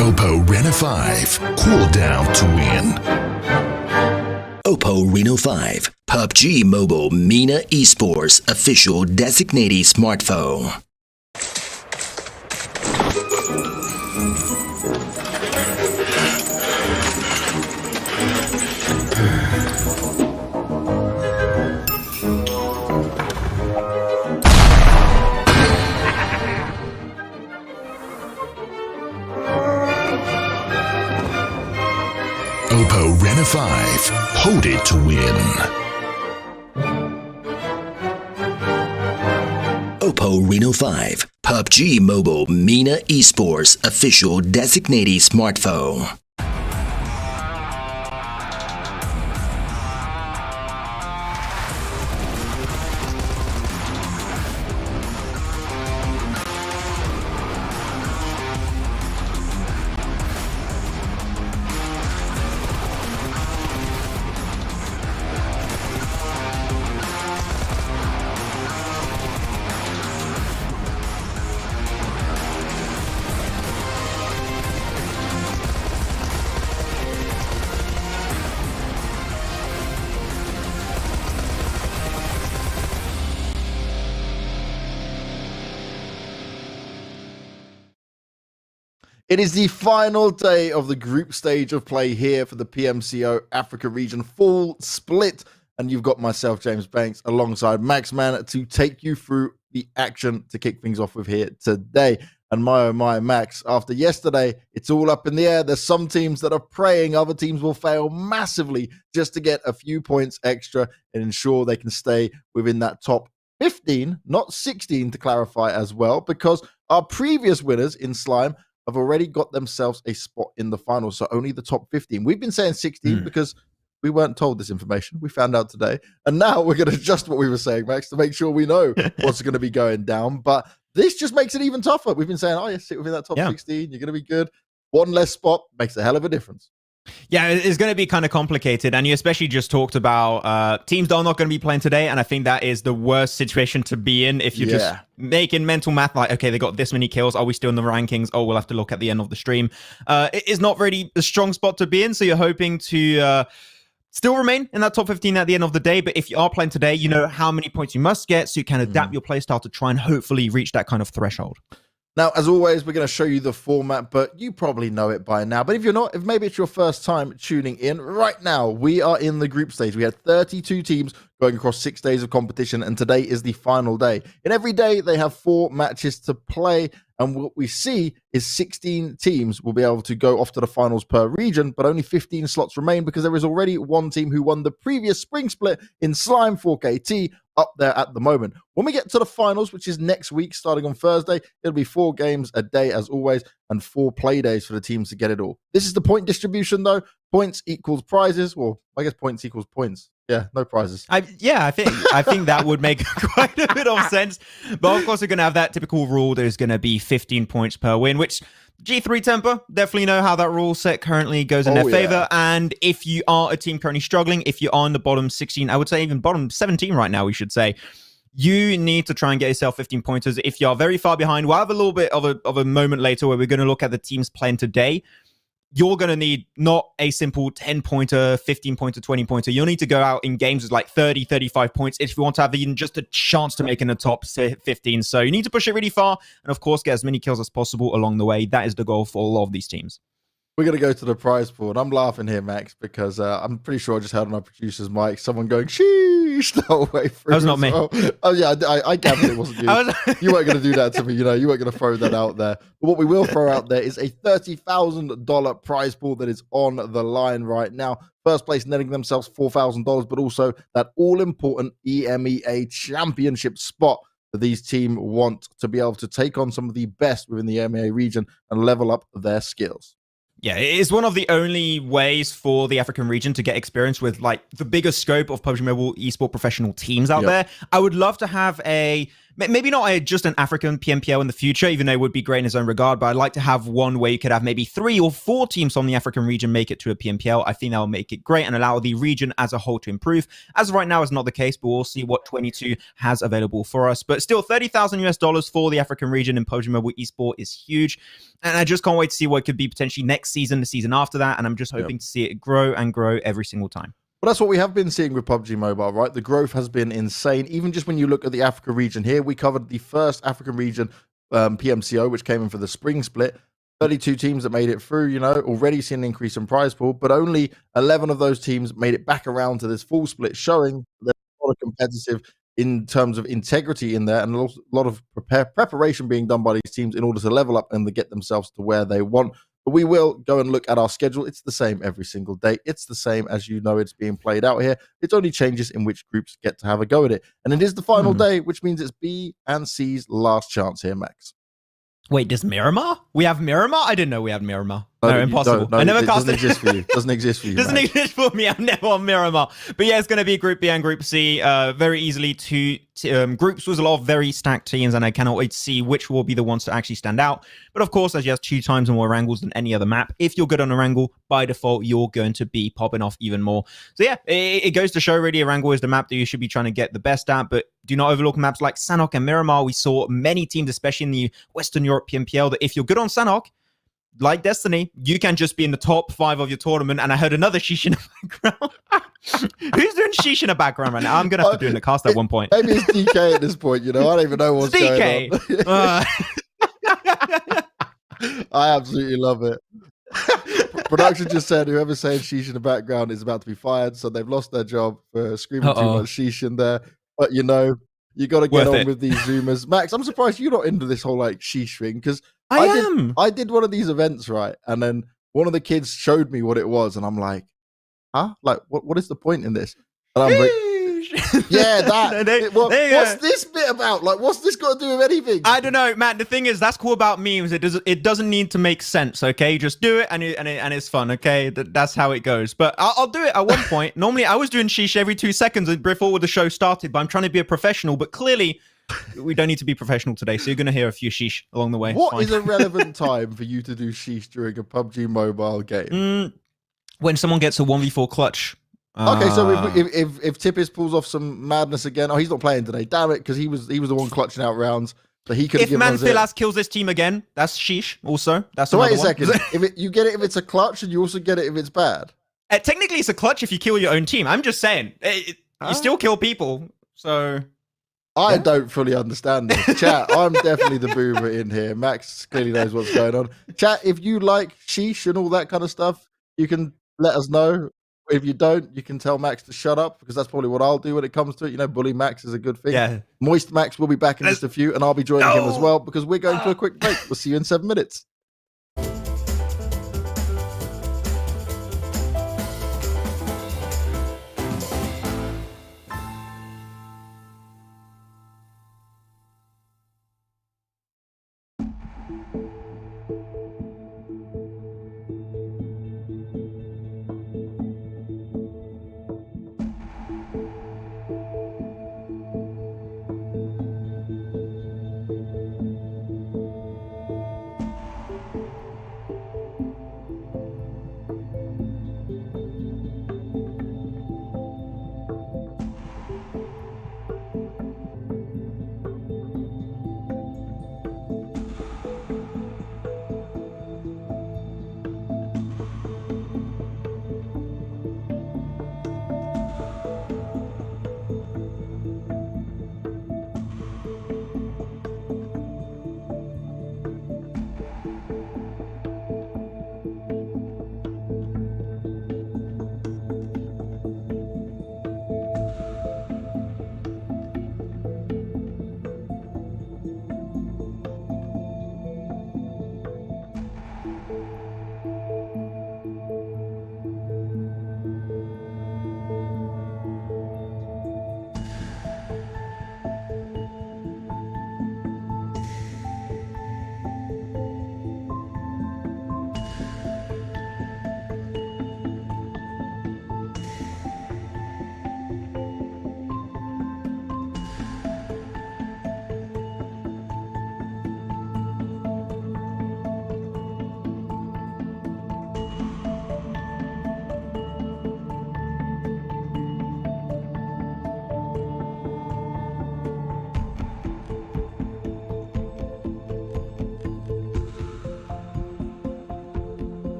Oppo Reno 5, cool down to win. Oppo Reno 5, PUBG Mobile MENA Esports official designated smartphone. Oppo Reno 5, hold it to win. Oppo Reno 5, PUBG Mobile MENA Esports official designated smartphone. It is the final day of the group stage of play here for the PMCO Africa region full split. And you've got myself, James Banks, alongside Max Man to take you through the action to kick things off with here today. And my, oh my, Max, after yesterday, it's all up in the air. There's some teams that are praying other teams will fail massively just to get a few points extra and ensure they can stay within that top 15, not 16 to clarify as well, because our previous winners in Slime have already got themselves a spot in the final, so only the top 15. We've been saying 16 because we weren't told this information. We found out today, and now we're going to adjust what we were saying, Max, to make sure we know what's going to be going down. But this just makes it even tougher. We've been saying, oh, yeah, sit within that top 16. You're going to be good. One less spot makes a hell of a difference. Yeah, it's going to be kind of complicated, and you especially just talked about teams that are not going to be playing today, and I think that is the worst situation to be in if you're just making mental math like, okay, they got this many kills, are we still in the rankings? Oh, we'll have to look at the end of the stream. It is not really a strong spot to be in, so you're hoping to still remain in that top 15 at the end of the day, but if you are playing today, you know how many points you must get, so you can adapt your playstyle to try and hopefully reach that kind of threshold. Now, as always, we're going to show you the format, but you probably know it by now. But if you're not, if maybe it's your first time tuning in, right now, we are in the group stage. We had 32 teams going across 6 days of competition, and today is the final day. In every day, they have 4 matches to play, and what we see is 16 teams will be able to go off to the finals per region, but only 15 slots remain because there is already one team who won the previous spring split in Slime 4KT up there at the moment. When we get to the finals, which is next week, starting on Thursday, it'll be 4 games a day as always, and 4 play days for the teams to get it all. This is the point distribution though. Points equals prizes. Well, I guess points equals points. Yeah, no prizes. I think that would make quite a bit of sense. But of course, we're going to have that typical rule. There's going to be 15 points per win, which G3 Temper definitely know how that rule set currently goes in their favor. And if you are a team currently struggling, if you're on the bottom 16, I would say even bottom 17 right now, we should say, you need to try and get yourself 15 pointers. If you're very far behind, we'll have a little bit of a moment later where we're going to look at the teams playing today. You're going to need not a simple 10-pointer, 15-pointer, 20-pointer. You'll need to go out in games with like 30, 35 points if you want to have even just a chance to make in the top 15. So you need to push it really far and, of course, get as many kills as possible along the way. That is the goal for all of these teams. We're going to go to the prize pool. And I'm laughing here, Max, because I'm pretty sure I just heard on our producer's mic someone going, sheesh, the whole way through. That was not me. Well. Oh, yeah, I gathered it wasn't you. You weren't going to do that to me. You know, you weren't going to throw that out there. But what we will throw out there is a $30,000 prize pool that is on the line right now. First place netting themselves $4,000, but also that all-important EMEA championship spot that these teams want to be able to take on some of the best within the EMEA region and level up their skills. Yeah, it is one of the only ways for the African region to get experience with like the bigger scope of PUBG Mobile esports professional teams out there. I would love to have maybe not just an African PMPL in the future, even though it would be great in its own regard, but I'd like to have one where you could have maybe 3 or 4 teams from the African region make it to a PMPL. I think that will make it great and allow the region as a whole to improve. As of right now, it's not the case, but we'll see what 22 has available for us. But still, $30,000 for the African region in PUBG Mobile Esport is huge. And I just can't wait to see what it could be potentially next season, the season after that. And I'm just hoping to see it grow and grow every single time. Well, that's what we have been seeing with PUBG Mobile, right? The growth has been insane. Even just when you look at the Africa region here, we covered the first African region PMCO, which came in for the spring split. 32 teams that made it through, already seeing an increase in prize pool, but only 11 of those teams made it back around to this full split, showing there's a lot of competitive in terms of integrity in there and a lot of preparation being done by these teams in order to level up and to get themselves to where they want. But we will go and look at our schedule. It's the same every single day. It's the same as it's being played out here. It only changes in which groups get to have a go at it. And it is the final day, which means it's B and C's last chance here, Max. Wait, does Miramar? We have Miramar? I didn't know we had Miramar. No, impossible. I never cast it. Doesn't exist for you. Doesn't exist for you. Doesn't exist for me. I'm never on Miramar. But yeah, it's going to be Group B and Group C. Very easily two groups with a lot of very stacked teams, and I cannot wait to see which will be the ones to actually stand out. But of course, as you have 2 times more Erangels than any other map, if you're good on Erangel, by default, you're going to be popping off even more. So yeah, it goes to show really Erangel is the map that you should be trying to get the best at, but do not overlook maps like Sanhok and Miramar. We saw many teams, especially in the Western Europe PMPL, that if you're good on Sanhok, like Destiny, you can just be in the top 5 of your tournament. And I heard another sheesh in the background. Who's doing sheesh in the background right now? I'm going to have to do it in the cast at one point. Maybe it's DK at this point, I don't even know what's going on. I absolutely love it. Production just said whoever's saying sheesh in the background is about to be fired, so they've lost their job for screaming too much sheesh in there. But you got to get on with these Zoomers. Max, I'm surprised you're not into this whole sheesh thing, because I did one of these events, right? And then one of the kids showed me what it was, and I'm like, huh? What is the point in this? And I'm like, yeah, that. What's this bit about? What's this got to do with anything? I don't know, Matt. The thing is, that's cool about memes. It doesn't need to make sense, okay? Just do it, and it's fun, okay? That's how it goes. But I'll do it at one point. Normally, I was doing sheesh every 2 seconds before the show started, but I'm trying to be a professional. But clearly, we don't need to be professional today, so you're going to hear a few sheesh along the way. What is a relevant time for you to do sheesh during a PUBG mobile game? When someone gets a 1v4 clutch. Okay, so if Tippis pulls off some madness again, he's not playing today. Damn it, because he was the one clutching out rounds. So he could. If Manfilas kills this team again, that's sheesh. Also, that's so. Wait a second. You get it if it's a clutch, and you also get it if it's bad. Technically, it's a clutch if you kill your own team. I'm just saying, you still kill people. So I don't fully understand this. Chat, I'm definitely the boomer in here. Max clearly knows what's going on. Chat, if you like sheesh and all that kind of stuff, you can let us know. If you don't, you can tell Max to shut up, because that's probably what I'll do when it comes to it. Bully Max is a good thing. Yeah. Moist Max will be back in just a few, and I'll be joining him as well, because we're going to a quick break. We'll see you in 7 minutes.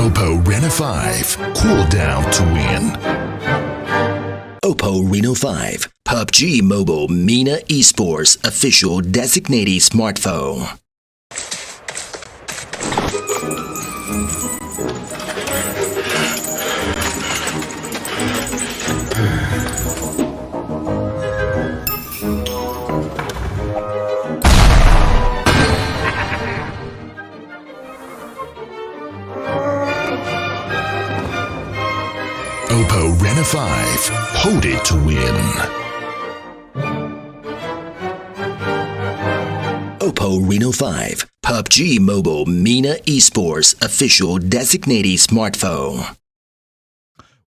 Oppo Rena 5. Cool down to win. Oppo Reno 5, PUBG Mobile MENA Esports official designated smartphone. Oppo Rena 5. Hold it to win. Oppo Reno 5, PUBG Mobile MENA Esports official designated smartphone.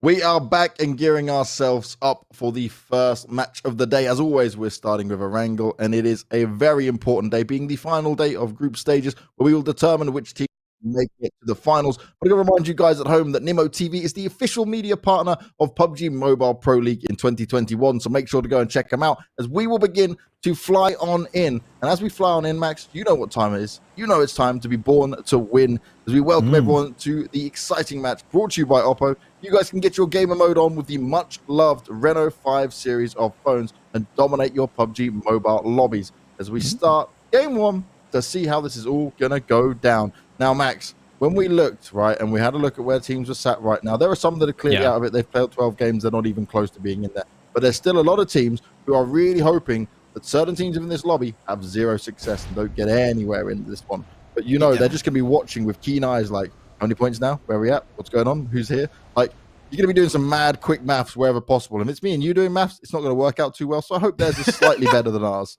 We are back and gearing ourselves up for the first match of the day. As always, we're starting with Erangel, and it is a very important day, being the final day of group stages, where we will determine which team make it to the finals. But I'm going to remind you guys at home that Nimo TV is the official media partner of PUBG Mobile Pro League in 2021. So make sure to go and check them out as we will begin to fly on in. And as we fly on in, Max, you know what time it is. You know it's time to be born to win as we welcome everyone to the exciting match brought to you by Oppo. You guys can get your gamer mode on with the much-loved Reno 5 series of phones and dominate your PUBG Mobile lobbies as we start game one to see how this is all going to go down. Now, Max, when we looked, right, and we had a look at where teams were sat right now, there are some that are clearly out of it. They've played 12 games. They're not even close to being in there. But there's still a lot of teams who are really hoping that certain teams in this lobby have zero success and don't get anywhere in this one. But, you know, they're just going to be watching with keen eyes like, how many points now? Where are we at? What's going on? Who's here? Like, you're going to be doing some mad, quick maths wherever possible. And if it's me and you doing maths, it's not going to work out too well. So I hope theirs is slightly better than ours.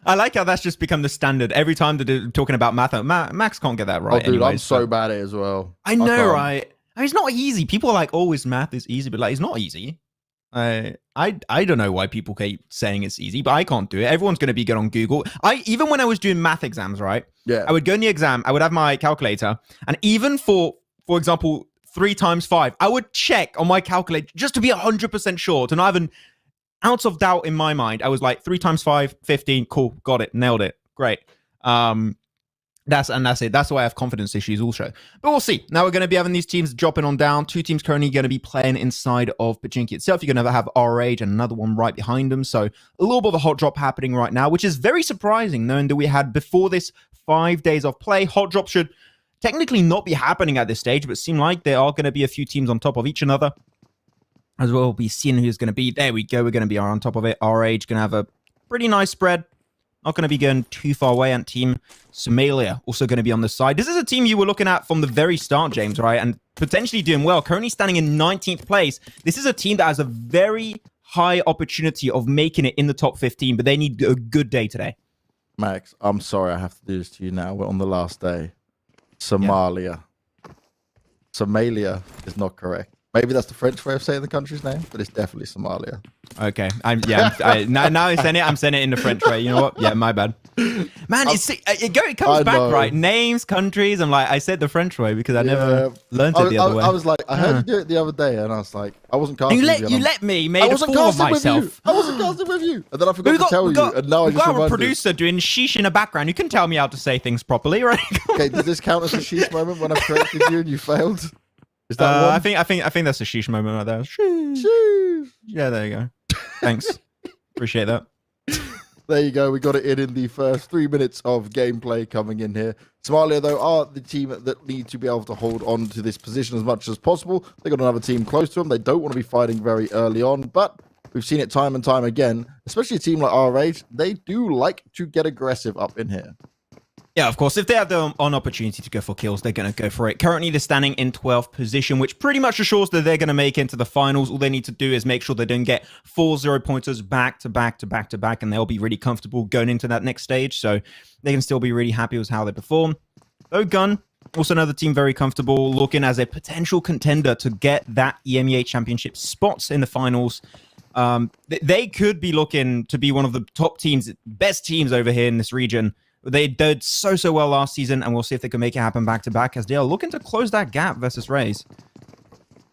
I like how that's just become the standard. Every time they're talking about math, Max can't get that right. Oh, dude, anyways, I'm so bad at it as well. I know, right? I mean, it's not easy. People are like, always math is easy, but like, it's not easy. I don't know why people keep saying it's easy, but I can't do it. Everyone's going to be good on Google. Even when I was doing math exams, right? Yeah. I would go in the exam, I would have my calculator, and even for example, 3 times 5, I would check on my calculator just to be 100% sure, to not have an ounce of doubt in my mind. I was like, 3 times 5, 15, cool, got it, nailed it, great. That's it. That's why I have confidence issues also. But we'll see. Now we're going to be having these teams dropping on down. 2 teams currently going to be playing inside of Pachinki itself. You're going to have RH and another one right behind them. So a little bit of a hot drop happening right now, which is very surprising, knowing that we had before this 5 days of play. Hot drop should technically not be happening at this stage, but it seems like there are going to be a few teams on top of each another. As well, we'll be seeing who's going to be. There we go. We're going to be on top of it. RH going to have a pretty nice spread. Not going to be going too far away. And Team Somalia also going to be on the side. This is a team you were looking at from the very start, James, right? And potentially doing well. Currently standing in 19th place. This is a team that has a very high opportunity of making it in the top 15, but they need a good day today. Max, I'm sorry I have to do this to you now. We're on the last day. Somalia. Somalia is not correct. Maybe that's the French way of saying the country's name, but it's definitely Somalia. Okay. Now I'm saying it in the French way. You know what? Yeah, my bad. Man, it comes back, right? Names, countries. I'm like, I said the French way because I never learned it the other way. I was like, I heard you do it the other day, and I was like, I wasn't casting with you. You let me made a fool of myself. I wasn't casting with you. And then I forgot to tell you, and now I just reminded you. We've got a producer doing sheesh in the background. You can tell me how to say things properly, right? Okay, does this count as a sheesh moment when I corrected you and you failed? Is that I think that's a sheesh moment right there. Sheesh. Yeah, there you go. Thanks. Appreciate that. There you go. We got it in the first 3 minutes of gameplay coming in here. Somalia, though, are the team that need to be able to hold on to this position as much as possible. They got another team close to them. They don't want to be fighting very early on, but we've seen it time and time again, especially a team like RH. They do like to get aggressive up in here. Yeah, of course. If they have the opportunity to go for kills, they're going to go for it. Currently, they're standing in 12th position, which pretty much assures that they're going to make it into the finals. All they need to do is make sure they don't get 4 0-pointers back to back to back to back, and they'll be really comfortable going into that next stage. So they can still be really happy with how they perform. Though Gun, also another team very comfortable, looking as a potential contender to get that EMEA Championship spots in the finals. They could be looking to be one of the top teams, best teams over here in this region. They did so well last season, and we'll see if they can make it happen back-to-back as they are looking to close that gap versus Rays.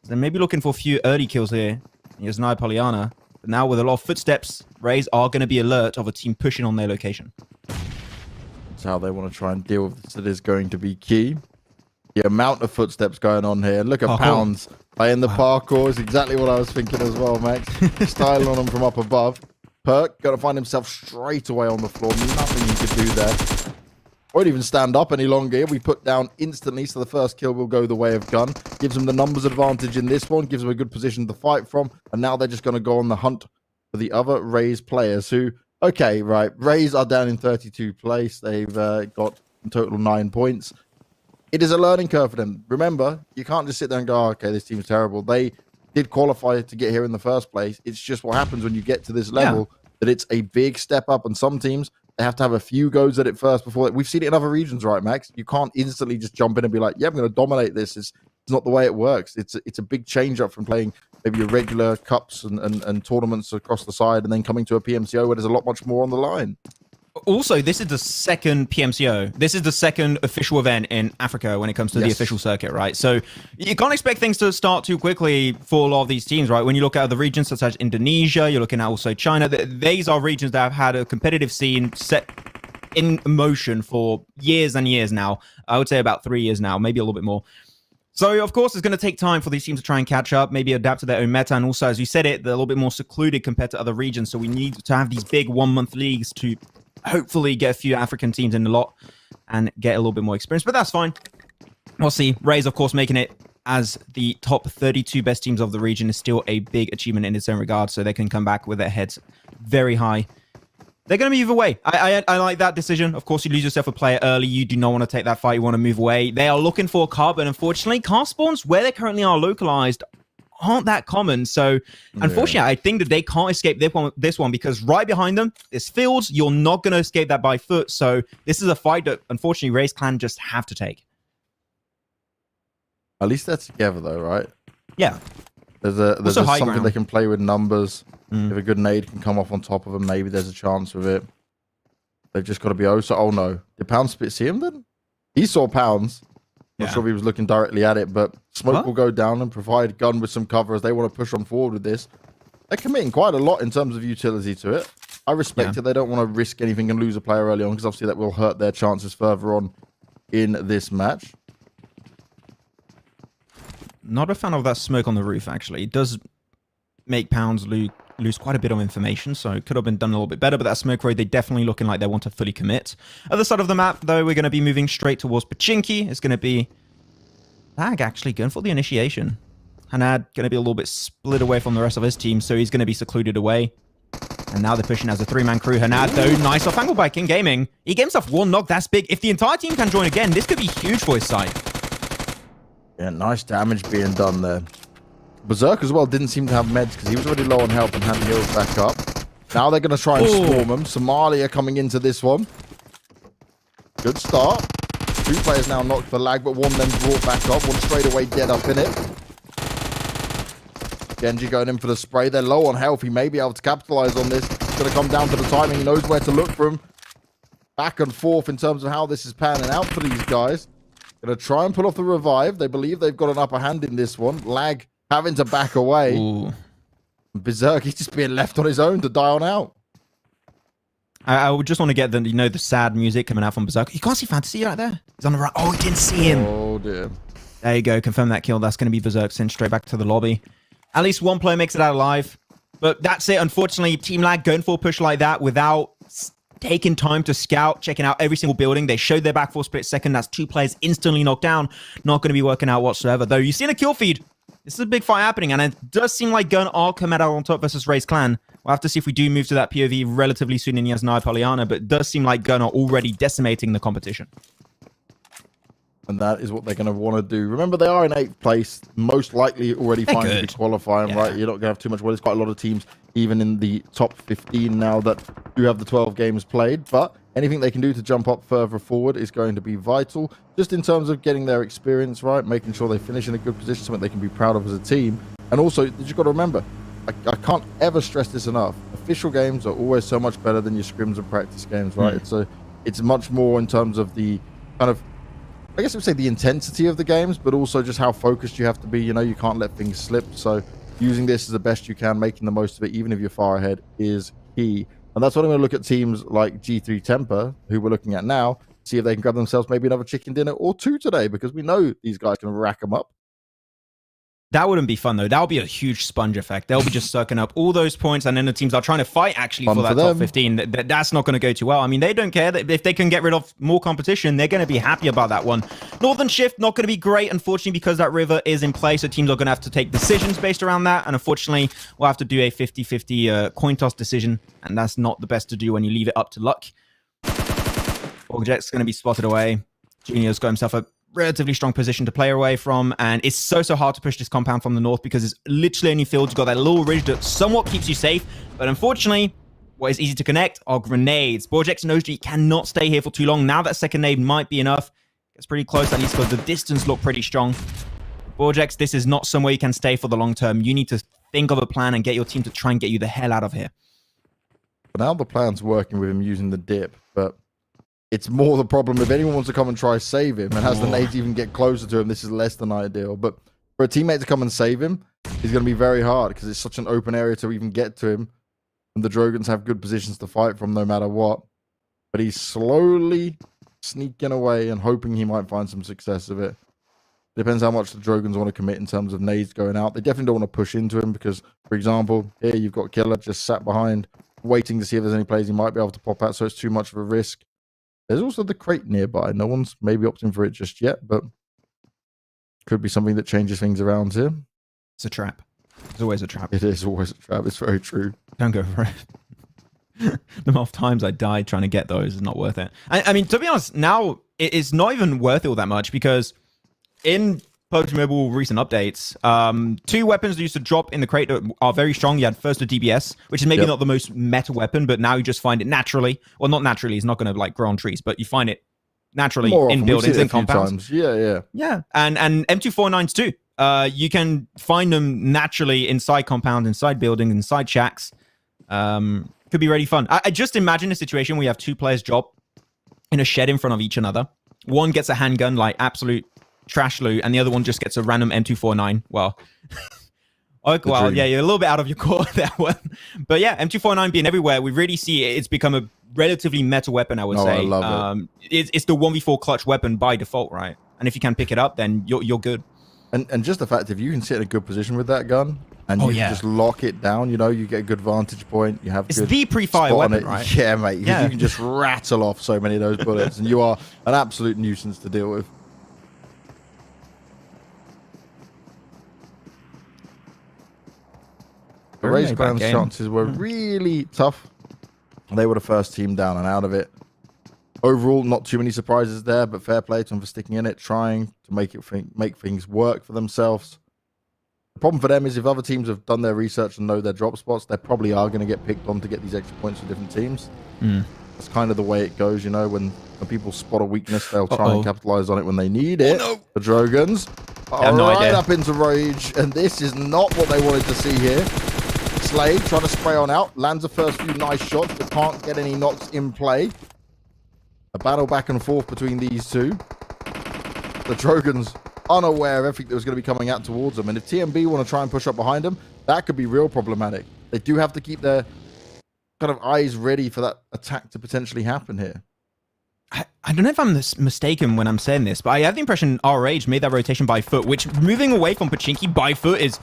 They're maybe looking for a few early kills here. Here's Naya Poliana. But now with a lot of footsteps, Rays are going to be alert of a team pushing on their location. That's how they want to try and deal with this. It is going to be key. The amount of footsteps going on here. Look at Parkour. Pounds playing the parkour is exactly what I was thinking as well, Max. Styling on him from up above. Perk got to find himself straight away on the floor. Nothing he could do there. Won't even stand up any longer. We put down instantly, so the first kill will go the way of Gun. Gives him the numbers advantage in this one. Gives him a good position to fight from. And now they're just going to go on the hunt for the other Rays players who... Okay, right. Rays are down in 32 place. They've got in total 9 points. It is a learning curve for them. Remember, you can't just sit there and go, oh, okay, this team's terrible. They did qualify to get here in the first place. It's just what happens when you get to this level, that it's a big step up. And some teams, they have to have a few goes at it first before... We've seen it in other regions, right, Max? You can't instantly just jump in and be like, yeah, I'm going to dominate this. It's not the way it works. It's a big change up from playing maybe your regular cups and tournaments across the side and then coming to a PMCO where there's a lot much more on the line. Also, this is the second PMCO. This is the second official event in Africa when it comes to the official circuit, right? So you can't expect things to start too quickly for a lot of these teams, right? When you look at other regions such as Indonesia, you're looking at also China. These are regions that have had a competitive scene set in motion for years and years now. I would say about 3 years now, maybe a little bit more. So, of course, it's going to take time for these teams to try and catch up, maybe adapt to their own meta. And also, as you said it, they're a little bit more secluded compared to other regions. So we need to have these big one-month leagues to hopefully get a few African teams in the lot and get a little bit more experience. But that's fine. We'll see. Rays, of course, making it as the top 32 best teams of the region is still a big achievement in its own regard. So they can come back with their heads very high. They're going to move away. I like that decision. Of course, you lose yourself a player early. You do not want to take that fight. You want to move away. They are looking for a car, but unfortunately, car spawns where they currently are localized aren't that common. So, unfortunately, I think that they can't escape this one because right behind them is fields. You're not going to escape that by foot. So, this is a fight that, unfortunately, Rays Clan just have to take. At least they're together, though, right? Yeah. There's something they can play with numbers. If a good nade can come off on top of them, maybe there's a chance with it. They've just got to be oh no. Did Pounds see him then? He saw Pounds. Not sure if he was looking directly at it, but Smoke will go down and provide Gun with some cover as they want to push on forward with this. They're committing quite a lot in terms of utility to it. I respect it. They don't want to risk anything and lose a player early on because obviously that will hurt their chances further on in this match. Not a fan of that smoke on the roof, actually. It does make Pounds lose quite a bit of information, so it could have been done a little bit better, but that smoke raid, they're definitely looking like they want to fully commit. Other side of the map, though, we're going to be moving straight towards Pachinki. It's going to be Lag actually going for the initiation. Hanad going to be a little bit split away from the rest of his team, so he's going to be secluded away. And now they're pushing as a three-man crew. Hanad, though, nice off angle by King Gaming. He gave himself one knock. That's big. If the entire team can join again, this could be huge for his side. Yeah, nice damage being done there. Berserk as well didn't seem to have meds because he was already low on health and hadn't healed back up. Now they're going to try and storm him. Somalia coming into this one. Good start. Two players now knocked for lag, but one then brought back up. One straight away dead up in it. Genji going in for the spray. They're low on health. He may be able to capitalize on this. It's going to come down to the timing. He knows where to look for him. Back and forth in terms of how this is panning out for these guys. Going to try and pull off the revive. They believe they've got an upper hand in this one. Lag having to back away. Ooh. Berserk, he's just being left on his own to die on out. I would just want to get the sad music coming out from Berserk. You can't see Fantasy right there. He's on the right. Oh, he didn't see him. Oh, dear. There you go. Confirm that kill. That's going to be Berserk sent straight back to the lobby. At least one player makes it out alive. But that's it. Unfortunately, Team Lag going for a push like that without taking time to scout, checking out every single building. They showed their back for a split second. That's two players instantly knocked down. Not going to be working out whatsoever. Though you've seen a kill feed. This is a big fight happening, and it does seem like Gun are come out on top versus Rays Clan. We'll have to see if we do move to that POV relatively soon in Yasnaya Poliana, but it does seem like Gun are already decimating the competition. And that is what they're going to want to do. Remember, they are in 8th place, most likely already fine to be qualifying, right? You're not going to have too much. Well, there's quite a lot of teams, even in the top 15 now, that do have the 12 games played. But anything they can do to jump up further forward is going to be vital, just in terms of getting their experience right, making sure they finish in a good position, something they can be proud of as a team. And also, you've got to remember, I can't ever stress this enough. Official games are always so much better than your scrims and practice games, right? It's much more in terms of the kind of, I guess I would say the intensity of the games, but also just how focused you have to be. You know, you can't let things slip. So using this as the best you can, making the most of it, even if you're far ahead, is key. And that's what I'm going to look at teams like G3 Temper, who we're looking at now. see if they can grab themselves maybe another chicken dinner or two today, because we know these guys can rack them up. That wouldn't be fun, though. That would be a huge sponge effect. They'll be just sucking up all those points, and then the teams are trying to fight, actually, for that top 15. That's not going to go too well. I mean, they don't care. If they can get rid of more competition, they're going to be happy about that one. Northern Shift, not going to be great, unfortunately, because that river is in place, so teams are going to have to take decisions based around that, and unfortunately, we'll have to do a 50-50 coin toss decision, and that's not the best to do when you leave it up to luck. Orgjet's going to be spotted away. Junior's got himself a relatively strong position to play away from, and it's so hard to push this compound from the north because it's literally only fields. You've got that little ridge that somewhat keeps you safe, but unfortunately, what is easy to connect are grenades. Borjex knows he cannot stay here for too long. Now that second nade might be enough. It's pretty close, at least because the distance looked pretty strong. Borjex, this is not somewhere you can stay for the long term. You need to think of a plan and get your team to try and get you the hell out of here. But now the plan's working with him using the dip, but it's more the problem if anyone wants to come and try save him and has the nades even get closer to him, this is less than ideal. But for a teammate to come and save him is going to be very hard because it's such an open area to even get to him. And the Drogons have good positions to fight from no matter what. But he's slowly sneaking away and hoping he might find some success of it. Depends how much the Drogons want to commit in terms of nades going out. They definitely don't want to push into him because, for example, here you've got Killer just sat behind, waiting to see if there's any plays he might be able to pop out, so it's too much of a risk. There's also the crate nearby. No one's maybe opting for it just yet, but could be something that changes things around here. It's a trap. It's always a trap. It is always a trap. It's very true. Don't go for it. The amount of times I died trying to get those is not worth it. I mean, to be honest, now it's not even worth it all that much because in PUBG Mobile recent updates, 2 weapons that used to drop in the crate that are very strong. You had first the DBS, which is maybe not the most meta weapon, but now you just find it naturally. Well, not naturally. It's not going to like grow on trees, but you find it naturally in buildings and compounds. Yeah. And M249s too. You can find them naturally inside compounds, inside buildings, inside shacks. Could be really fun. I just imagine a situation where you have 2 players drop in a shed in front of each another. One gets a handgun, like absolute trash loot, and the other one just gets a random M249. Well, yeah, you're a little bit out of your core that one. But yeah, M249 being everywhere, we really see it's become a relatively meta weapon, I would say. I love it. It's the 1v4 clutch weapon by default, right? And if you can pick it up, then you're good. And just the fact, if you can sit in a good position with that gun, and you can just lock it down, you know, you get a good vantage point. You have it's the pre-fire weapon, right? Yeah, mate. Yeah. You can just rattle off so many of those bullets, and you are an absolute nuisance to deal with. The Raise Clan's chances were really tough. They were the first team down and out of it. Overall, not too many surprises there, but fair play to them for sticking in it, trying to make things work for themselves. The problem for them is if other teams have done their research and know their drop spots, they probably are going to get picked on to get these extra points for different teams. That's kind of the way it goes, you know, when people spot a weakness, they'll try and capitalize on it when they need it. The Drogons are right up into rage, and this is not what they wanted to see here. Slade trying to spray on out, lands the first few nice shots, but can't get any knocks in play. A battle back and forth between these two. The Drogons unaware of everything that was going to be coming out towards them, and if TMB want to try and push up behind them, that could be real problematic. They do have to keep their kind of eyes ready for that attack to potentially happen here. I don't know if I'm mistaken when I'm saying this, but I have the impression RH made that rotation by foot, which moving away from Pachinki by foot is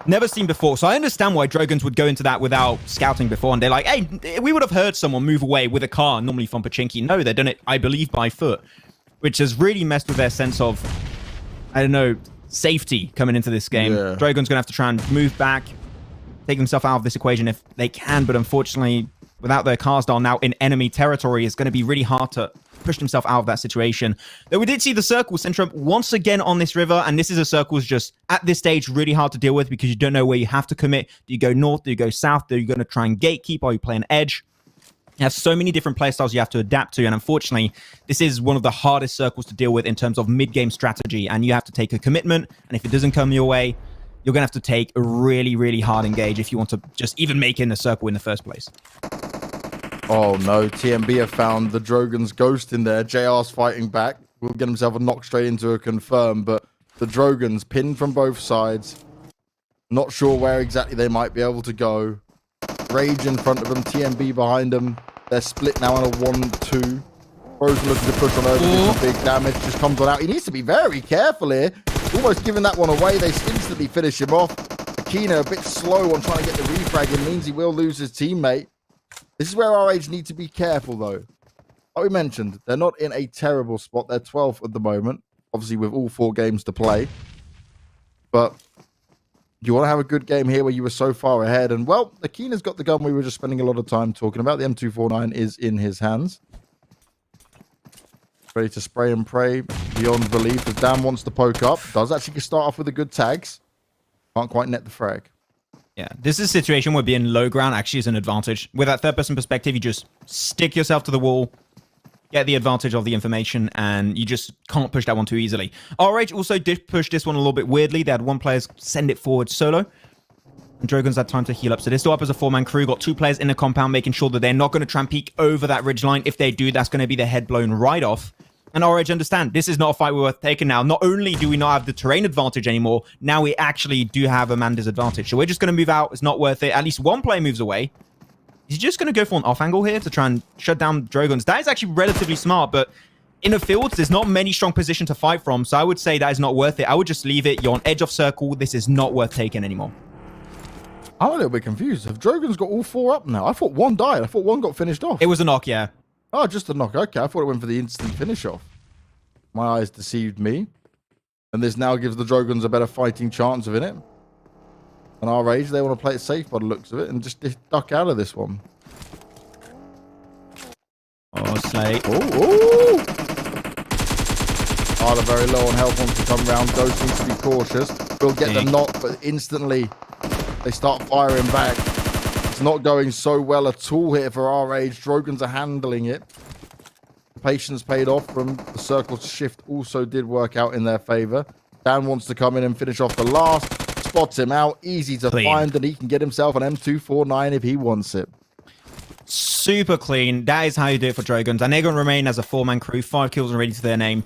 never seen before. So I understand why Drogons would go into that without scouting before. And they're like, hey, we would have heard someone move away with a car normally from Pachinki. No, they've done it, I believe, by foot, which has really messed with their sense of, I don't know, safety coming into this game. Yeah. Drogons going to have to try and move back, take themselves out of this equation if they can. But unfortunately, without their car style now in enemy territory, it's going to be really hard to push himself out of that situation. Though we did see the circle center up once again on this river, and this is a circle's just at this stage really hard to deal with because you don't know where you have to commit. Do you go north? Do you go south? Are you going to try and gatekeep? Or are you playing edge? You have so many different playstyles you have to adapt to, and unfortunately, this is one of the hardest circles to deal with in terms of mid-game strategy, and you have to take a commitment, and if it doesn't come your way, you're going to have to take a really, really hard engage if you want to just even make it in the circle in the first place. Oh no, TMB have found the Drogon's ghost in there. JR's fighting back. Will get himself a knock straight into a confirm, but the Drogon's pinned from both sides. Not sure where exactly they might be able to go. Rage in front of them, TMB behind them. They're split now on a 1-2. Rose looking to push on over, do some big damage, just comes on out. He needs to be very careful here. Almost giving that one away. They instantly finish him off. Akina a bit slow on trying to get the refrag. It means he will lose his teammate. This is where RH need to be careful, though. Like we mentioned, they're not in a terrible spot. They're 12th at the moment, obviously with all 4 games to play. But you want to have a good game here where you were so far ahead. And, well, Akina's got the gun we were just spending a lot of time talking about. The M249 is in his hands. Ready to spray and pray beyond belief. As Dan wants to poke up. Does actually start off with the good tags. Can't quite net the frag. Yeah, this is a situation where being low ground actually is an advantage. With that third-person perspective, you just stick yourself to the wall, get the advantage of the information, and you just can't push that one too easily. RH also did push this one a little bit weirdly. They had one player send it forward solo. And Drogon's had time to heal up. So they're still up as a 4-man crew. Got 2 players in the compound, making sure that they're not going to try and peek over that ridge line. If they do, that's going to be their head blown right off. And RH understand, this is not a fight we're worth taking now. Not only do we not have the terrain advantage anymore, now we actually do have a man disadvantage. So we're just going to move out. It's not worth it. At least one player moves away. He's just going to go for an off angle here to try and shut down Dragons. That is actually relatively smart, but in the fields, there's not many strong positions to fight from. So I would say that is not worth it. I would just leave it. You're on edge of circle. This is not worth taking anymore. I'm a little bit confused. Have Dragons got all 4 up now? I thought 1 died. I thought 1 got finished off. It was a knock, yeah. Oh, just a knock. Okay, I thought it went for the instant finish off. My eyes deceived me. And this now gives the Dragons a better fighting chance of it. And RH, they want to play it safe by the looks of it and just duck out of this one. Oh, Slate. Oh, they're very low on health wants to come round. Dose needs to be cautious. Will get the knock, but instantly they start firing back. It's not going so well at all here for RH. Dragons are handling it. Patience paid off from the circle shift also did work out in their favor. Dan wants to come in and finish off the last. Spots him out. Easy to find, and he can get himself an M249 if he wants it. Super clean. That is how you do it for Dragons. And they're going to remain as a 4-man crew. 5 kills already to their name.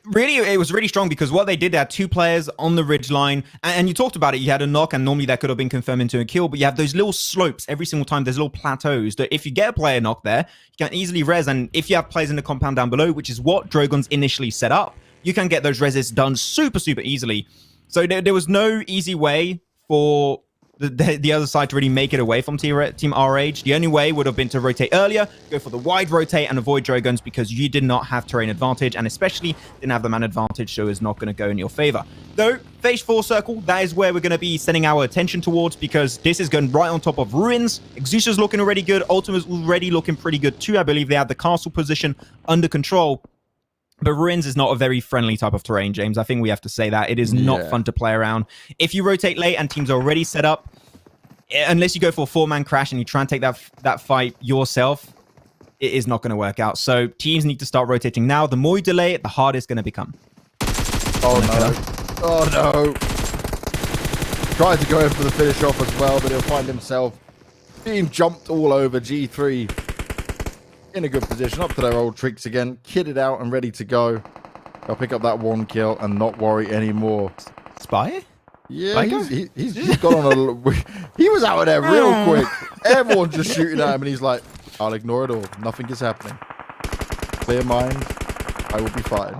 Really, it was really strong because what they did, they had 2 players on the ridge line. And you talked about it. You had a knock, and normally that could have been confirmed into a kill. But you have those little slopes every single time. There's little plateaus that if you get a player knock there, you can easily res. And if you have players in the compound down below, which is what Dragons initially set up, you can get those reses done super, super easily. So there was no easy way for the other side to really make it away from Team RH. The only way would have been to rotate earlier, go for the wide rotate and avoid Dragons because you did not have terrain advantage and especially didn't have the man advantage, so it's not going to go in your favor. Though, phase 4 circle, that is where we're going to be sending our attention towards because this is going right on top of Ruins. Exusa's looking already good. Ultima's already looking pretty good too. I believe they have the castle position under control. But Ruins is not a very friendly type of terrain, James. I think we have to say that. It is not fun to play around. If you rotate late and teams are already set up, unless you go for a 4-man crash and you try and take that fight yourself, it is not going to work out. So teams need to start rotating now. The more you delay it, the harder it's going to become. Oh, no. Oh, no. Tried to go in for the finish off as well, but he'll find himself being jumped all over. G3 in a good position, up to their old tricks again, kitted out and ready to go. They'll pick up that 1 kill and not worry anymore. Spy? Yeah, he's got on a... He was out of there real quick. Everyone's just shooting at him, and he's like, I'll ignore it all. Nothing is happening. Clear mind. I will be fine.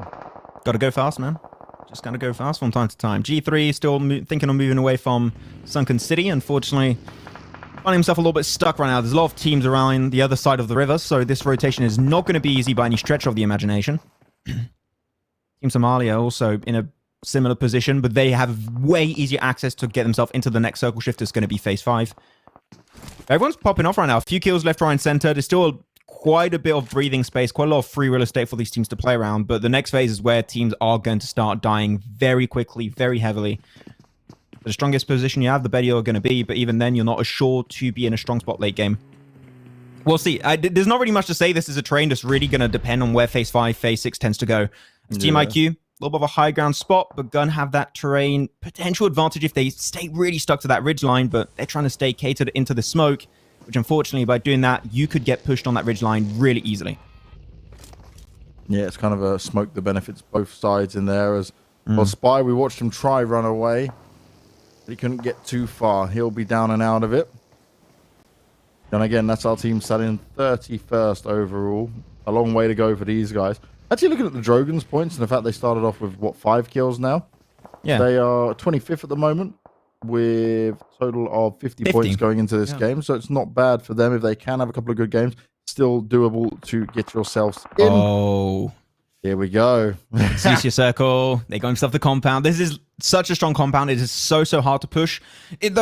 Got to go fast, man. Just got to go fast from time to time. G3 is still thinking of moving away from Sunken City. Unfortunately, finding himself a little bit stuck right now. There's a lot of teams around the other side of the river, so this rotation is not going to be easy by any stretch of the imagination. Team Somalia also in a similar position, but they have way easier access to get themselves into the next circle shift. It's going to be phase 5. Everyone's popping off right now. A few kills left, right, and center. There's still quite a bit of breathing space, quite a lot of free real estate for these teams to play around, but the next phase is where teams are going to start dying very quickly, very heavily. The strongest position you have, the better you're going to be, but even then, you're not assured to be in a strong spot late game. We'll see. There's not really much to say. This is a train that's really going to depend on where phase 5, phase 6 tends to go. As Team IQ, a little bit of a high ground spot, but gonna have that terrain potential advantage if they stay really stuck to that ridge line, but they're trying to stay catered into the smoke, which unfortunately, by doing that, you could get pushed on that ridge line really easily. Yeah, it's kind of a smoke that benefits both sides in there. As well, Spy, we watched him try run away. He couldn't get too far. He'll be down and out of it. And again, that's our team sat in 31st overall. a long way to go for these guys. Actually, looking at the Drogon's points and the fact they started off with, what, 5 kills now? Yeah. They are 25th at the moment with a total of 50 points going into this game. So it's not bad for them if they can have a couple of good games. Still doable to get yourselves in. Oh. Here we go. Exosia Circle. They got himself the compound. This is such a strong compound. It is so hard to push. It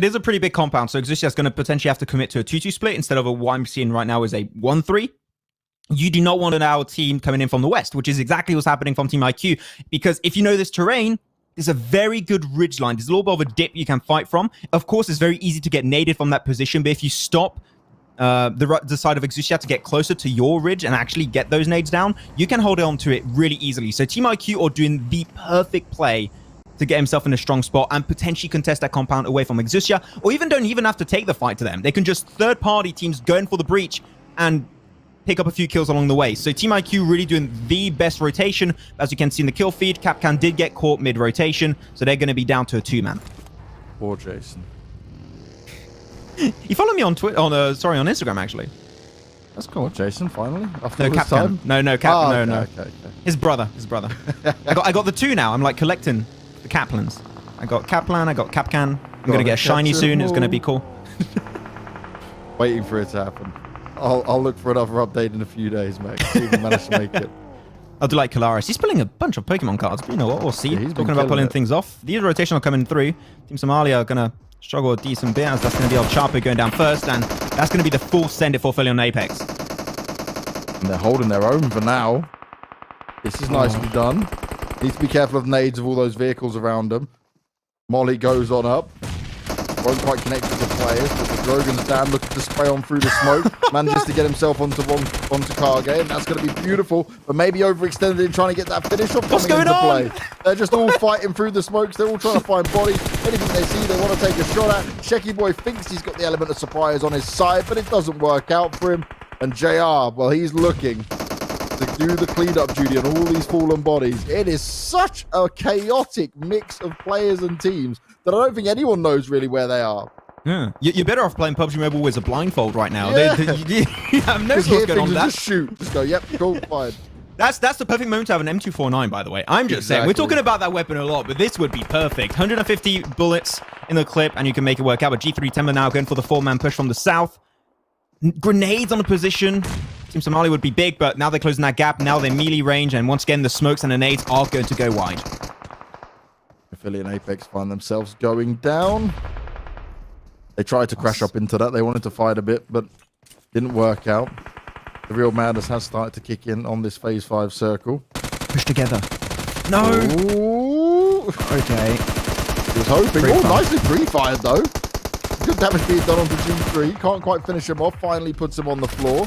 is a pretty big compound. So Exosia is going to potentially have to commit to a 2-2 split instead of what I'm seeing right now is a 1-3. You do not want an our team coming in from the west, which is exactly what's happening from Team IQ. Because if you know this terrain, there's a very good ridge line. There's a little bit of a dip you can fight from. Of course, it's very easy to get naded from that position. But if you stop the side of Exosia to get closer to your ridge and actually get those nades down, you can hold on to it really easily. So Team IQ are doing the perfect play to get himself in a strong spot and potentially contest that compound away from Exosia, or even don't even have to take the fight to them. They can just third-party teams going for the breach and pick up a few kills along the way. So Team IQ really doing the best rotation. As you can see in the kill feed, Capcan did get caught mid-rotation, so they're going to be down to a 2-man. Poor Jason. You follow me on Twitter, on Instagram actually. That's cool, Jason. Finally, after No, this Capcan. time. No, no, Okay. His brother. I got the 2 now. I'm like collecting the Caplans. I got Caplan. I got Capcan. I'm gonna get a shiny soon. It's gonna be cool. Waiting for it to happen. I'll look for another update in a few days, mate. See if we manage to make it. I'll do like Kalaris. He's pulling a bunch of Pokemon cards, but you know what? We'll see. Yeah, he's been Talking about pulling killing it. things off. These rotational coming through. Team Somalia are gonna struggle a decent bit as that's gonna be El Chapo going down first, and that's gonna be the full send it for Philly on Apex. And they're holding their own for now. This is nicely done. Needs to be careful of nades of all those vehicles around them. Molly goes on up. Won't quite connect with the players, but the Drogon's down looking to spray on through the smoke. Manages to get himself onto Kage, and that's going to be beautiful, but maybe overextended in trying to get that finish off. What's going on? They're just all fighting through the smokes. They're all trying to find bodies. Anything they see, they want to take a shot at. Shecky Boy thinks he's got the element of surprise on his side, but it doesn't work out for him. And JR, well, he's looking to do the cleanup duty on all these fallen bodies. It is such a chaotic mix of players and teams that I don't think anyone knows really where they are. Yeah. You're better off playing PUBG Mobile with a blindfold right now. Yeah. You have no clue what's going on with that. Just shoot. Just go, yep, cool, fine. That's the perfect moment to have an M249, by the way. I'm just saying, we're talking about that weapon a lot, but this would be perfect. 150 bullets in the clip, and you can make it work out. But G3 Timber now going for the 4-man push from the south. Grenades on the position. Team Somalia would be big, but now they're closing that gap. Now they're melee range, and once again, the smokes and the nades are going to go wide. Philly and Apex find themselves going down. They tried to crash up into that. They wanted to fight a bit, but didn't work out. The real madness has started to kick in on this Phase 5 circle. Push together. No. Ooh. Okay. He was hoping. Pre-fired. Nicely pre-fired, though. Good damage being done onto G3. Can't quite finish him off. Finally puts him on the floor.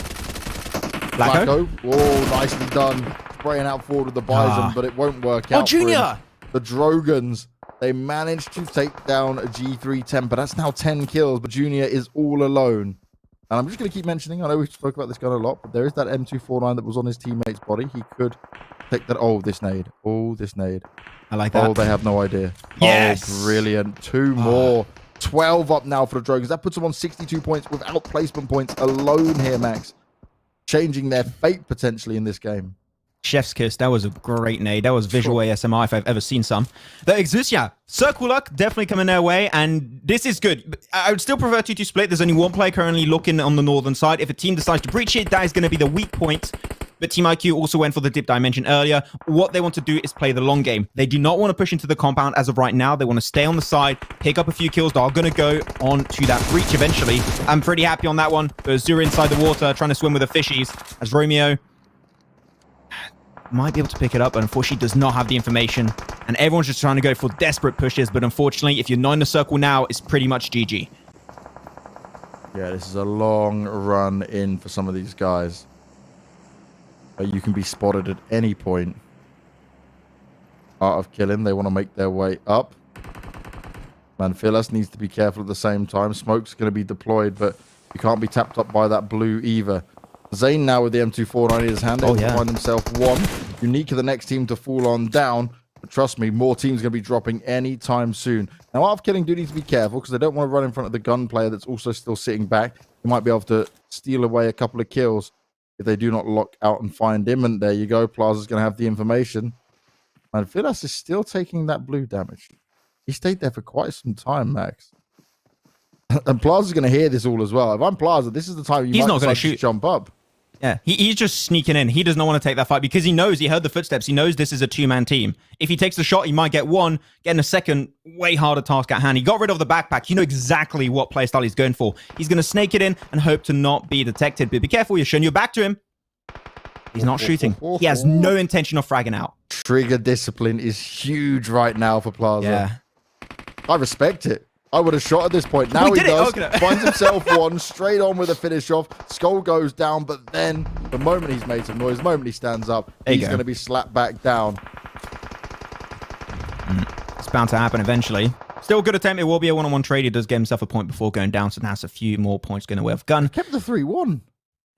Blacko. Oh, nicely done. Spraying out forward with the Bison, but it won't work out. Oh, Junior. For him. The Drogons, they managed to take down a G3 Temper. That's now 10 kills, but Junior is all alone. And I'm just going to keep mentioning, I know we spoke about this gun a lot, but there is that M249 that was on his teammate's body. He could take that. Oh, this nade. Oh, this nade. I like that. Oh, they have no idea. Yes. Oh, brilliant. 2 more. 12 up now for the Drogons. That puts them on 62 points without placement points alone here, Max. Changing their fate potentially in this game. Chef's kiss. That was a great nade. That was visual ASMR if I've ever seen some. The Exosia, Circle Luck definitely coming their way, and this is good. I would still prefer 2-2 split. There's only one player currently looking on the northern side. If a team decides to breach it, that is going to be the weak point. But Team IQ also went for the dip that I mentioned earlier. What they want to do is play the long game. They do not want to push into the compound as of right now. They want to stay on the side, pick up a few kills that are going to go on to that breach eventually. I'm pretty happy on that one. Azura inside the water, trying to swim with the fishies, as Romeo might be able to pick it up, but unfortunately does not have the information. And everyone's just trying to go for desperate pushes, but unfortunately, if you're not in the circle now, it's pretty much GG. Yeah, this is a long run in for some of these guys. But you can be spotted at any point. Art of killing, they want to make their way up. Manfilas needs to be careful at the same time. Smoke's going to be deployed, but you can't be tapped up by that blue either. Zane now with the M249 in his hand, able to find himself one. Unique of the next team to fall on down. But trust me, more teams going to be dropping anytime soon. Now, Art of Killing do need to be careful because they don't want to run in front of the gun player that's also still sitting back. He might be able to steal away a couple of kills. if they do not lock out and find him. And there you go. Plaza's going to have the information. And Vilas is still taking that blue damage. He stayed there for quite some time, Max. And Plaza's going to hear this all as well. If I'm Plaza, this is the time he's not going to shoot. Jump up. Yeah, he's just sneaking in. He does not want to take that fight because he knows, he heard the footsteps. He knows this is a two-man team. If he takes the shot, he might get one, getting a second, way harder task at hand. He got rid of the backpack. You know exactly what playstyle he's going for. He's going to snake it in and hope to not be detected. But be careful, you're showing your back to him. He's not shooting. He has no intention of fragging out. Trigger discipline is huge right now for Plaza. Yeah. I respect it. I would have shot at this point. Now he does. Finds himself one, straight on with a finish off. Skull goes down, but then the moment he's made some noise, the moment he stands up, he's going to be slapped back down. It's bound to happen eventually. Still a good attempt. It will be a one-on-one trade. He does get himself a point before going down, so that's a few more points going away with gun. Kept the 3-1.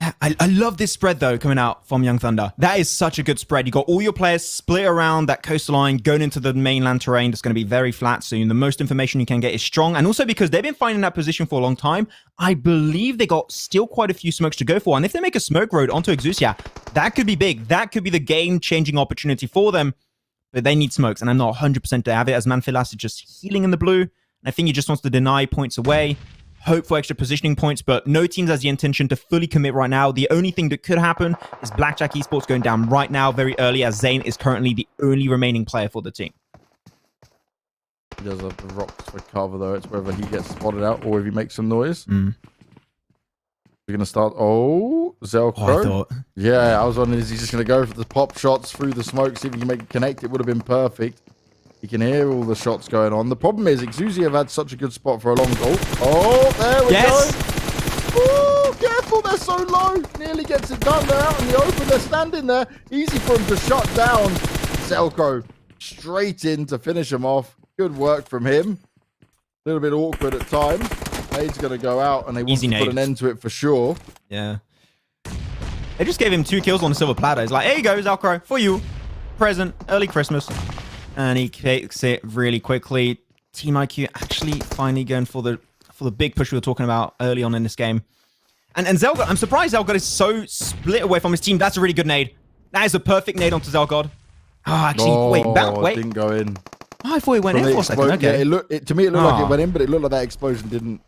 I love this spread, though, coming out from Young Thunder. That is such a good spread. You got all your players split around that coastline, going into the mainland terrain that's going to be very flat soon. The most information you can get is strong. And also because they've been finding that position for a long time, I believe they got still quite a few smokes to go for. And if they make a smoke road onto Exusia, that could be big. That could be the game-changing opportunity for them. But they need smokes, and I'm not 100% to have it, as Manfilas is just healing in the blue. And I think he just wants to deny points away. Hope for extra positioning points, but no teams has the intention to fully commit right now. The only thing that could happen is Blackjack Esports going down right now very early, as Zane is currently the only remaining player for the team. He does have the rocks for cover, though. It's whether he gets spotted out or if he makes some noise. We're going to start... Oh, Zelko. Yeah, I was wondering, is he just going to go for the pop shots through the smoke, see if he can make it connect? It would have been perfect. You can hear all the shots going on. The problem is, Exusia have had such a good spot for a long goal. Oh, there we go. Oh, careful, they're so low. Nearly gets it done. They're out in the open. They're standing there. Easy for him to shut down. Zelko straight in to finish him off. Good work from him. A little bit awkward at times. Nade's going to go out, and they want to put an end to it for sure. Yeah. They just gave him 2 kills on the silver platter. It's like, here you go, Zelko, for you. Present, early Christmas. And he takes it really quickly. Team IQ actually finally going for the big push we were talking about early on in this game. And Zelgod, I'm surprised Zelgod is so split away from his team. That's a really good nade. That is a perfect nade onto Zelgod. Oh, actually, wait. Didn't go in. Oh, I thought it went in for a second. Okay. Yeah, to me, it looked like it went in, but it looked like that explosion didn't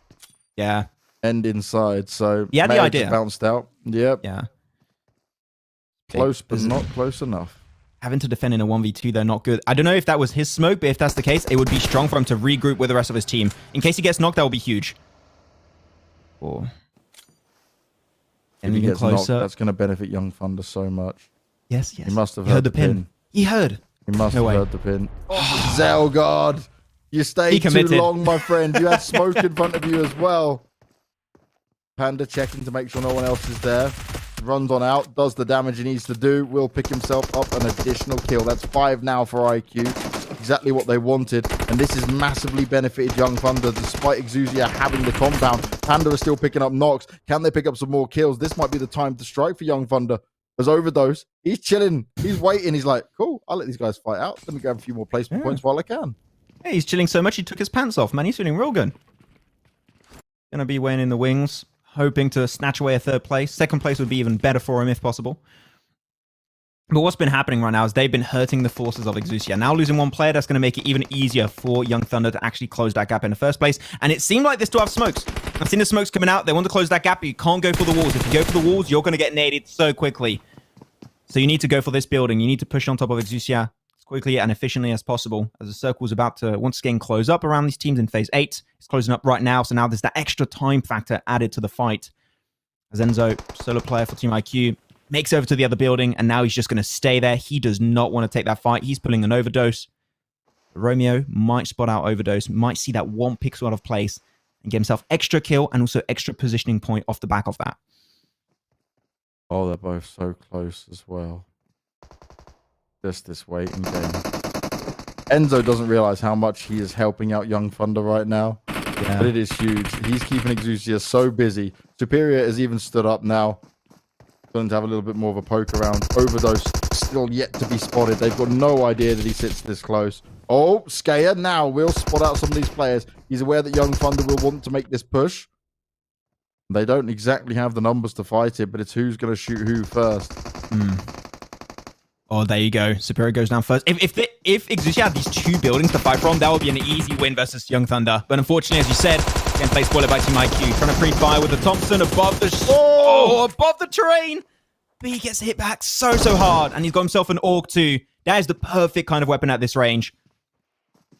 end inside. So yeah, the idea bounced out. Yep. Yeah. Close, but not close enough. Having to defend in a 1v2, though, not good. I don't know if that was his smoke, but if that's the case, it would be strong for him to regroup with the rest of his team. In case he gets knocked, that will be huge. Oh. If he gets knocked, that's going to benefit Young Thunder so much. Yes. He must have heard the pin. He heard. He must have heard the pin. Oh, Zelgod, you stayed too long, my friend. You had smoke in front of you as well. Panda checking to make sure no one else is there. Runs on out, does the damage he needs to do, will pick himself up an additional kill. That's 5 now for IQ. Exactly what they wanted. And this has massively benefited Young Thunder, despite Exusia having the compound. Panda is still picking up knocks. Can they pick up some more kills? This might be the time to strike for Young Thunder. As Overdose, he's chilling. He's waiting. He's like, cool, I'll let these guys fight out. Let me grab a few more placement points while I can. Hey, he's chilling so much, he took his pants off, man. He's feeling real good. Gonna be weighing in the wings. Hoping to snatch away a 3rd place. 2nd place would be even better for him if possible. But what's been happening right now is they've been hurting the forces of Exusia. Now losing 1 player, that's going to make it even easier for Young Thunder to actually close that gap in the first place. And it seemed like they still have smokes. I've seen the smokes coming out. They want to close that gap, but you can't go for the walls. If you go for the walls, you're going to get naded so quickly. So you need to go for this building. You need to push on top of Exusia as quickly and efficiently as possible, as the circle is about to once again close up around these teams in phase 8. It's closing up right now, so now there's that extra time factor added to the fight. As Enzo, solo player for Team IQ, makes over to the other building, and now he's just going to stay there. He does not want to take that fight. He's pulling an overdose. Romeo might spot out overdose, might see that 1 pixel out of place, and get himself extra kill and also extra positioning point off the back of that. Oh, they're both so close as well. Just this waiting game. Enzo doesn't realize how much he is helping out Young Thunder right now. Yeah. But it is huge. He's keeping Exusia so busy. Superior has even stood up now. Going to have a little bit more of a poke around. Overdose still yet to be spotted. They've got no idea that he sits this close. Oh, Skaya now will spot out some of these players. He's aware that Young Thunder will want to make this push. They don't exactly have the numbers to fight it, but it's who's going to shoot who first. Oh, there you go. Superior goes down first. If Exusia had these 2 buildings to fight from, that would be an easy win versus Young Thunder. But unfortunately, as you said, gameplay spoiled by Team IQ. Trying to pre-fire with the Thompson above the above the terrain. But he gets hit back so hard, and he's got himself an AUG too. That is the perfect kind of weapon at this range.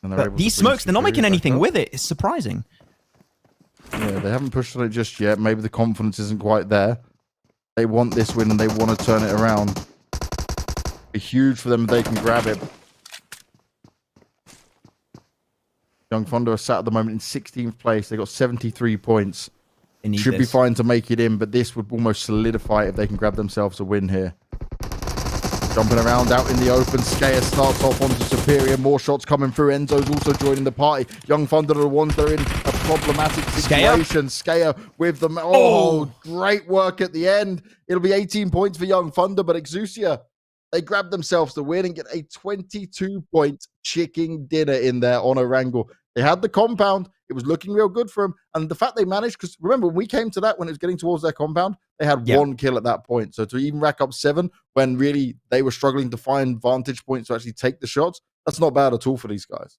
But these smokes, they're not making anything with it. It's surprising. Yeah, they haven't pushed on it just yet. Maybe the confidence isn't quite there. They want this win and they want to turn it around. Be huge for them if they can grab it. Young Thunder are sat at the moment in 16th place. They got 73 points. Should be fine to make it in, but this would almost solidify it if they can grab themselves a win here. Jumping around out in the open. Skaya starts off onto Superior. More shots coming through. Enzo's also joining the party. Young Thunder are the ones that are in a problematic situation. Skaya with them. Oh, great work at the end. It'll be 18 points for Young Thunder, but Exusia, they grab themselves the win and get a 22-point chicken dinner in there on Erangel. They had the compound. It was looking real good for them. And the fact they managed, because remember, when we came to that, when it was getting towards their compound, they had 1 kill at that point. So to even rack up 7 when really they were struggling to find vantage points to actually take the shots, that's not bad at all for these guys.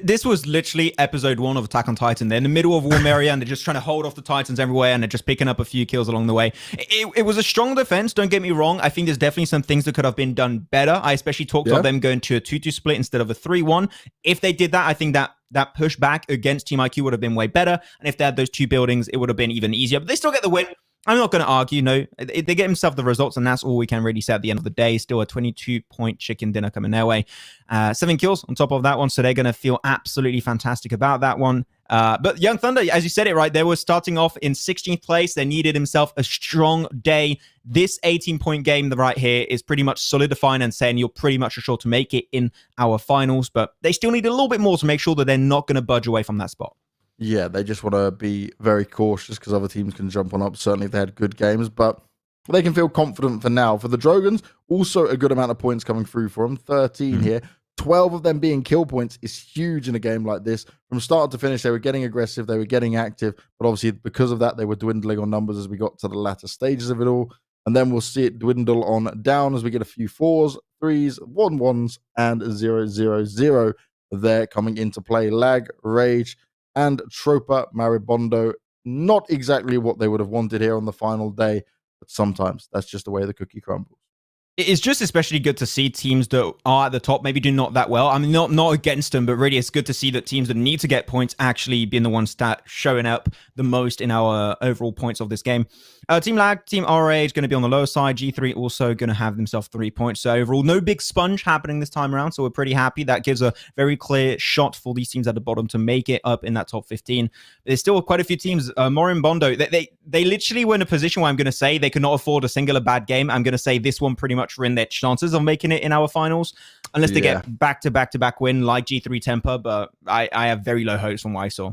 This was literally episode 1 of Attack on Titan. They're in the middle of Warm Area, and they're just trying to hold off the Titans everywhere, and they're just picking up a few kills along the way. It was a strong defense, don't get me wrong. I think there's definitely some things that could have been done better. I especially talked of them going to a 2-2 split instead of a 3-1. If they did that, I think that pushback against Team IQ would have been way better. And if they had those 2 buildings, it would have been even easier. But they still get the win. I'm not going to argue. No, they get themselves the results, and that's all we can really say at the end of the day. Still a 22-point chicken dinner coming their way. 7 kills on top of that one, so they're going to feel absolutely fantastic about that one. But Young Thunder, as you said it right, they were starting off in 16th place. They needed himself a strong day. This 18-point game right here is pretty much solidifying and saying you're pretty much sure to make it in our finals, but they still need a little bit more to make sure that they're not going to budge away from that spot. Yeah, they just want to be very cautious because other teams can jump on up, certainly if they had good games, but they can feel confident for now. For the Drogons, also a good amount of points coming through for them, 13 here. 12 of them being kill points is huge in a game like this. From start to finish, they were getting aggressive, they were getting active, but obviously because of that, they were dwindling on numbers as we got to the latter stages of it all. And then we'll see it dwindle on down as we get a few 4s, 3s, 1-1s, and 0-0-0 there coming into play. Lag, Rage, and Tropa Maribondo. Not exactly what they would have wanted here on the final day, but sometimes that's just the way the cookie crumbles. It's just especially good to see teams that are at the top maybe do not that well. I mean, not against them, but really it's good to see that teams that need to get points actually being the ones that showing up the most in our overall points of this game. Team Lag, Team RA is going to be on the lower side. G3 also going to have themselves 3 points. So overall, no big sponge happening this time around. So we're pretty happy. That gives a very clear shot for these teams at the bottom to make it up in that top 15. There's still quite a few teams. Morimbondo, they literally were in a position where I'm going to say they could not afford a singular bad game. I'm going to say this one pretty much ruined their chances of making it in our finals, unless they get back-to-back win like G3 Temper. But I have very low hopes from what I saw.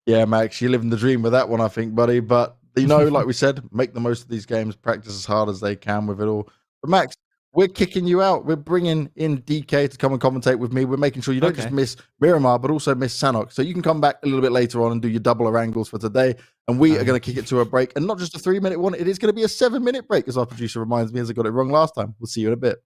Yeah, Max, you're living the dream with that one, I think, buddy. But you know, like we said, make the most of these games, practice as hard as they can with it all. But Max, we're kicking you out. We're bringing in DK to come and commentate with me. We're making sure you don't just miss Miramar, but also miss Sanhok. So you can come back a little bit later on and do your double Erangels for today. And we are going to kick it to a break. And not just a 3-minute one. It is going to be a 7-minute break, as our producer reminds me, as I got it wrong last time. We'll see you in a bit.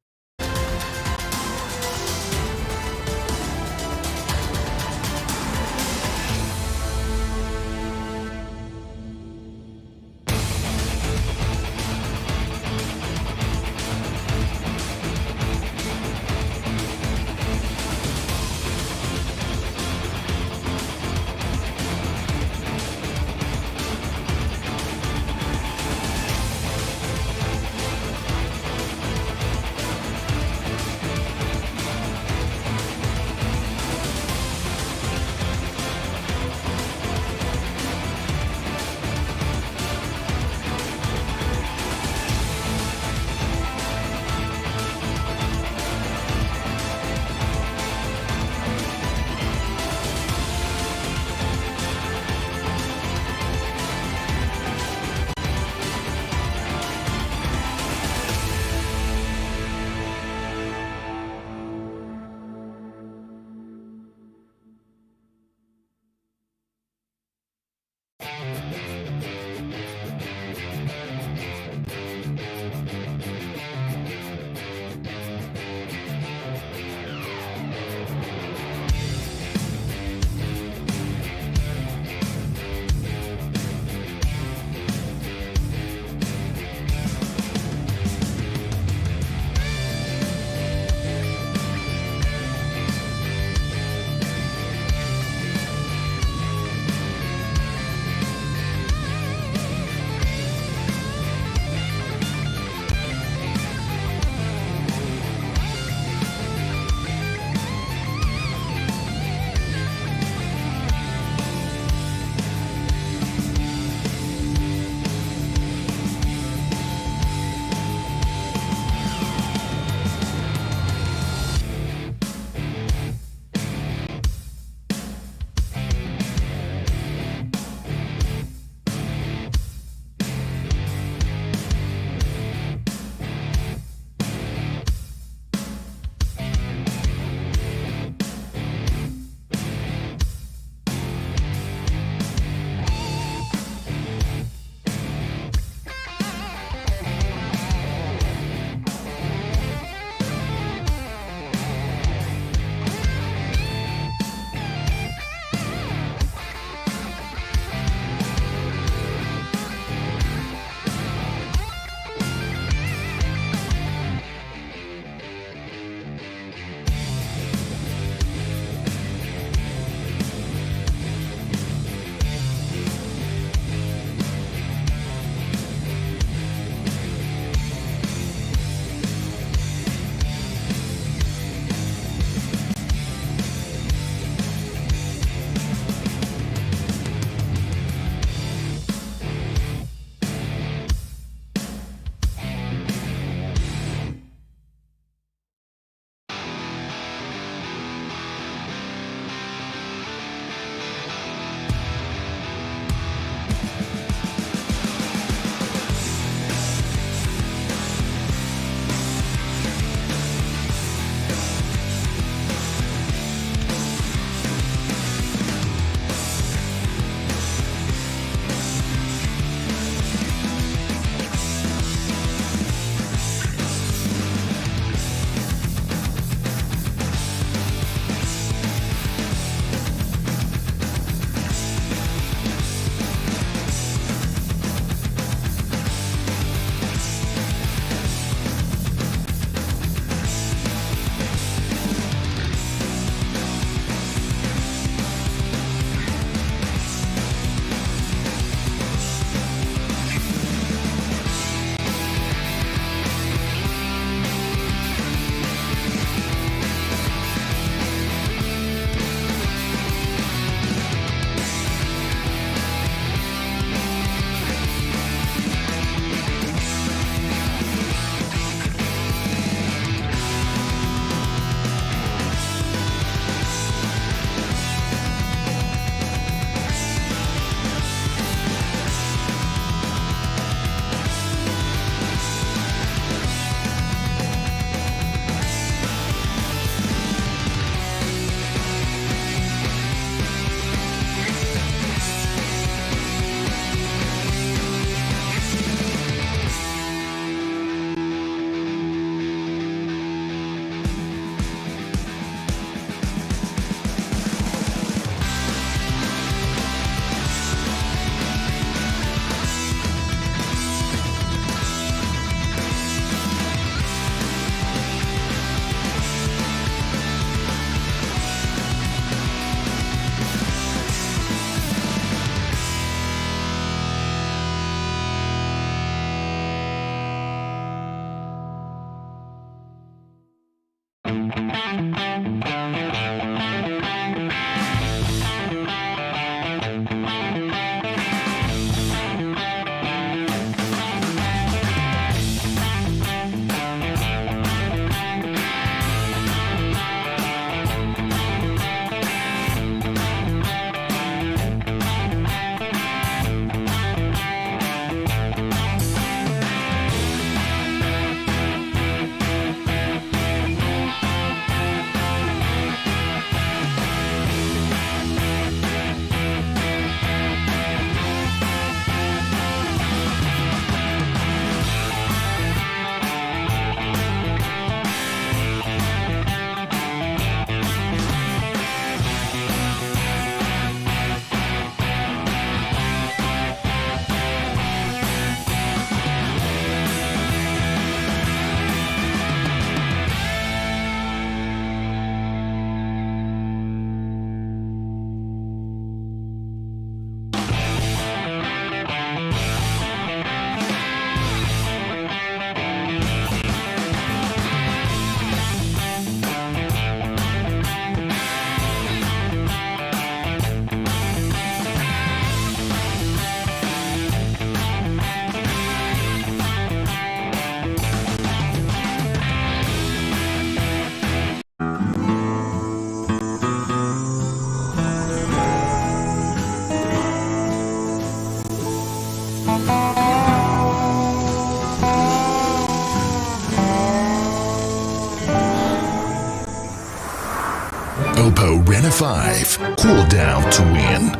5. Cool down to win.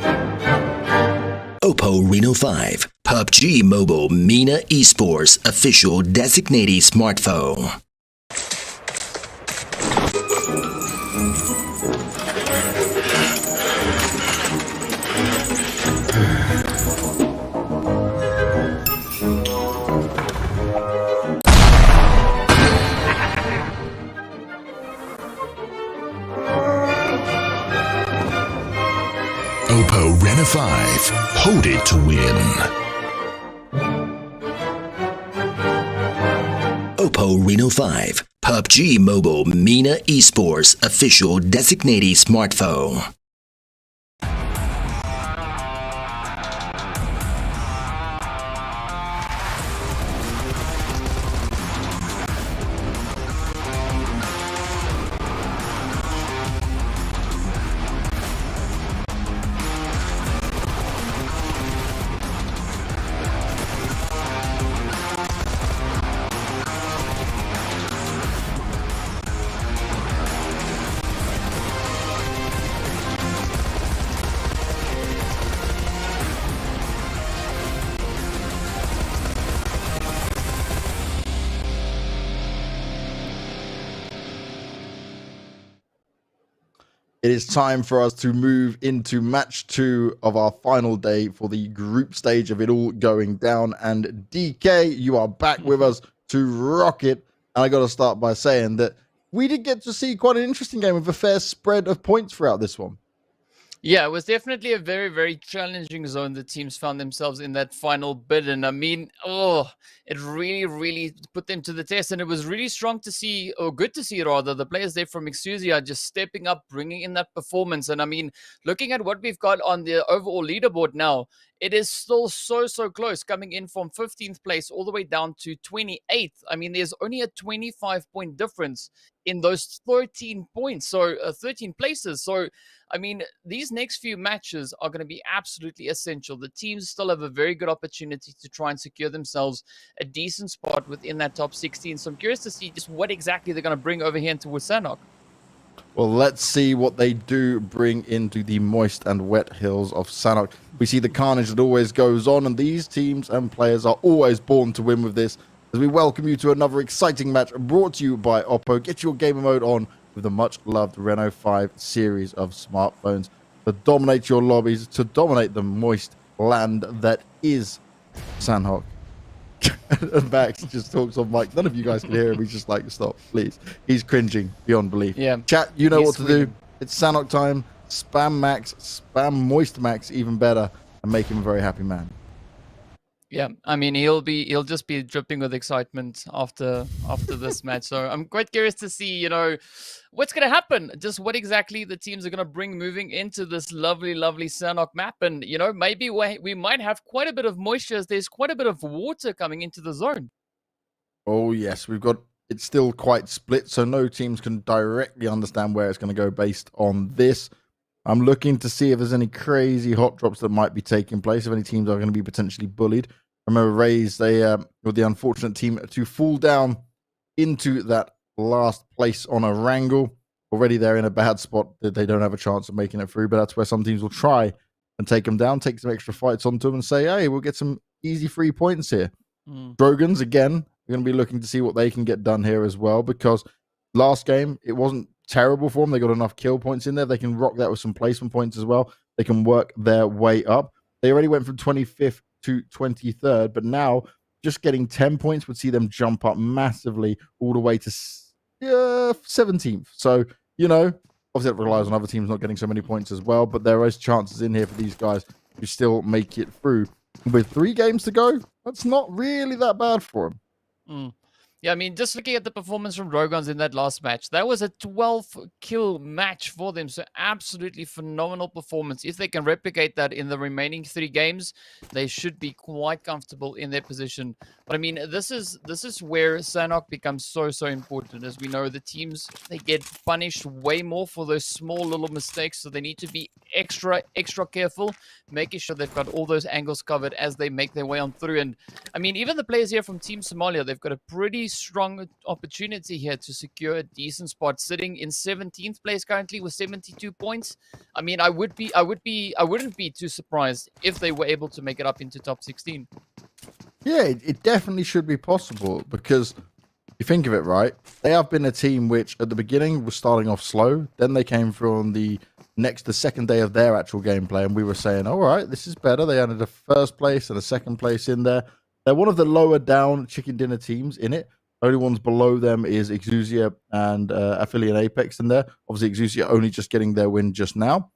Oppo Reno 5, PUBG Mobile MENA Esports official designated smartphone. Oppo Reno 5. Hold it to win. Oppo Reno 5, PUBG Mobile MENA Esports official designated smartphone. It is time for us to move into match 2 of our final day for the group stage of it all going down. And DK, you are back with us to rock it. And I got to start by saying that we did get to see quite an interesting game with a fair spread of points throughout this one. Yeah, it was definitely a very, very challenging zone the teams found themselves in that final bid. And I mean, it really, really put them to the test. And it was really strong to see, or good to see rather, the players there from Exusia just stepping up, bringing in that performance. And I mean, looking at what we've got on the overall leaderboard now, it is still so close, coming in from 15th place all the way down to 28th. I mean, there's only a 25-point difference in those 13 points, so 13 places. So, I mean, these next few matches are going to be absolutely essential. The teams still have a very good opportunity to try and secure themselves a decent spot within that top 16. So I'm curious to see just what exactly they're going to bring over here into Sanhok. Well, let's see what they do bring into the moist and wet hills of Sanhok. We see the carnage that always goes on, and these teams and players are always born to win with this. As we welcome you to another exciting match brought to you by Oppo. Get your gamer mode on with the much-loved Reno 5 series of smartphones to dominate your lobbies, to dominate the moist land that is Sanhok. And Max just talks on mic. None of you guys can hear him. He's just like, stop, please. He's cringing beyond belief. Yeah. Chat, you know what to do. It's Sanhok time. Spam Max, spam Moist Max, even better, and make him a very happy man. Yeah, I mean, he'll just be dripping with excitement after this match. So I'm quite curious to see, what's going to happen. Just what exactly the teams are going to bring moving into this lovely Sanhok map. And, maybe we might have quite a bit of moisture as there's quite a bit of water coming into the zone. Oh, yes. It's still quite split, so no teams can directly understand where it's going to go based on this. I'm looking to see if there's any crazy hot drops that might be taking place, if any teams are going to be potentially bullied. Remember, Rays, they were the unfortunate team to fall down into that last place on Erangel. Already they're in a bad spot that they don't have a chance of making it through, but that's where some teams will try and take them down, take some extra fights onto them and say, hey, we'll get some easy 3 points here. Drogans, again, we're going to be looking to see what they can get done here as well, because last game, it wasn't terrible for them. They got enough kill points in there. They can rock that with some placement points as well. They can work their way up. They already went from 25th to 23rd, but now just getting 10 points would see them jump up massively all the way to 17th. So, obviously it relies on other teams not getting so many points as well, but there is chances in here for these guys to still make it through. With 3 games to go, that's not really that bad for them. Yeah, I mean, just looking at the performance from Drogons in that last match, that was a 12-kill match for them. So absolutely phenomenal performance. If they can replicate that in the remaining 3 games, they should be quite comfortable in their position. But I mean, this is where Sanhok becomes so important. As we know, the teams, they get punished way more for those small little mistakes. So they need to be extra careful, making sure they've got all those angles covered as they make their way on through. And I mean, even the players here from Team Somalia, they've got a pretty strong opportunity here to secure a decent spot, sitting in 17th place currently with 72 points. I mean, I wouldn't be too surprised if they were able to make it up into top 16. Yeah, it definitely should be possible because you think of it, right? They have been a team which at the beginning was starting off slow. Then they came through on the second day of their actual gameplay, and we were saying, all right, this is better. They added a first place and a second place in there. They're one of the lower down chicken dinner teams in it. Only ones below them is Exusia and Affiliate Apex in there. Obviously, Exusia only just getting their win just now.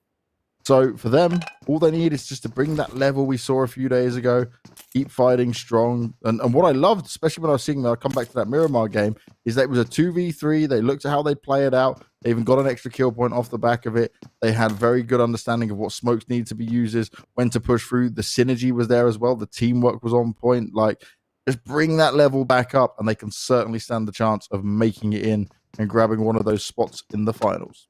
So for them, all they need is just to bring that level we saw a few days ago, keep fighting strong. And what I loved, especially when I was seeing that, I'll come back to that Miramar game, is that it was a 2v3. They looked at how they play it out. They even got an extra kill point off the back of it. They had very good understanding of what smokes need to be used, when to push through. The synergy was there as well. The teamwork was on point. Like, just bring that level back up, and they can certainly stand the chance of making it in and grabbing one of those spots in the finals.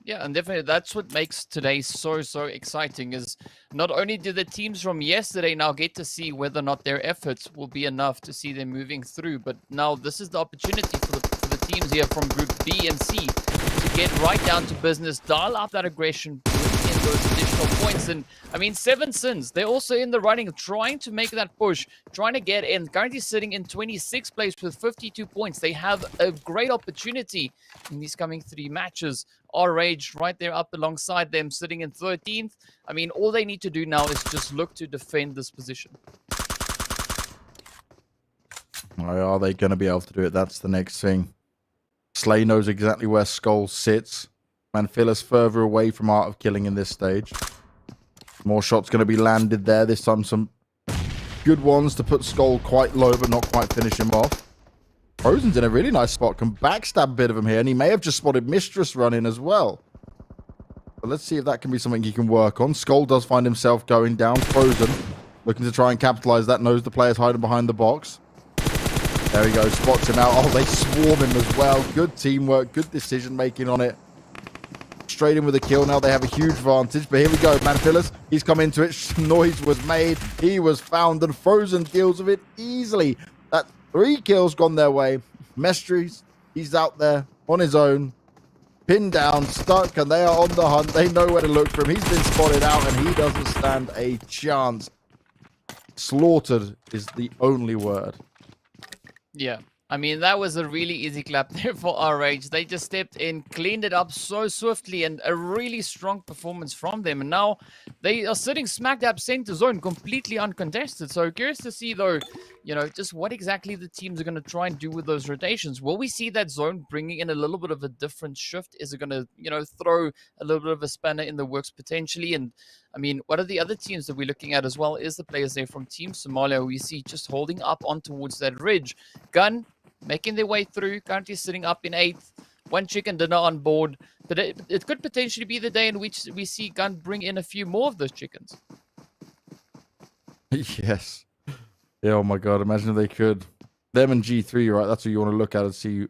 Yeah, and definitely that's what makes today so exciting, is not only do the teams from yesterday now get to see whether or not their efforts will be enough to see them moving through, but now this is the opportunity for the teams here from Group B and C to get right down to business, dial up that aggression, bring in those additional points. And I mean, 7 Sins, they're also in the running, trying to make that push, trying to get in, currently sitting in 26th place with 52 points. They have a great opportunity in these coming 3 matches. Rage right there up alongside them, sitting in 13th. I mean, all they need to do now is just look to defend this position. Are they going to be able to do it? That's the next thing. Slay knows exactly where Skull sits. Manfila's further away from Art of Killing in this stage. More shots going to be landed there. This time some good ones to put Skull quite low, but not quite finish him off. Frozen's in a really nice spot. Can backstab a bit of him here, and he may have just spotted Mistress running as well. But let's see if that can be something he can work on. Skull does find himself going down. Frozen looking to try and capitalize that. Knows the player's hiding behind the box. There he goes. Spots him out. Oh, they swarm him as well. Good teamwork. Good decision making on it. Straight in with a kill. Now they have a huge advantage. But here we go. Manfilas, he's come into it. Noise was made. He was found, and Frozen deals with it easily. That 3 kills gone their way. Mestries, he's out there on his own. Pinned down, stuck, and they are on the hunt. They know where to look for him. He's been spotted out, and he doesn't stand a chance. Slaughtered is the only word. Yeah. I mean, that was a really easy clap there for RH. They just stepped in, cleaned it up so swiftly, and a really strong performance from them. And now they are sitting smack dab center zone, completely uncontested. So curious to see, though, you know, just what exactly the teams are going to try and do with those rotations. Will we see that zone bringing in a little bit of a different shift? Is it going to, you know, throw a little bit of a spanner in the works potentially? And I mean, what are the other teams that we're looking at as well? Is the players there from Team Somalia we see just holding up on towards that ridge. Gun making their way through, currently sitting up in 8th. 1 chicken dinner on board. But it could potentially be the day in which we see Gun bring in a few more of those chickens. Yes. Yeah, oh my god, imagine if they could. Them and G3, right? That's what you want to look at and see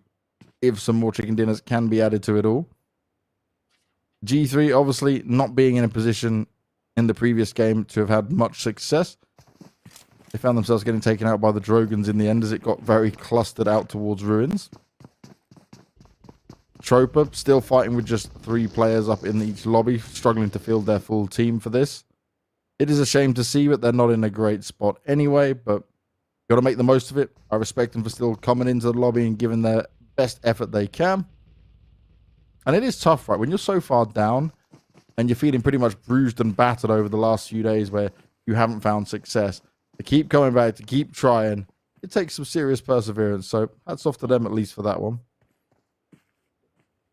if some more chicken dinners can be added to it all. G3 obviously not being in a position in the previous game to have had much success. They found themselves getting taken out by the Drogons in the end as it got very clustered out towards ruins. Troper still fighting with just 3 players up in each lobby, struggling to field their full team for this. It is a shame to see, but they're not in a great spot anyway, but got to make the most of it. I respect them for still coming into the lobby and giving their best effort they can. And it is tough, right? When you're so far down and you're feeling pretty much bruised and battered over the last few days where you haven't found success, to keep coming back, to keep trying, it takes some serious perseverance. So hats off to them at least for that one.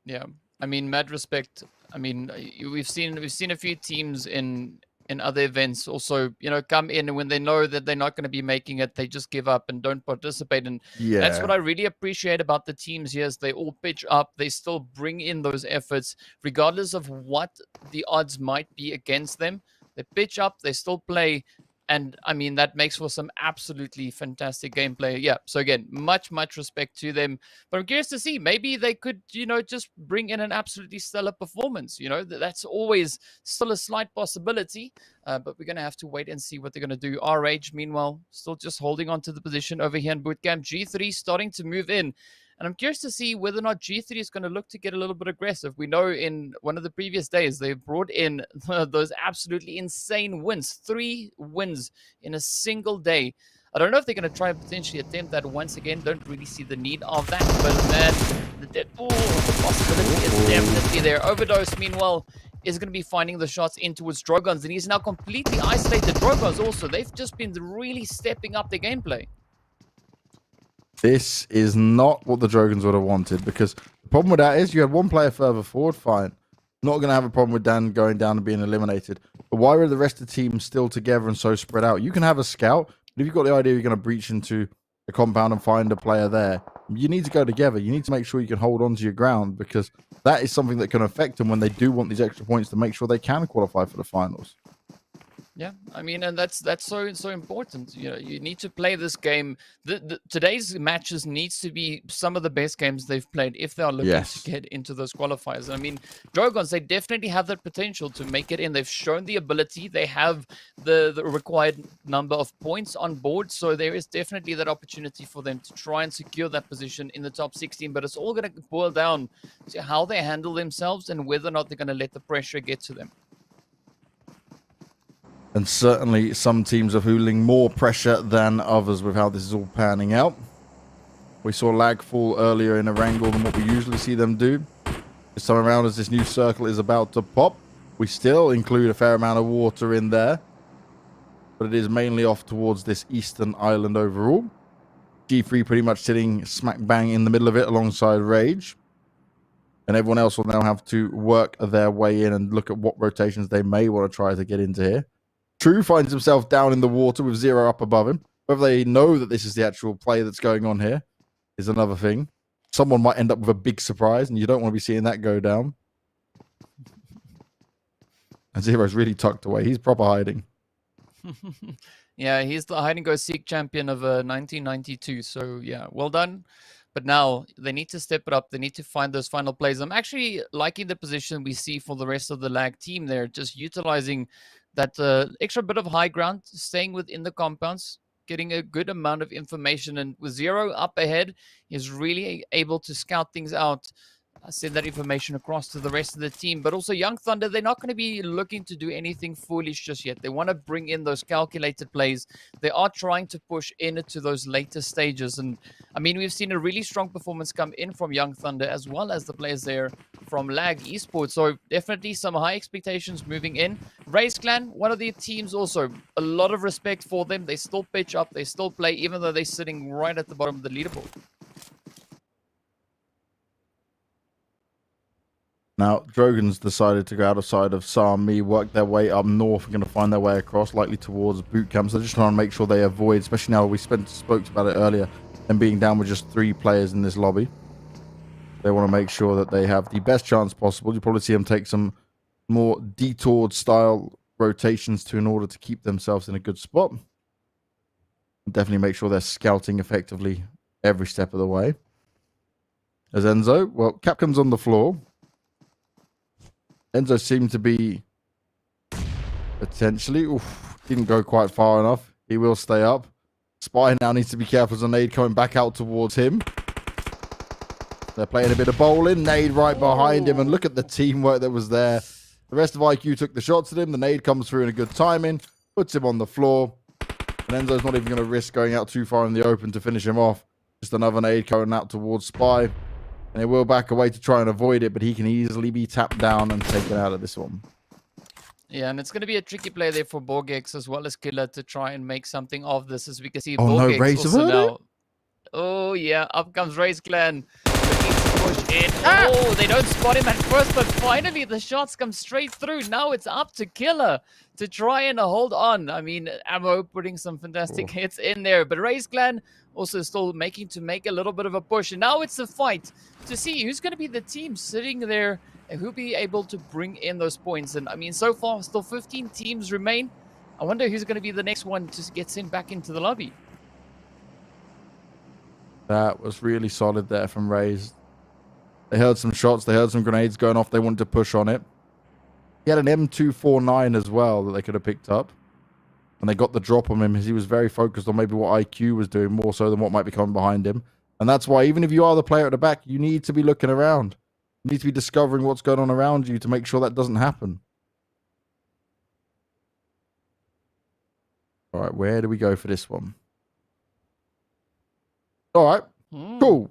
Yeah, I mean, mad respect. I mean, we've seen a few teams in other events also, you know, come in and when they know that they're not going to be making it, they just give up and don't participate. And that's what I really appreciate about the teams here is they all pitch up. They still bring in those efforts, regardless of what the odds might be against them. They pitch up, they still play. And I mean, that makes for some absolutely fantastic gameplay. Yeah. So again, much respect to them. But I'm curious to see, maybe they could, just bring in an absolutely stellar performance. That's always still a slight possibility. But we're going to have to wait and see what they're going to do. RH, meanwhile, still just holding on to the position over here in bootcamp. G3 starting to move in. And I'm curious to see whether or not G3 is going to look to get a little bit aggressive. We know in one of the previous days, they brought in those absolutely insane wins. 3 wins in a single day. I don't know if they're going to try and potentially attempt that once again. Don't really see the need of that. But man, the possibility is definitely there. Overdose, meanwhile, is going to be finding the shots in towards Drogons. And he's now completely isolated. Drogons also, they've just been really stepping up their gameplay. This is not what the Drogons would have wanted, because the problem with that is you had one player further forward, fine. Not going to have a problem with Dan going down and being eliminated. But why are the rest of the team still together and so spread out? You can have a scout, but if you've got the idea you're going to breach into a compound and find a player there, you need to go together. You need to make sure you can hold on to your ground, because that is something that can affect them when they do want these extra points to make sure they can qualify for the finals. Yeah, I mean, and that's so important. You need to play this game. Today's matches needs to be some of the best games they've played if they are looking to get into those qualifiers. I mean, Dragons, they definitely have that potential to make it in. They've shown the ability. They have the required number of points on board, so there is definitely that opportunity for them to try and secure that position in the top 16. But it's all going to boil down to how they handle themselves and whether or not they're going to let the pressure get to them. And certainly some teams are feeling more pressure than others with how this is all panning out. We saw lag fall earlier in Erangel than what we usually see them do. This time around, as this new circle is about to pop, we still include a fair amount of water in there. But it is mainly off towards this eastern island overall. G3 pretty much sitting smack bang in the middle of it alongside Rage. And everyone else will now have to work their way in and look at what rotations they may want to try to get into here. True finds himself down in the water with 0 up above him. Whether they know that this is the actual play that's going on here is another thing. Someone might end up with a big surprise, and you don't want to be seeing that go down. And Zero's really tucked away. He's proper hiding. Yeah, he's the hide-and-go-seek champion of 1992. So, yeah, well done. But now they need to step it up. They need to find those final plays. I'm actually liking the position we see for the rest of the lag team there, just utilizing that extra bit of high ground, staying within the compounds, getting a good amount of information. And with 0 up ahead, he's really able to scout things out, send that information across to the rest of the team. But also Young Thunder, they're not going to be looking to do anything foolish just yet. They want to bring in those calculated plays. They are trying to push into those later stages. And I mean, we've seen a really strong performance come in from Young Thunder, as well as the players there from Lag Esports. So definitely some high expectations moving in. Race Clan, one of the teams also, a lot of respect for them. They still pitch up, they still play, even though they're sitting right at the bottom of the leaderboard. Now, Drogons decided to go outside of Sami, work their way up north, and going to find their way across, likely towards boot camps. They're just trying to make sure they avoid, especially now we spoke about it earlier, them being down with just 3 players in this lobby. They want to make sure that they have the best chance possible. You probably see them take some more detoured style rotations in order to keep themselves in a good spot. Definitely make sure they're scouting effectively every step of the way. As Enzo, well, Capcom's on the floor. Enzo seemed to be potentially, didn't go quite far enough. He will stay up. Spy now needs to be careful as a nade coming back out towards him. They're playing a bit of bowling. Nade right behind him, and look at the teamwork that was there. The rest of IQ took the shots at him. The nade comes through in a good timing, puts him on the floor. And Enzo's not even going to risk going out too far in the open to finish him off. Just another nade going out towards Spy. And he will back away to try and avoid it, but he can easily be tapped down and taken out of this one. Yeah, and it's going to be a tricky play there for Borgex as well as Killer to try and make something of this, as we can see. Oh, Borgex no, Raze also averted? now. Oh, yeah, up comes Race Clan. Looking to push in. Oh, they don't spot him at first, but finally the shots come straight through. Now it's up to Killer to try and hold on. I mean, Ammo putting some fantastic hits in there, but Race Clan also still make a little bit of a push. And now it's a fight to see who's going to be the team sitting there and who'll be able to bring in those points. And I mean, so far, still 15 teams remain. I wonder who's going to be the next one to get sent back into the lobby. That was really solid there from Raze. They heard some shots. They heard some grenades going off. They wanted to push on it. He had an M249 as well that they could have picked up. And they got the drop on him as he was very focused on maybe what IQ was doing more so than what might be coming behind him. And that's why even if you are the player at the back, you need to be looking around. You need to be discovering what's going on around you to make sure that doesn't happen. All right, where do we go for this one? All right, cool.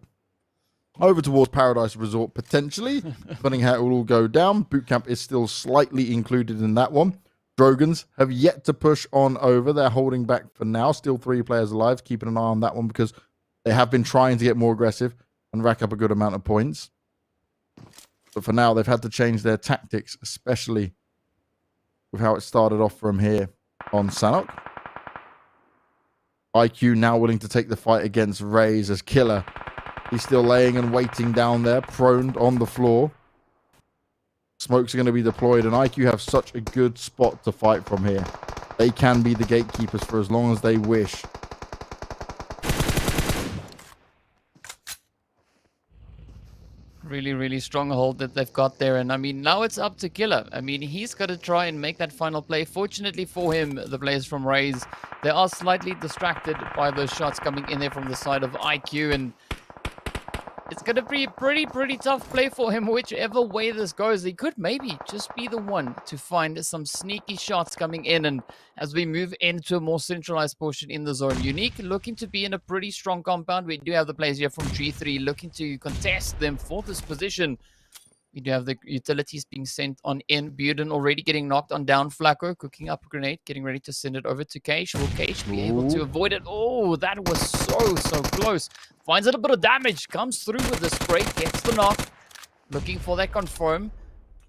Over towards Paradise Resort, potentially. Depending how it will all go down. Bootcamp is still slightly included in that one. Drogons have yet to push on over. They're holding back for now. Still 3 players alive. Keeping an eye on that one because they have been trying to get more aggressive and rack up a good amount of points. But for now, they've had to change their tactics, especially with how it started off from here on Sanhok. IQ now willing to take the fight against Raze as Killer. He's still laying and waiting down there, prone on the floor. Smokes are going to be deployed, and IQ have such a good spot to fight from here. They can be the gatekeepers for as long as they wish. Really, really strong hold that they've got there. And I mean, now it's up to Killer. I mean, he's got to try and make that final play. Fortunately for him, the players from Raze, they are slightly distracted by those shots coming in there from the side of IQ. And it's going to be a pretty tough play for him, whichever way this goes. He could maybe just be the one to find some sneaky shots coming in. And as we move into a more centralized portion in the zone, Unique looking to be in a pretty strong compound. We do have the players here from G3 looking to contest them for this position. We do have the utilities being sent on in. Buden already getting knocked on down. Flacco cooking up a grenade, getting ready to send it over to Cage. Will Cage be able to avoid it? Oh, that was so close. Finds a little bit of damage. Comes through with the spray. Gets the knock. Looking for that confirm.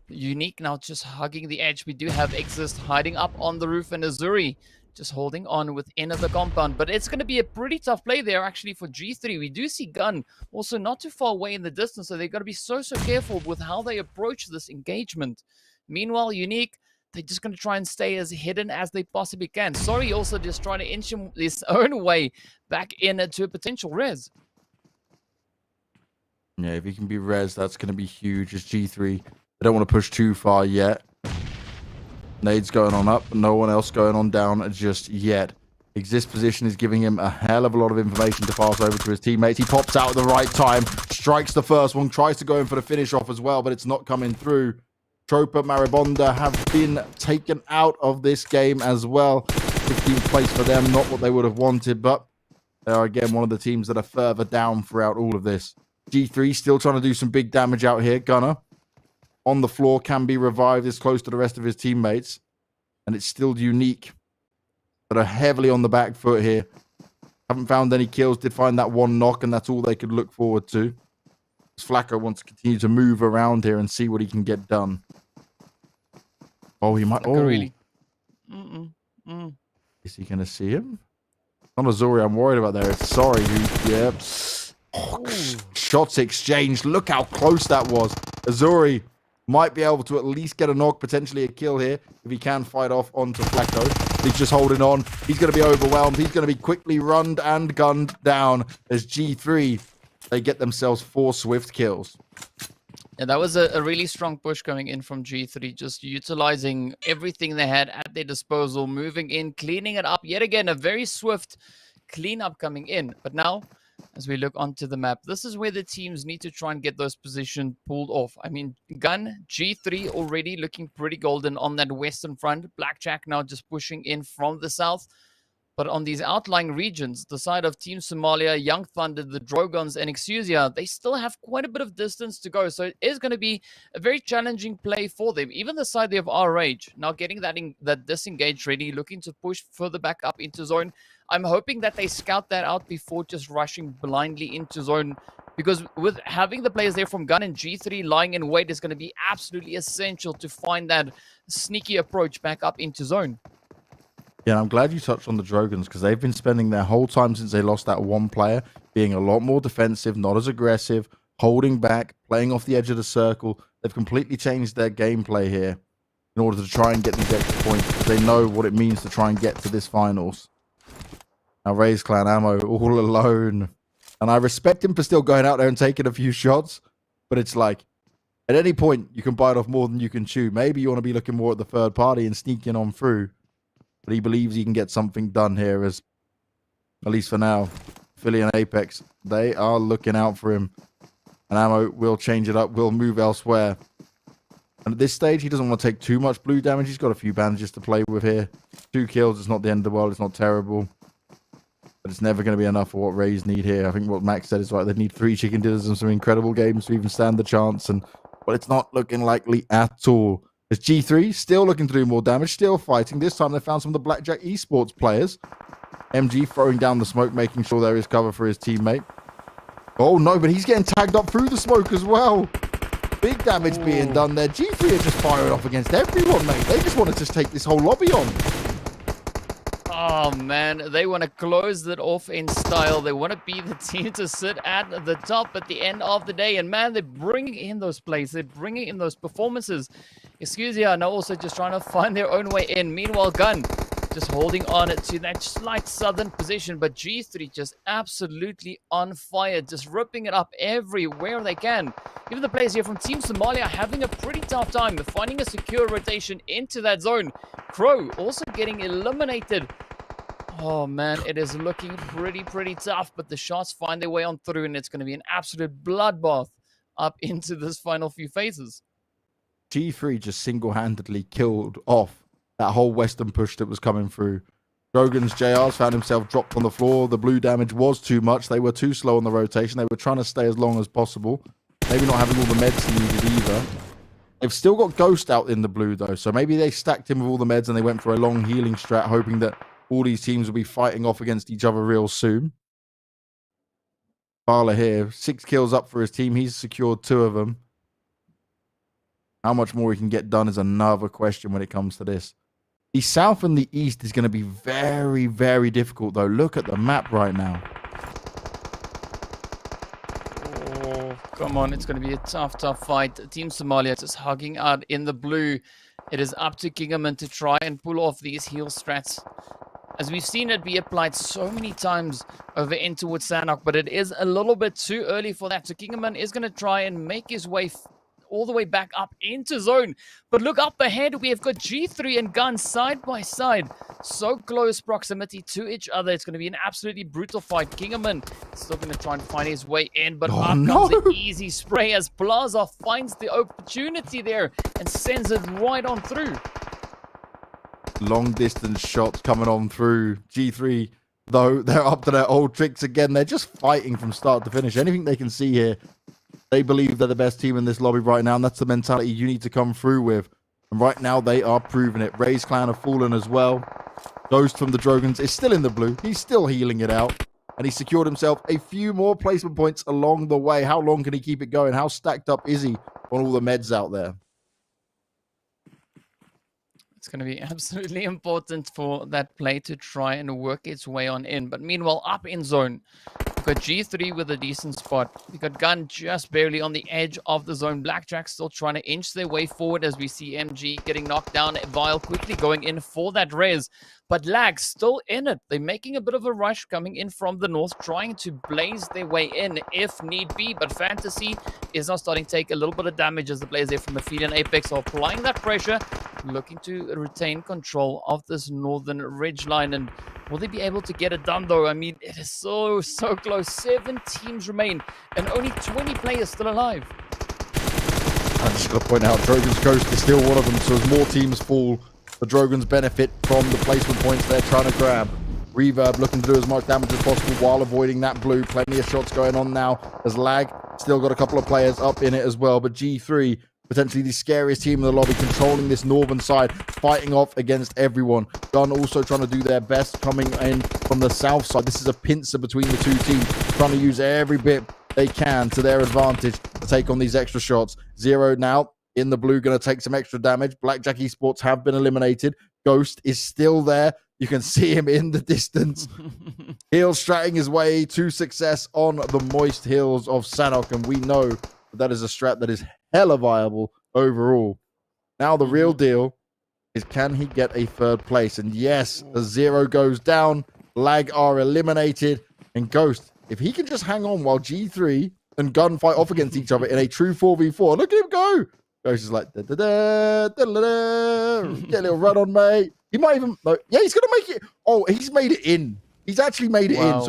Unique now just hugging the edge. We do have Exist hiding up on the roof, and Azuri just holding on within the compound. But it's going to be a pretty tough play there actually for G3. We do see Gun also not too far away in the distance, so they've got to be so careful with how they approach this engagement. Meanwhile, Unique, they're just going to try and stay as hidden as they possibly can. Sorry, also just trying to inch his own way back into a potential res. Yeah, if he can be res, that's going to be huge as G3. They don't want to push too far yet. Nades going on up, no one else going on down just yet. Exist position is giving him a hell of a lot of information to pass over to his teammates. He pops out at the right time, strikes the first one, tries to go in for the finish off as well, but it's not coming through. Tropa, Maribonda have been taken out of this game as well. 15th place for them, not what they would have wanted, but they are again one of the teams that are further down throughout all of this. G3 still trying to do some big damage out here. Gunner on the floor, can be revived, is close to the rest of his teammates. And it's still Unique, but are heavily on the back foot here. Haven't found any kills, did find that one knock, and that's all they could look forward to. Flacco wants to continue to move around here and see what he can get done. Oh, he might... Oh, really? Is he going to see him? Not Azuri I'm worried about there. It's Sorry. Yep. Oh, shots exchanged. Look how close that was. Azuri might be able to at least get a knock, potentially a kill here, if he can fight off onto Flacco. He's just holding on. He's going to be overwhelmed. He's going to be quickly runned and gunned down as G3, they get themselves 4 swift kills. And that was a really strong push coming in from G3, just utilizing everything they had at their disposal, moving in, cleaning it up. Yet again, a very swift cleanup coming in. But now, as we look onto the map, this is where the teams need to try and get those positions pulled off. I mean, Gun, G3 already looking pretty golden on that western front. Blackjack now just pushing in from the south. But on these outlying regions, the side of Team Somalia, Young Thunder, the Drogons, and Exusia, they still have quite a bit of distance to go. So it is going to be a very challenging play for them. Even the side of RH, now getting that disengage ready, looking to push further back up into zone. I'm hoping that they scout that out before just rushing blindly into zone. Because with having the players there from Gun and G3 lying in wait is going to be absolutely essential to find that sneaky approach back up into zone. Yeah, I'm glad you touched on the Drogons because they've been spending their whole time since they lost that one player being a lot more defensive, not as aggressive, holding back, playing off the edge of the circle. They've completely changed their gameplay here in order to try and get these extra points, because they know what it means to try and get to this finals. Now, Raze Clan Ammo all alone. And I respect him for still going out there and taking a few shots, but it's like, at any point, you can bite off more than you can chew. Maybe you want to be looking more at the third party and sneaking on through. But he believes he can get something done here, as at least for now, Philly and Apex, they are looking out for him. And Ammo will change it up, will move elsewhere. And at this stage, he doesn't want to take too much blue damage. He's got a few bandages to play with here. 2 kills, it's not the end of the world. It's not terrible. But it's never going to be enough for what Rays need here. I think what Max said is right. They need 3 chicken dinners and some incredible games to even stand the chance. But it's not looking likely at all. As G3 still looking to do more damage, still fighting. This time they found some of the Blackjack Esports players. MG throwing down the smoke, making sure there is cover for his teammate. Oh no, but he's getting tagged up through the smoke as well. Big damage being done there. G3 are just firing off against everyone, mate. They just want to just take this whole lobby on. Oh, man. They want to close it off in style. They want to be the team to sit at the top at the end of the day. And, man, they're bringing in those plays. They're bringing in those performances. Excuse me, and also just trying to find their own way in. Meanwhile, Gun just holding on to that slight southern position. But G3 just absolutely on fire, just ripping it up everywhere they can. Even the players here from Team Somalia having a pretty tough time finding a secure rotation into that zone. Crow also getting eliminated. Oh, man, it is looking pretty tough, but the shots find their way on through, and it's going to be an absolute bloodbath up into this final few phases. G3 just single-handedly killed off that whole western push that was coming through. Drogan's JRs found himself dropped on the floor. The blue damage was too much. They were too slow on the rotation. They were trying to stay as long as possible. Maybe not having all the meds he needed either. They've still got Ghost out in the blue, though, so maybe they stacked him with all the meds and they went for a long healing strat, hoping that all these teams will be fighting off against each other real soon. Parler here, 6 kills up for his team. He's secured 2 of them. How much more he can get done is another question when it comes to this. The south and the east is going to be very difficult, though. Look at the map right now. Oh, come on. It's going to be a tough fight. Team Somalia just hugging out in the blue. It is up to Kingerman to try and pull off these heal strats. As we've seen it be applied so many times over in towards Sanhok, but it is a little bit too early for that. So Kingerman is going to try and make his way all the way back up into zone. But look up ahead, we have got G3 and Gun side by side. So close proximity to each other. It's going to be an absolutely brutal fight. Kingerman still going to try and find his way in, but up comes an easy spray as Plaza finds the opportunity there and sends it right on through. Long distance shots coming on through. G3, though, they're up to their old tricks again. They're just fighting from start to finish. Anything they can see here, they believe they're the best team in this lobby right now, and that's the mentality you need to come through with. And right now, they are proving it. Raze Clan have fallen as well. Ghost from the Drogons is still in the blue. He's still healing it out. And he secured himself a few more placement points along the way. How long can he keep it going? How stacked up is he on all the meds out there? It's going to be absolutely important for that play to try and work its way on in. But meanwhile, up in zone, we've got G3 with a decent spot. We've got Gun just barely on the edge of the zone. Blackjack still trying to inch their way forward as we see MG getting knocked down. Vile quickly going in for that res. But Lag still in it. They're making a bit of a rush coming in from the north, trying to blaze their way in if need be. But Fantasy is now starting to take a little bit of damage as the players there from the Feed and Apex are applying that pressure, looking to retain control of this northern ridge line. And will they be able to get it done, though? I mean, it is so close. 7 teams remain and only 20 players still alive. I'm just going to point out, Drogon's Ghost is still one of them, so as more teams fall, the Drogons benefit from the placement points they're trying to grab. Reverb looking to do as much damage as possible while avoiding that blue. Plenty of shots going on now as Lag still got a couple of players up in it as well. But G3, potentially the scariest team in the lobby, controlling this northern side, fighting off against everyone. Gun also trying to do their best coming in from the south side. This is a pincer between the two teams, trying to use every bit they can to their advantage to take on these extra shots. Zero now in the blue, going to take some extra damage. Blackjack Esports have been eliminated. Ghost is still there. You can see him in the distance. Heel stratting his way to success on the moist hills of Sanhok, and we know that is a strat that is hella viable overall. Now the real deal is can he get a third place? And yes, the 0 goes down. Lag are eliminated. And Ghost, if he can just hang on while G3 and Gun fight off against each other in a true 4v4, look at him go. Ghost is like, da, da, da, da, da, da. Get a little run on, mate. He might even, no, yeah, he's going to make it. Oh, he's made it in. He's actually made it in. So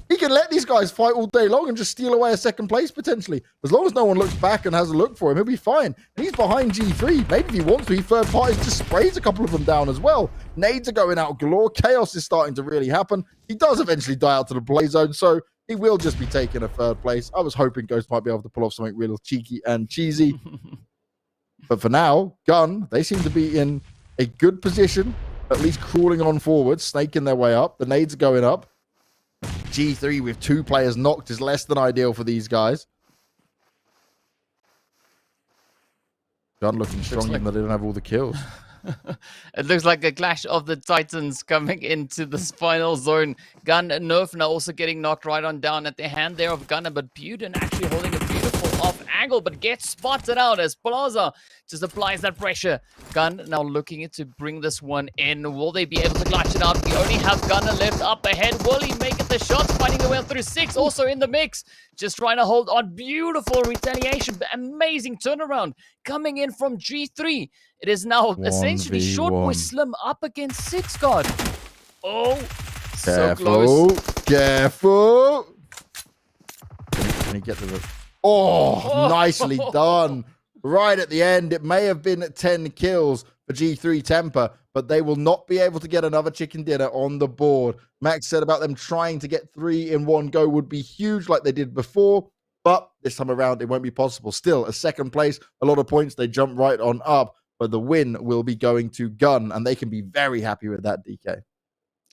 he can let these guys fight all day long and just steal away a second place potentially. As long as no one looks back and has a look for him, he'll be fine. And he's behind G3. Maybe if he wants to, he third parties just sprays a couple of them down as well. Nades are going out galore. Chaos is starting to really happen. He does eventually die out to the play zone, so he will just be taking a third place. I was hoping Ghost might be able to pull off something real cheeky and cheesy. But for now, Gun, they seem to be in a good position, at least crawling on forward, snaking their way up. The nades are going up. G3 with 2 players knocked is less than ideal for these guys. Gun looking strong even though they don't have all the kills. It looks like a clash of the Titans coming into this final zone. Gun and Nerf now also getting knocked right on down at the hand there of Gunner, but Buden actually holding a beautiful off angle, but gets spotted out as Plaza just applies that pressure. Gun now looking to bring this one in. Will they be able to clutch it out? We only have Gunner left up ahead. Will he make it the shots? Finding the way through 6, also in the mix. Just trying to hold on. Beautiful retaliation. Amazing turnaround coming in from G3. It is now essentially Short Boy Slim up against 6 God. Oh, so close. Careful. Can he get the... Oh, nicely done. Right at the end, it may have been 10 kills for G3 Temper, but they will not be able to get another chicken dinner on the board. Max said about them trying to get 3 in one go would be huge like they did before, but this time around, it won't be possible. Still, a second place, a lot of points, they jump right on up, but the win will be going to Gun, and they can be very happy with that, DK.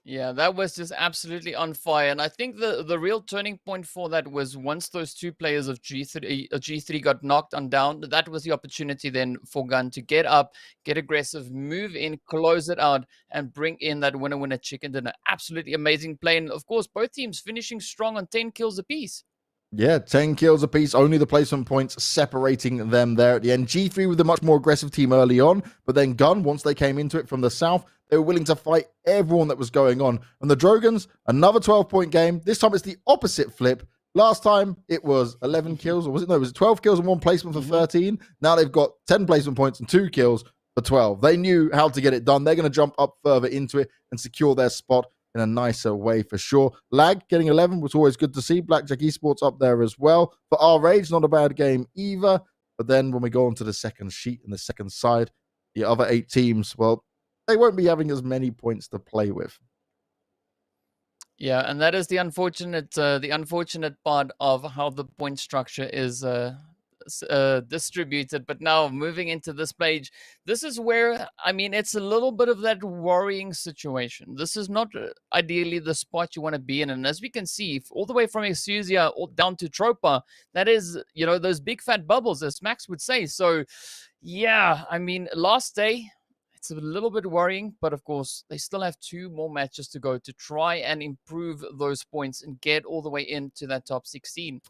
Yeah, that was just absolutely on fire. And I think the real turning point for that was once those 2 players of G3 got knocked on down, that was the opportunity then for Gun to get up, get aggressive, move in, close it out, and bring in that winner chicken dinner. Absolutely amazing play. And of course, both teams finishing strong on 10 kills apiece. Yeah, 10 kills apiece, only the placement points separating them there at the end. G3 with a much more aggressive team early on, but then Gun, once they came into it from the south, they were willing to fight everyone that was going on. And the Drogans, another 12-point game. This time it's the opposite flip. Last time it was 11 kills, or was it? No, it was 12 kills and 1 placement for 13. Now they've got 10 placement points and 2 kills for 12. They knew how to get it done. They're going to jump up further into it and secure their spot in a nicer way for sure. Lag getting 11 was always good to see. Blackjack Esports up there as well. For our Rage, not a bad game either. But then when we go on to the second sheet and the second side, the other 8 teams, well, they won't be having as many points to play with. Yeah, and that is the unfortunate part of how the point structure is distributed. But now moving into this page, this is where, I mean, it's a little bit of that worrying situation. This is not ideally the spot you want to be in. And as we can see, all the way from Exusia down to Tropa, that is, you know, those big fat bubbles, as Max would say. So, yeah, I mean, last day, it's a little bit worrying, but of course, they still have 2 more matches to go to try and improve those points and get all the way into that top 16.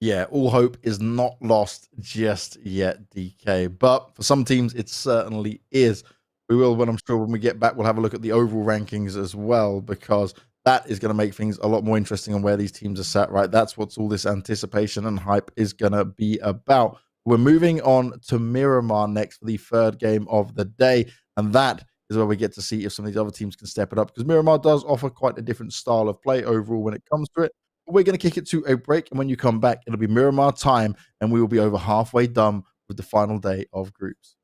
Yeah, all hope is not lost just yet, DK. But for some teams, it certainly is. We will, when I'm sure when we get back, we'll have a look at the overall rankings as well, because that is going to make things a lot more interesting on where these teams are sat, right? That's what all this anticipation and hype is going to be about. We're moving on to Miramar next for the 3rd game of the day. And that is where we get to see if some of these other teams can step it up, because Miramar does offer quite a different style of play overall when it comes to it. But we're going to kick it to a break. And when you come back, it'll be Miramar time. And we will be over halfway done with the final day of groups.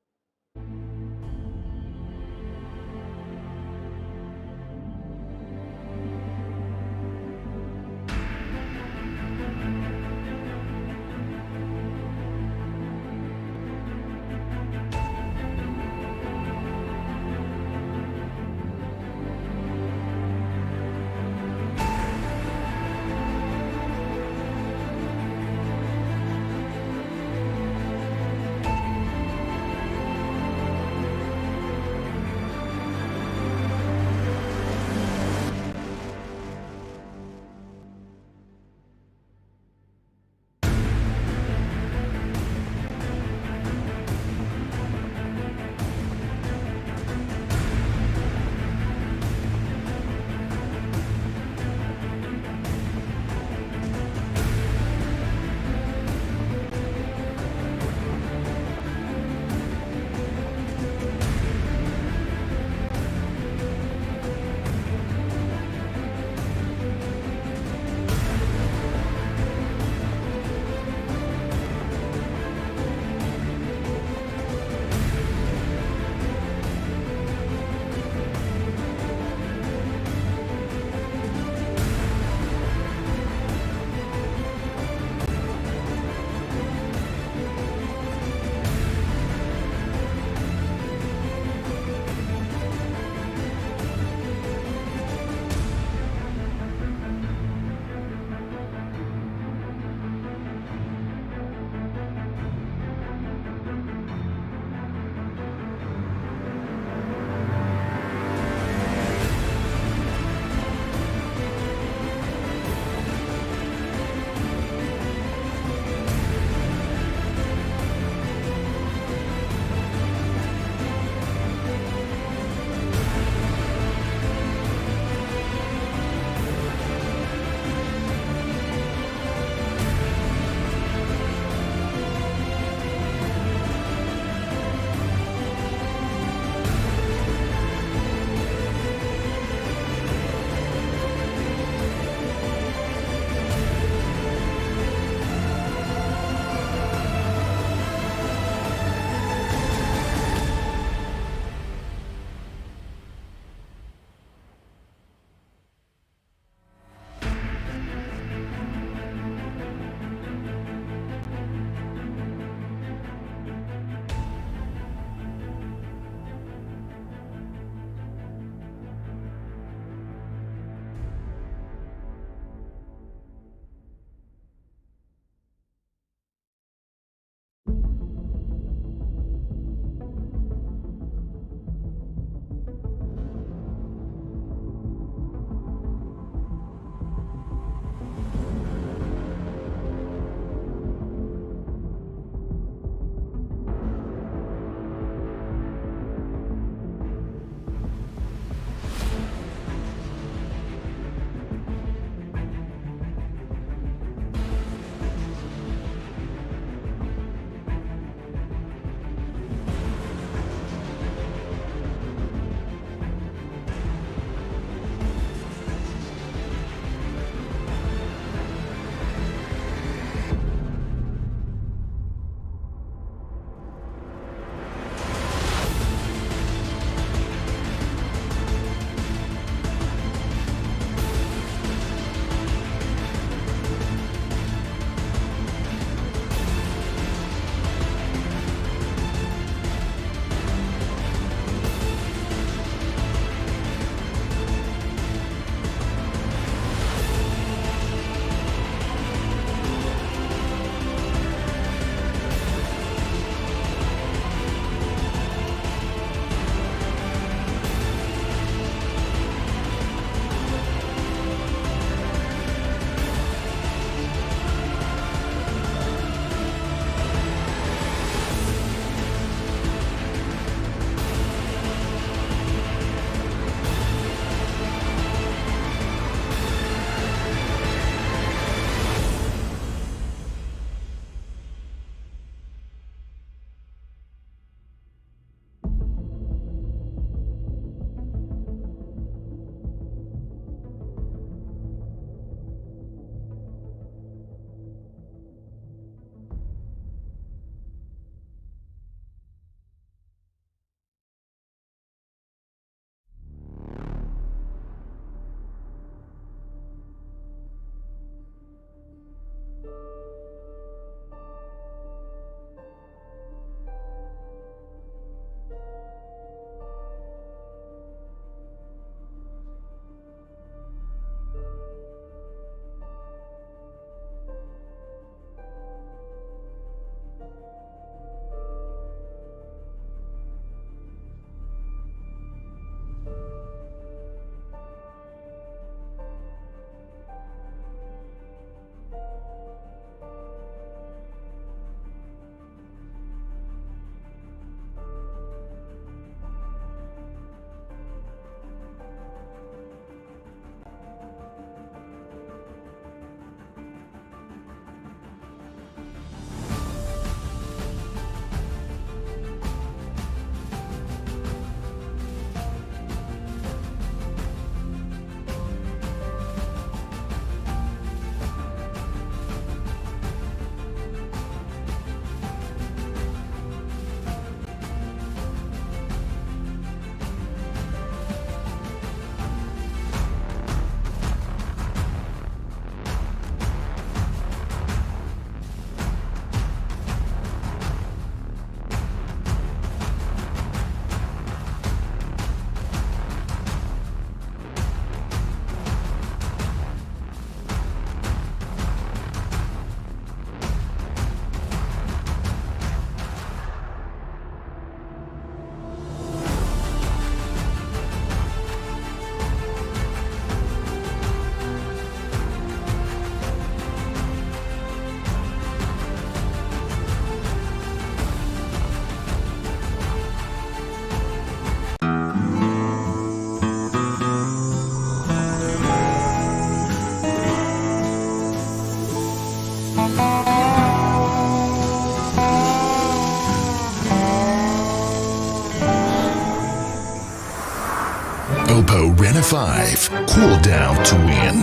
Oppo Rena 5. Cool down to win.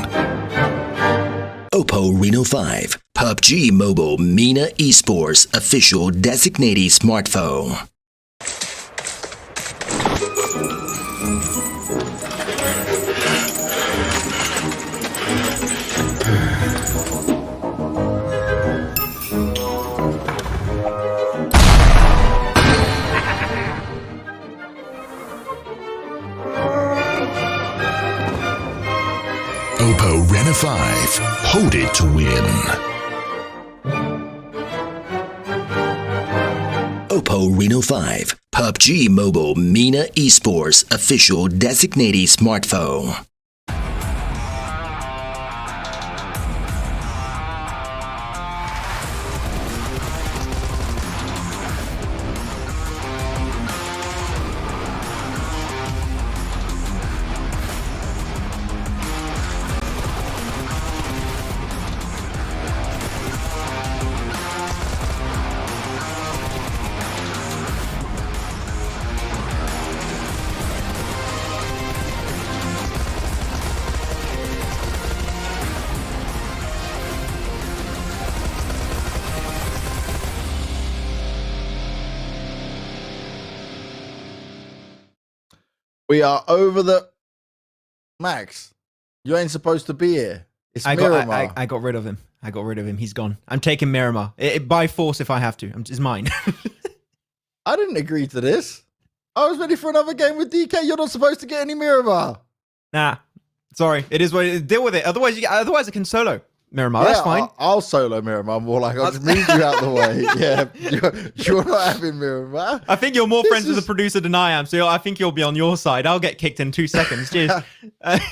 Oppo Reno 5, PUBG Mobile MENA Esports official designated smartphone. Oppo Rena 5. Hold it to win. Oppo Reno 5, PUBG Mobile MENA Esports official designated smartphone. We are over the Max. You ain't supposed to be here. It's Miramar. I got rid of him. I got rid of him. He's gone. I'm taking Miramar. By force if I have to. It's mine. I didn't agree to this. I was ready for another game with DK. You're not supposed to get any Miramar. Nah. Sorry. It is what it is. Deal with it. Otherwise I can solo Miramar. That's fine. I'll solo Miramar. More like I'll just move you out the way. Yeah, you're not having Miramar. I think you're more friends with the producer than I am, so I think you'll be on your side. I'll get kicked in 2 seconds. Cheers.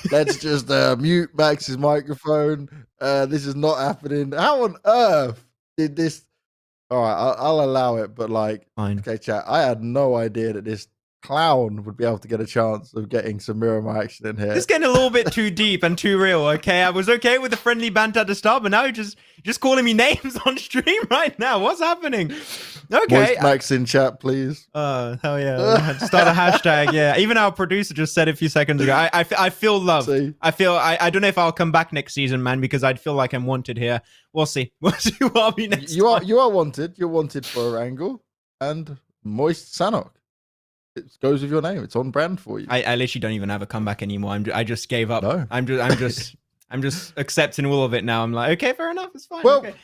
Let's just mute Max's microphone. This is not happening. How on earth did this? All right, I'll allow it, but like, Fine. Okay, chat. I had no idea that this clown would be able to get a chance of getting some Miramar action in here. It's getting a little bit too deep and too real, okay? I was okay with the friendly banter at the start, but now you're just calling me names on stream right now. What's happening? Okay. Moist Max in chat, please. Hell yeah. Start a hashtag, yeah. Even our producer just said a few seconds ago. I feel love. See? I don't know if I'll come back next season, man, because I'd feel like I'm wanted here. We'll see. We'll see what I'll be next You time. are wanted. You're wanted for Erangel and Moist Sanhok. It goes with your name. It's on brand for you. I literally don't even have a comeback anymore. I just gave up. No. I'm just accepting all of it now. I'm like, okay, fair enough. It's fine. Well, okay.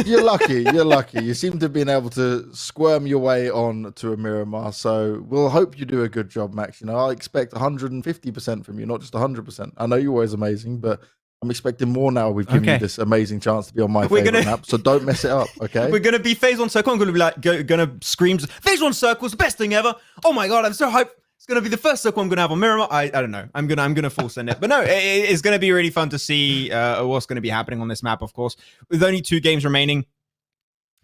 You're lucky. You're lucky. You seem to have been able to squirm your way on to a Miramar. So we'll hope you do a good job, Max. You know, I expect 150% from you, not just 100%. I know you're always amazing, but I'm expecting more now. We've given you this amazing chance to be on my favorite map. So don't mess it up, okay? We're gonna be phase one circle. I'm gonna be like, gonna scream, phase one circle's the best thing ever. Oh my god, I'm so hyped. It's gonna be the first circle I'm gonna have on Miramar. I don't know. I'm gonna full send it, but no, it's gonna be really fun to see what's gonna be happening on this map. Of course, with only 2 games remaining.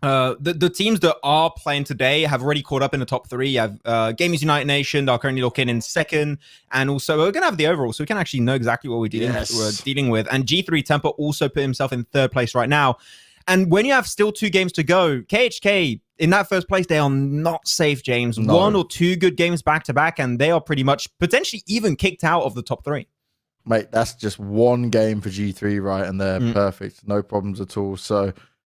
The teams that are playing today have already caught up in the top 3. You have Gamers United Nation that are currently looking in second, and also we're gonna have the overall, so we can actually know exactly what we're dealing with. And G3 Temper also put himself in 3rd place right now. And when you have still 2 games to go, KHK in that 1st place, they are not safe, James. No. 1 or 2 good games back to back, and they are pretty much potentially even kicked out of the top 3. Mate, that's just 1 game for G3, right? And they're perfect, no problems at all. So.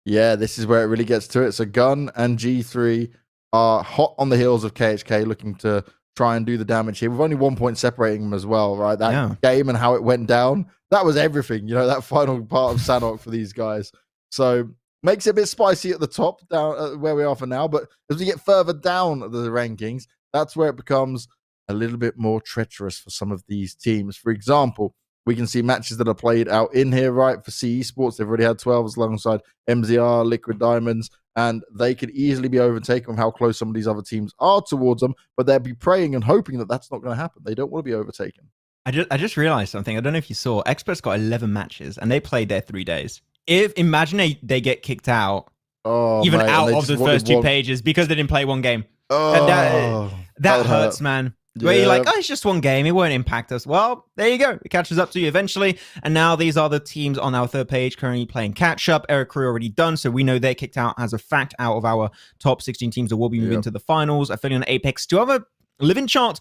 Yeah, this is where it really gets to it. So Gun and G3 are hot on the heels of KHK, looking to try and do the damage here. We've only 1 point separating them as well, right? That game and how it went down, that was everything. You know, that final part of Sanhok for these guys. So makes it a bit spicy at the top, down where we are for now. But as we get further down the rankings, that's where it becomes a little bit more treacherous for some of these teams. For example, we can see matches that are played out in here, right? For CE Sports, they've already had 12s alongside MZR, Liquid Diamonds, and they could easily be overtaken with how close some of these other teams are towards them, but they'll be praying and hoping that that's not going to happen. They don't want to be overtaken. I just realized something. I don't know if you saw. Experts got 11 matches, and they played their 3 days. Imagine they get kicked out, even out of the first 2 pages because they didn't play 1 game. That hurts, man. Where you're like, it's just 1 game. It won't impact us. Well, there you go. It catches up to you eventually. And now these are the teams on our 3rd page currently playing catch up. Eric Crew already done. So we know they're kicked out as a fact out of our top 16 teams that will be moving to the finals. Aphelion and Apex still have a living chance.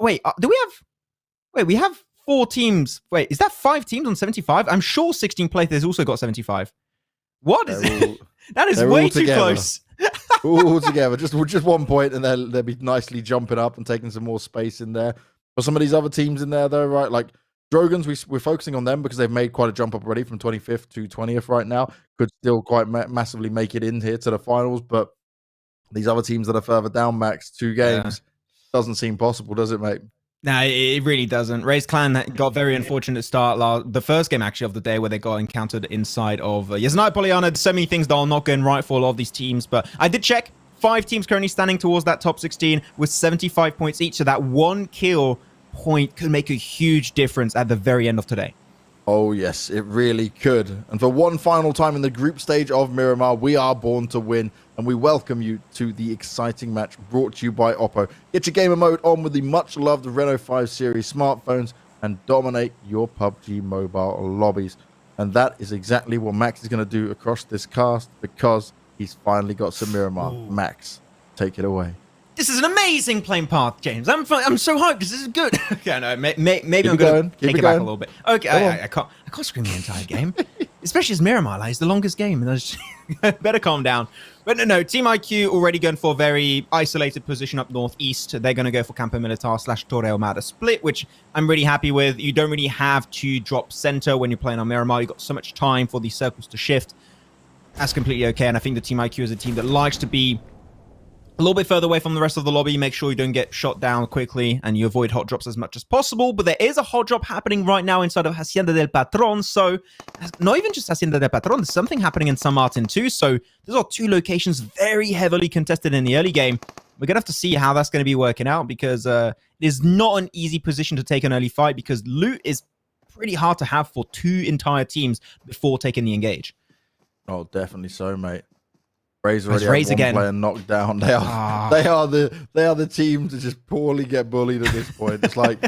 Wait, do we have... Wait, we have 4 teams. Wait, is that 5 teams on 75? I'm sure 16 players also got 75. What is it? That is way too close. All together, just 1 point, and they'll be nicely jumping up and taking some more space in there. For some of these other teams in there, though, right? Like Drogans, we're focusing on them because they've made quite a jump up already from 25th to 20th right now. Could still quite massively make it in here to the finals, but these other teams that are further down, Max, 2 games, doesn't seem possible, does it, mate? No, it really doesn't. Ray's Clan got very unfortunate start the first game actually of the day where they got encountered inside of Yasnaya Poliana. So many things that are not going right for a lot of these teams, but I did check. 5 teams currently standing towards that top 16 with 75 points each. So that 1 kill point could make a huge difference at the very end of today. Oh, yes, it really could. And for one final time in the group stage of Miramar, we are born to win. And we welcome you to the exciting match brought to you by Oppo. Get your gamer mode on with the much-loved Reno 5 series smartphones and dominate your PUBG mobile lobbies. And that is exactly what Max is going to do across this cast because he's finally got some Miramar. Ooh. Max, take it away. This is an amazing playing path, James. I'm so hyped. This is good. Okay, no, maybe I'm going to take it back a little bit. Okay, I can't scream the entire game, especially as Miramar is the longest game. And better calm down. But no, Team IQ already going for a very isolated position up northeast. They're going to go for Campo Militar / Torre Ahumada split, which I'm really happy with. You don't really have to drop center when you're playing on Miramar. You've got so much time for these circles to shift. That's completely okay. And I think the Team IQ is a team that likes to be a little bit further away from the rest of the lobby. Make sure you don't get shot down quickly and you avoid hot drops as much as possible. But there is a hot drop happening right now inside of Hacienda del Patron. So not even just Hacienda del Patron, there's something happening in San Martin too. So those are 2 locations very heavily contested in the early game. We're going to have to see how that's going to be working out because it is not an easy position to take an early fight because loot is pretty hard to have for 2 entire teams before taking the engage. Oh, definitely so, mate. Raze already Raze had 1 again. player knocked down. They are the team to just poorly get bullied at this point. It's like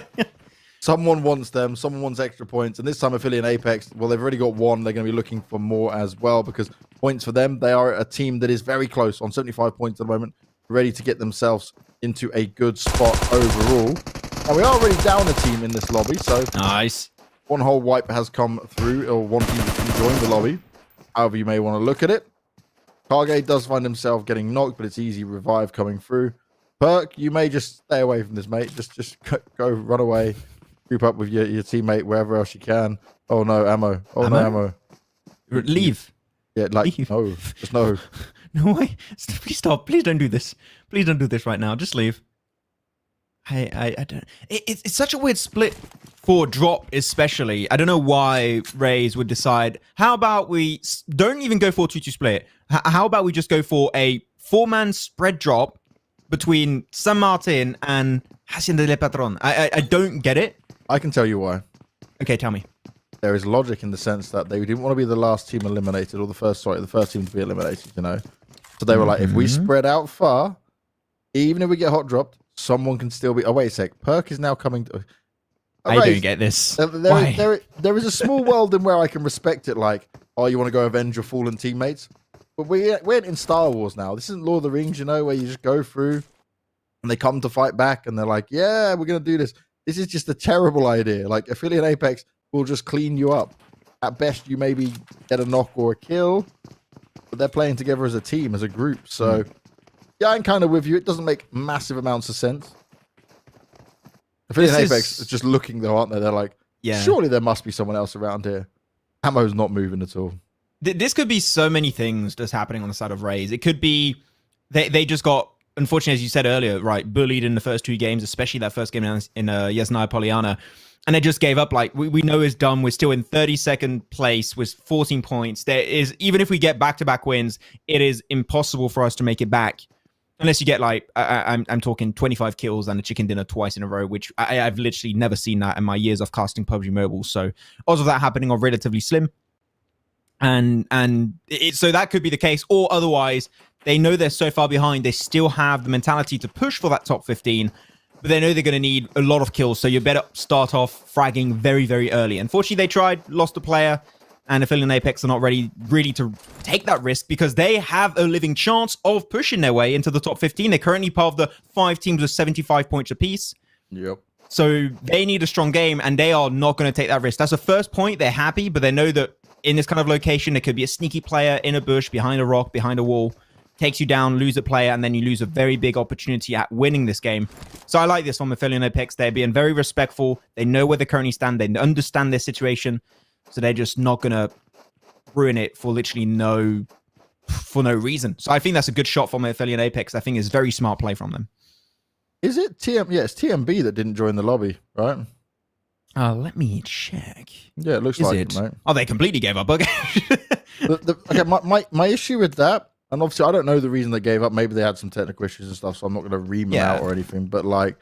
someone wants them, someone wants extra points, and this time Affiliate Apex, well, they've already got 1. They're going to be looking for more as well because points for them. They are a team that is very close on 75 points at the moment, ready to get themselves into a good spot overall. And we are already down a team in this lobby, so nice. 1 whole wipe has come through, or 1 team has joined the lobby. However you may want to look at it. Cargate does find himself getting knocked, but it's easy revive coming through. Perk, you may just stay away from this, mate. Just go, run away. Group up with your teammate wherever else you can. Oh, no, ammo. Oh, no, ammo. Leave. Yeah, like, leave. No. Just no. No way. Please stop. Please don't do this. Please don't do this right now. Just leave. I don't... It's such a weird split for drop, especially. I don't know why Raze would decide, how about we don't even go for 2-2 split? How about we just go for a 4-man spread drop between San Martin and Hacienda del Patron? I don't get it. I can tell you why. Okay, tell me. There is logic in the sense that they didn't want to be the last team eliminated, or the first team to be eliminated, you know? So they were like, if we spread out far, even if we get hot dropped, someone can still be... Oh, wait a sec. Perk is now coming to... I don't get this. There is a small world in where I can respect it, like, oh, you want to go avenge your fallen teammates? But we're in Star Wars now. This isn't Lord of the Rings, you know, where you just go through and they come to fight back and they're like, yeah, we're going to do this. This is just a terrible idea. Like, Affiliate Apex will just clean you up. At best, you maybe get a knock or a kill, but they're playing together as a team, as a group. So, yeah, I'm kind of with you. It doesn't make massive amounts of sense. Affiliate Apex is just looking, though, aren't they? They're like, yeah, surely there must be someone else around here. Ammo's not moving at all. This could be so many things that's happening on the side of Raze. It could be they just got, unfortunately, as you said earlier, right, bullied in the first 2 games, especially that first game in Yasnaya Poliana, and they just gave up. Like, we know it's done. We're still in 32nd place with 14 points. There is, even if we get back-to-back wins, it is impossible for us to make it back. Unless you get, like, I'm talking 25 kills and a chicken dinner twice in a row, which I've literally never seen that in my years of casting PUBG Mobile. So odds of that happening are relatively slim. So that could be the case. Or otherwise, they know they're so far behind, they still have the mentality to push for that top 15, but they know they're going to need a lot of kills. So you better start off fragging very, very early. Unfortunately, they tried, lost a player. And Affiliate Apex are not ready really to take that risk because they have a living chance of pushing their way into the top 15. They're currently part of the 5 teams with 75 points apiece. Yep. So they need a strong game, and they are not going to take that risk. That's the first point. They're happy, but they know that in this kind of location, there could be a sneaky player in a bush, behind a rock, behind a wall, takes you down, lose a player, and then you lose a very big opportunity at winning this game. So I like this from Aphelion Apex. They're being very respectful. They know where they currently stand. They understand their situation. So they're just not going to ruin it for literally no reason. So I think that's a good shot from Aphelion Apex. I think it's very smart play from them. Is it Yeah, it's TMB that didn't join the lobby, right? Let me check. Yeah, it looks Is like it? it, mate. Oh, they completely gave up. Okay. Okay, my issue with that, and obviously I don't know the reason they gave up. Maybe they had some technical issues and stuff, so I'm not going to ream them out or anything. But like,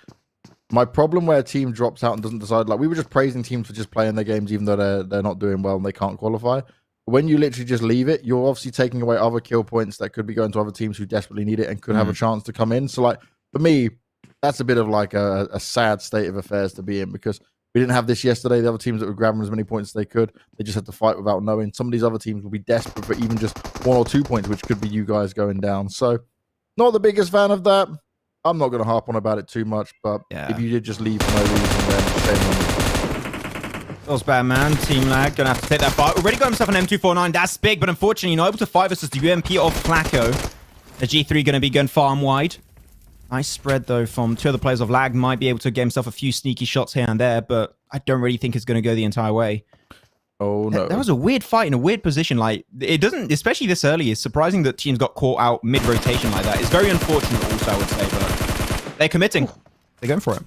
my problem where a team drops out and doesn't decide, like we were just praising teams for just playing their games, even though they're not doing well and they can't qualify. When you literally just leave it, you're obviously taking away other kill points that could be going to other teams who desperately need it and could have a chance to come in. So like for me, that's a bit of like a sad state of affairs to be in, because we didn't have this yesterday. The other teams that were grabbing as many points as they could, they just had to fight without knowing. Some of these other teams will be desperate for even just 1 or 2 points, which could be you guys going down. So not the biggest fan of that. I'm not going to harp on about it too much, but if you did just leave for no reason, then shame on you. That was bad, man. Team lag. Gonna have to take that fight. Already got himself an M249. That's big, but unfortunately, not able to fight versus the UMP of Flacco. The G3 gonna be going farm wide. Nice spread, though, from 2 other players of lag. Might be able to get himself a few sneaky shots here and there, but I don't really think it's going to go the entire way. Oh, no. That was a weird fight in a weird position. Like, it doesn't, especially this early, it's surprising that teams got caught out mid-rotation like that. It's very unfortunate also, I would say, but they're committing. They're going for it.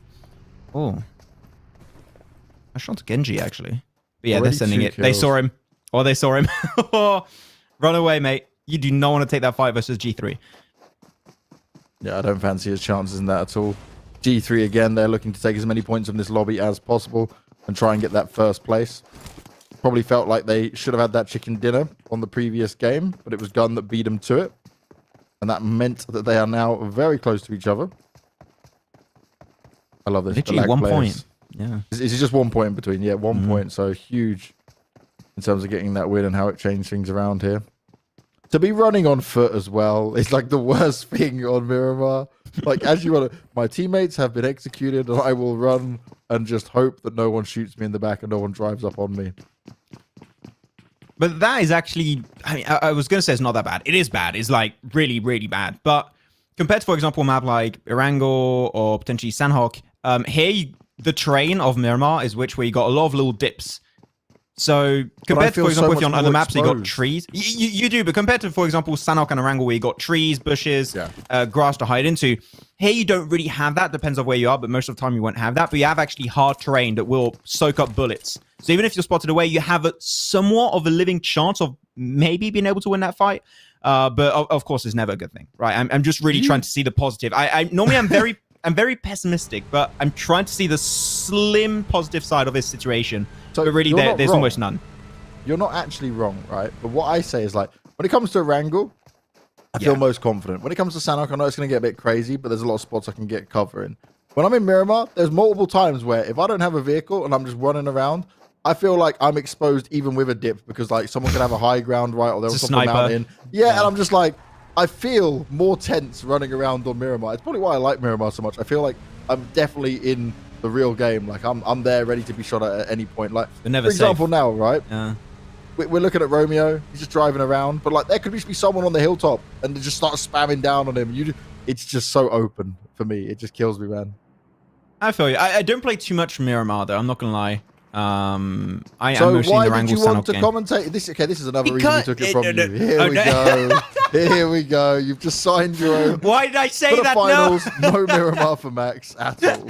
Oh. I shot to Genji, actually. But yeah, Already they're sending it. kills. They saw him. Oh, they saw him. Run away, mate. You do not want to take that fight versus G3. Yeah, I don't fancy his chances in that at all. G3 again, they're looking to take as many points from this lobby as possible and try and get that first place. Probably felt like they should have had that chicken dinner on the previous game, but it was Gun that beat them to it. And that meant that they are now very close to each other. I love this. Literally 1 point. Yeah. It's just 1 point in between. Yeah, 1 point. So huge in terms of getting that win and how it changed things around here. To be running on foot as well is like the worst thing on Miramar. Like, as you want to, my teammates have been executed and I will run and just hope that no one shoots me in the back and no one drives up on me. But that is actually, I mean, I was going to say it's not that bad. It is bad. It's like really, really bad. But compared to, for example, a map like Erangel or potentially Sanhok, here the terrain of Miramar is where you got a lot of little dips. So compared to, for example, if you're on other maps, you got trees. You do, but compared to, for example, Sanhok and Erangel, where you got trees, bushes, grass to hide into, here you don't really have that. Depends on where you are, but most of the time you won't have that. But you have actually hard terrain that will soak up bullets. So even if you're spotted away, you have a somewhat of a living chance of maybe being able to win that fight. But of course, it's never a good thing, right? I'm just really trying to see the positive. Normally I'm very pessimistic, but I'm trying to see the slim positive side of this situation. So but really, there's almost none. You're not actually wrong, right? But what I say is, like, when it comes to Erangel, I feel most confident. When it comes to Sanhok, I know it's going to get a bit crazy, but there's a lot of spots I can get cover in. When I'm in Miramar, there's multiple times where if I don't have a vehicle and I'm just running around, I feel like I'm exposed even with a dip, because like someone could have a high ground, right? Or they're on top of a mountain. Yeah, and I'm just like, I feel more tense running around on Miramar. It's probably why I like Miramar so much. I feel like I'm definitely in the real game. Like I'm there ready to be shot at any point. Like, for example, now, right? Yeah. We're looking at Romeo. He's just driving around, but like there could just be someone on the hilltop and they just start spamming down on him. It's just so open for me. It just kills me, man. I feel you. I don't play too much Miramar though. I'm not gonna lie. I am so mostly why in the did you Erangel want to game. commentate this? Okay, this is another reason we took it from you. Here we no. go. Here we go. You've just signed your own. Why did I say For the that? finals, no Miramar for Max at all.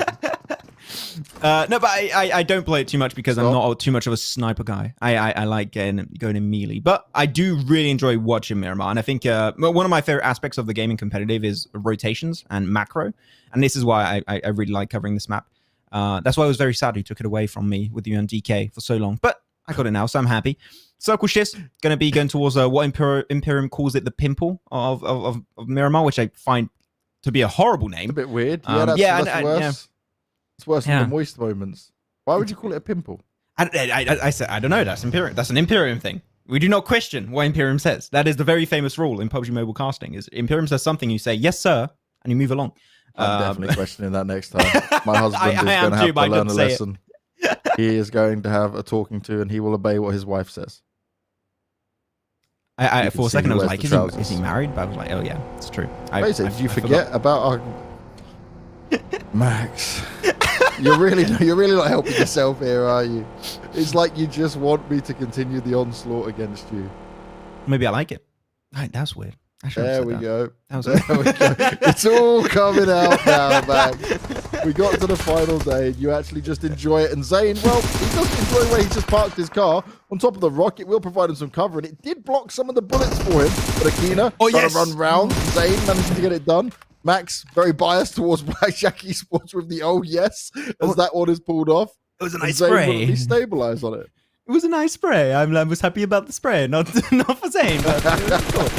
No, but I don't play it too much because I'm not too much of a sniper guy. I like going in melee, but I do really enjoy watching Miramar, and I think one of my favorite aspects of the game in competitive is rotations and macro, and this is why I really like covering this map. That's why I was very sad he took it away from me with you and DK for so long, but I got it now, so I'm happy. Circle shifts going to be going towards what Imperium calls it, the pimple of Miramar, which I find to be a horrible name. It's a bit weird. Yeah, that's worse. Yeah. It's worse than the moist moments. Why would you call it a pimple? I said I don't know. That's Imperium. That's an Imperium thing. We do not question what Imperium says. That is the very famous rule in PUBG Mobile casting. Is Imperium says something, you say yes sir, and you move along. I'm definitely questioning that next time. My husband is I am going to too, have but I to learn couldn't a say it. lesson. He is going to have a talking to, and he will obey what his wife says. I for a second I was like, wears the is he married? But I was like, oh yeah, it's true. Did you forget about our Max? You're really not helping yourself here, are you? It's like you just want me to continue the onslaught against you. Maybe I like it. Right, that's weird. There we go. That was There we go. It's all coming out now, Max. We got to the final day, and you actually just enjoy it. And Zane, well, he doesn't enjoy where he just parked his car on top of the rock. It will provide him some cover, and it did block some of the bullets for him. But Akina trying to run round. Zane managing to get it done. Max, very biased towards Blackjack Esports with the yes, as that one is pulled off. It was a nice Zane spray. will stabilize on it. It was a nice spray. I was happy about the spray, not for Zane. But it was cool.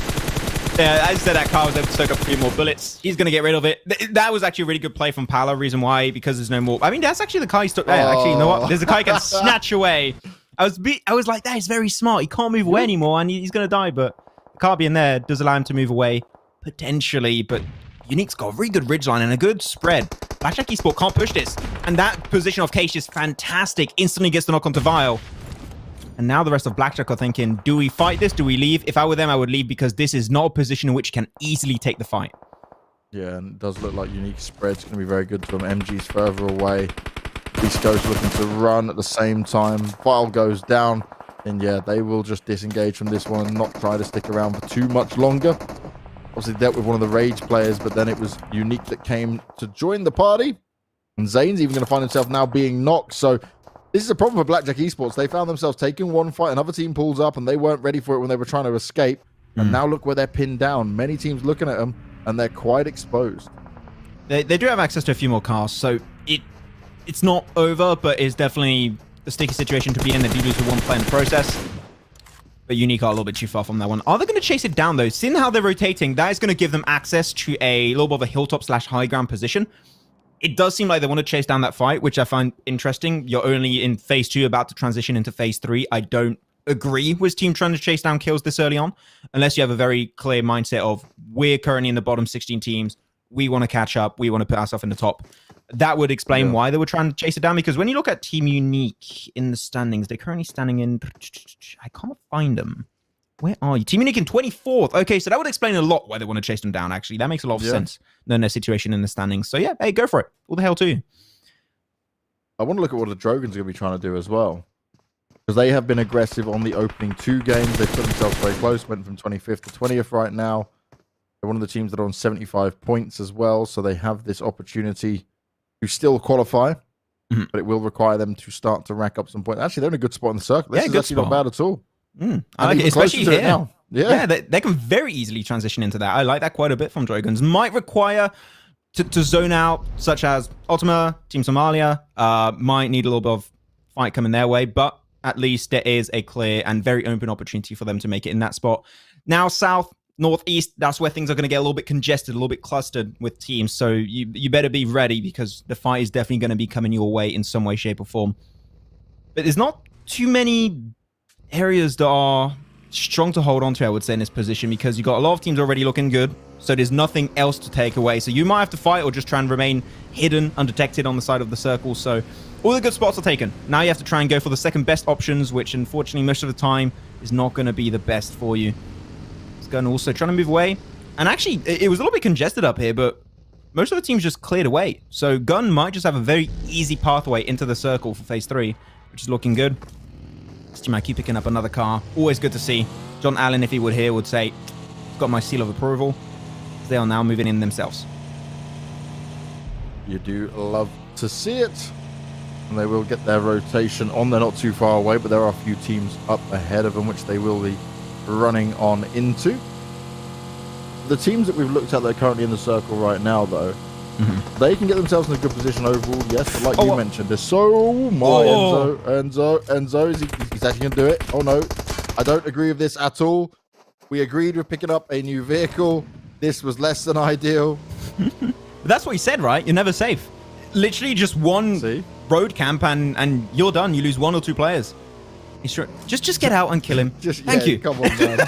Yeah, as I said, that car was able to soak up 3 more bullets. He's going to get rid of it. That was actually a really good play from Pala. Reason why, because there's no more. I mean, that's actually the car he stuck there. Actually, you know what? There's a car he can snatch away. I was like, that is very smart. He can't move away anymore, and he's going to die. But the car being there does allow him to move away, potentially. But Unique's got a really good ridgeline and a good spread. Blackjack Esport can't push this. And that position of Case is fantastic. Instantly gets the knock onto Vile. And now the rest of Blackjack are thinking, do we fight this? Do we leave? If I were them, I would leave because this is not a position in which you can easily take the fight. Yeah, and it does look like Unique spread's going to be very good to them. MG's further away. East Coast looking to run at the same time. Vile goes down. And yeah, they will just disengage from this one and not try to stick around for too much longer. Obviously dealt with one of the Rage players, but then it was Unique that came to join the party. And Zane's even going to find himself now being knocked. So this is a problem for Blackjack Esports. They found themselves taking one fight. Another team pulls up, and they weren't ready for it when they were trying to escape. And now look where they're pinned down. Many teams looking at them, and they're quite exposed. They do have access to a few more cars, so it's not over, but it's definitely a sticky situation to be in. They do lose the one player in the process. But Unique are a little bit too far from that one. Are they going to chase it down, though? Seeing how they're rotating, that is going to give them access to a little bit of a hilltop/high ground position. It does seem like they want to chase down that fight, which I find interesting. You're only in phase 2, about to transition into phase 3. I don't agree with team trying to chase down kills this early on, unless you have a very clear mindset of, we're currently in the bottom 16 teams. We want to catch up. We want to put ourselves in the top. That would explain why they were trying to chase it down, because when you look at Team Unique in the standings, they're currently standing in... I can't find them. Where are you? Team Unique in 24th. Okay, so that would explain a lot why they want to chase them down, actually. That makes a lot of sense, knowing their situation in the standings. So yeah, hey, go for it. All the hell to you. I want to look at what the Drogon's going to be trying to do as well. Because they have been aggressive on the opening 2 games. They've put themselves very close, went from 25th to 20th right now. They're one of the teams that are on 75 points as well, so they have this opportunity to still qualify, but it will require them to start to rack up some points. Actually, they're in a good spot in the circle. This is actually not bad at all. I like it, especially here. Now. Yeah, they can very easily transition into that. I like that quite a bit from Dragons. Might require to zone out, such as Ultima, Team Somalia, might need a little bit of fight coming their way, but at least there is a clear and very open opportunity for them to make it in that spot. Now, South, Northeast, that's where things are going to get a little bit congested, a little bit clustered with teams. So you better be ready, because the fight is definitely going to be coming your way in some way, shape, or form. But there's not too many areas that are strong to hold on to, I would say, in this position, because you've got a lot of teams already looking good. So there's nothing else to take away. So you might have to fight or just try and remain hidden, undetected on the side of the circle. So all the good spots are taken. Now you have to try and go for the second best options, which unfortunately most of the time is not going to be the best for you. Gun also trying to move away, and actually it was a little bit congested up here, but most of the teams just cleared away, so Gun might just have a very easy pathway into the circle for phase 3, which is looking good. This team might keep picking up another car. Always good to see. John Allen, if he would here, would say, got my seal of approval. They are now moving in themselves. You do love to see it, and they will get their rotation on. They're not too far away, but there are a few teams up ahead of them, which they will be running on into. The teams that we've looked at that are currently in the circle right now, though, they can get themselves in a good position overall, yes, but like you mentioned, there's so much. Enzo, he's actually going to do it. Oh no, I don't agree with this at all. We agreed with picking up a new vehicle. This was less than ideal. But that's what he said, right? You're never safe. Literally just one road camp and you're done. You lose 1 or 2 players. He's sure. Just get out and kill him. Thank you. Come on, man.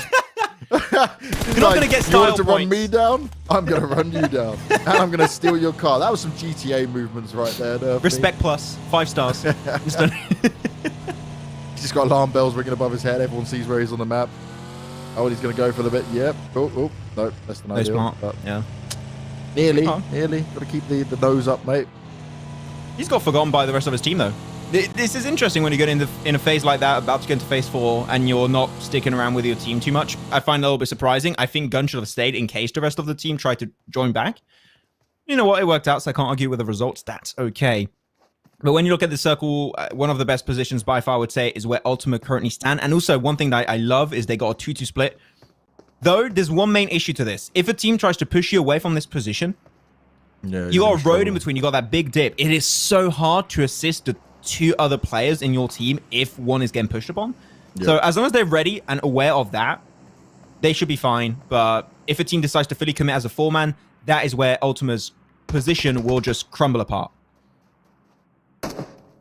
You're not gonna get You want style to run points." me down? I'm gonna run you down, and I'm gonna steal your car. That was some GTA movements right there. Nerfy. Respect plus 5 stars. Just don't- He's just got alarm bells ringing above his head. Everyone sees where he's on the map. Oh, and he's gonna go for the bit. Yep. Oh, no, that's the No ideal. smart. But Yeah. nearly. Oh. Got to keep the nose up, mate. He's got forgotten by the rest of his team, though. This is interesting when you get in a phase like that, about to get into phase 4, and you're not sticking around with your team too much. I find that a little bit surprising. I think Gun should have stayed in case the rest of the team tried to join back. You know what? It worked out, so I can't argue with the results. That's okay. But when you look at the circle, one of the best positions by far, I would say, is where Ultima currently stand. And also, one thing that I love is they got a 2-2 split. Though, there's one main issue to this. If a team tries to push you away from this position, you got a road in between. You got that big dip. It is so hard to assist the 2 other players in your team if one is getting pushed upon. Yeah. So as long as they're ready and aware of that, they should be fine. But if a team decides to fully commit as a 4-man, that is where Ultima's position will just crumble apart.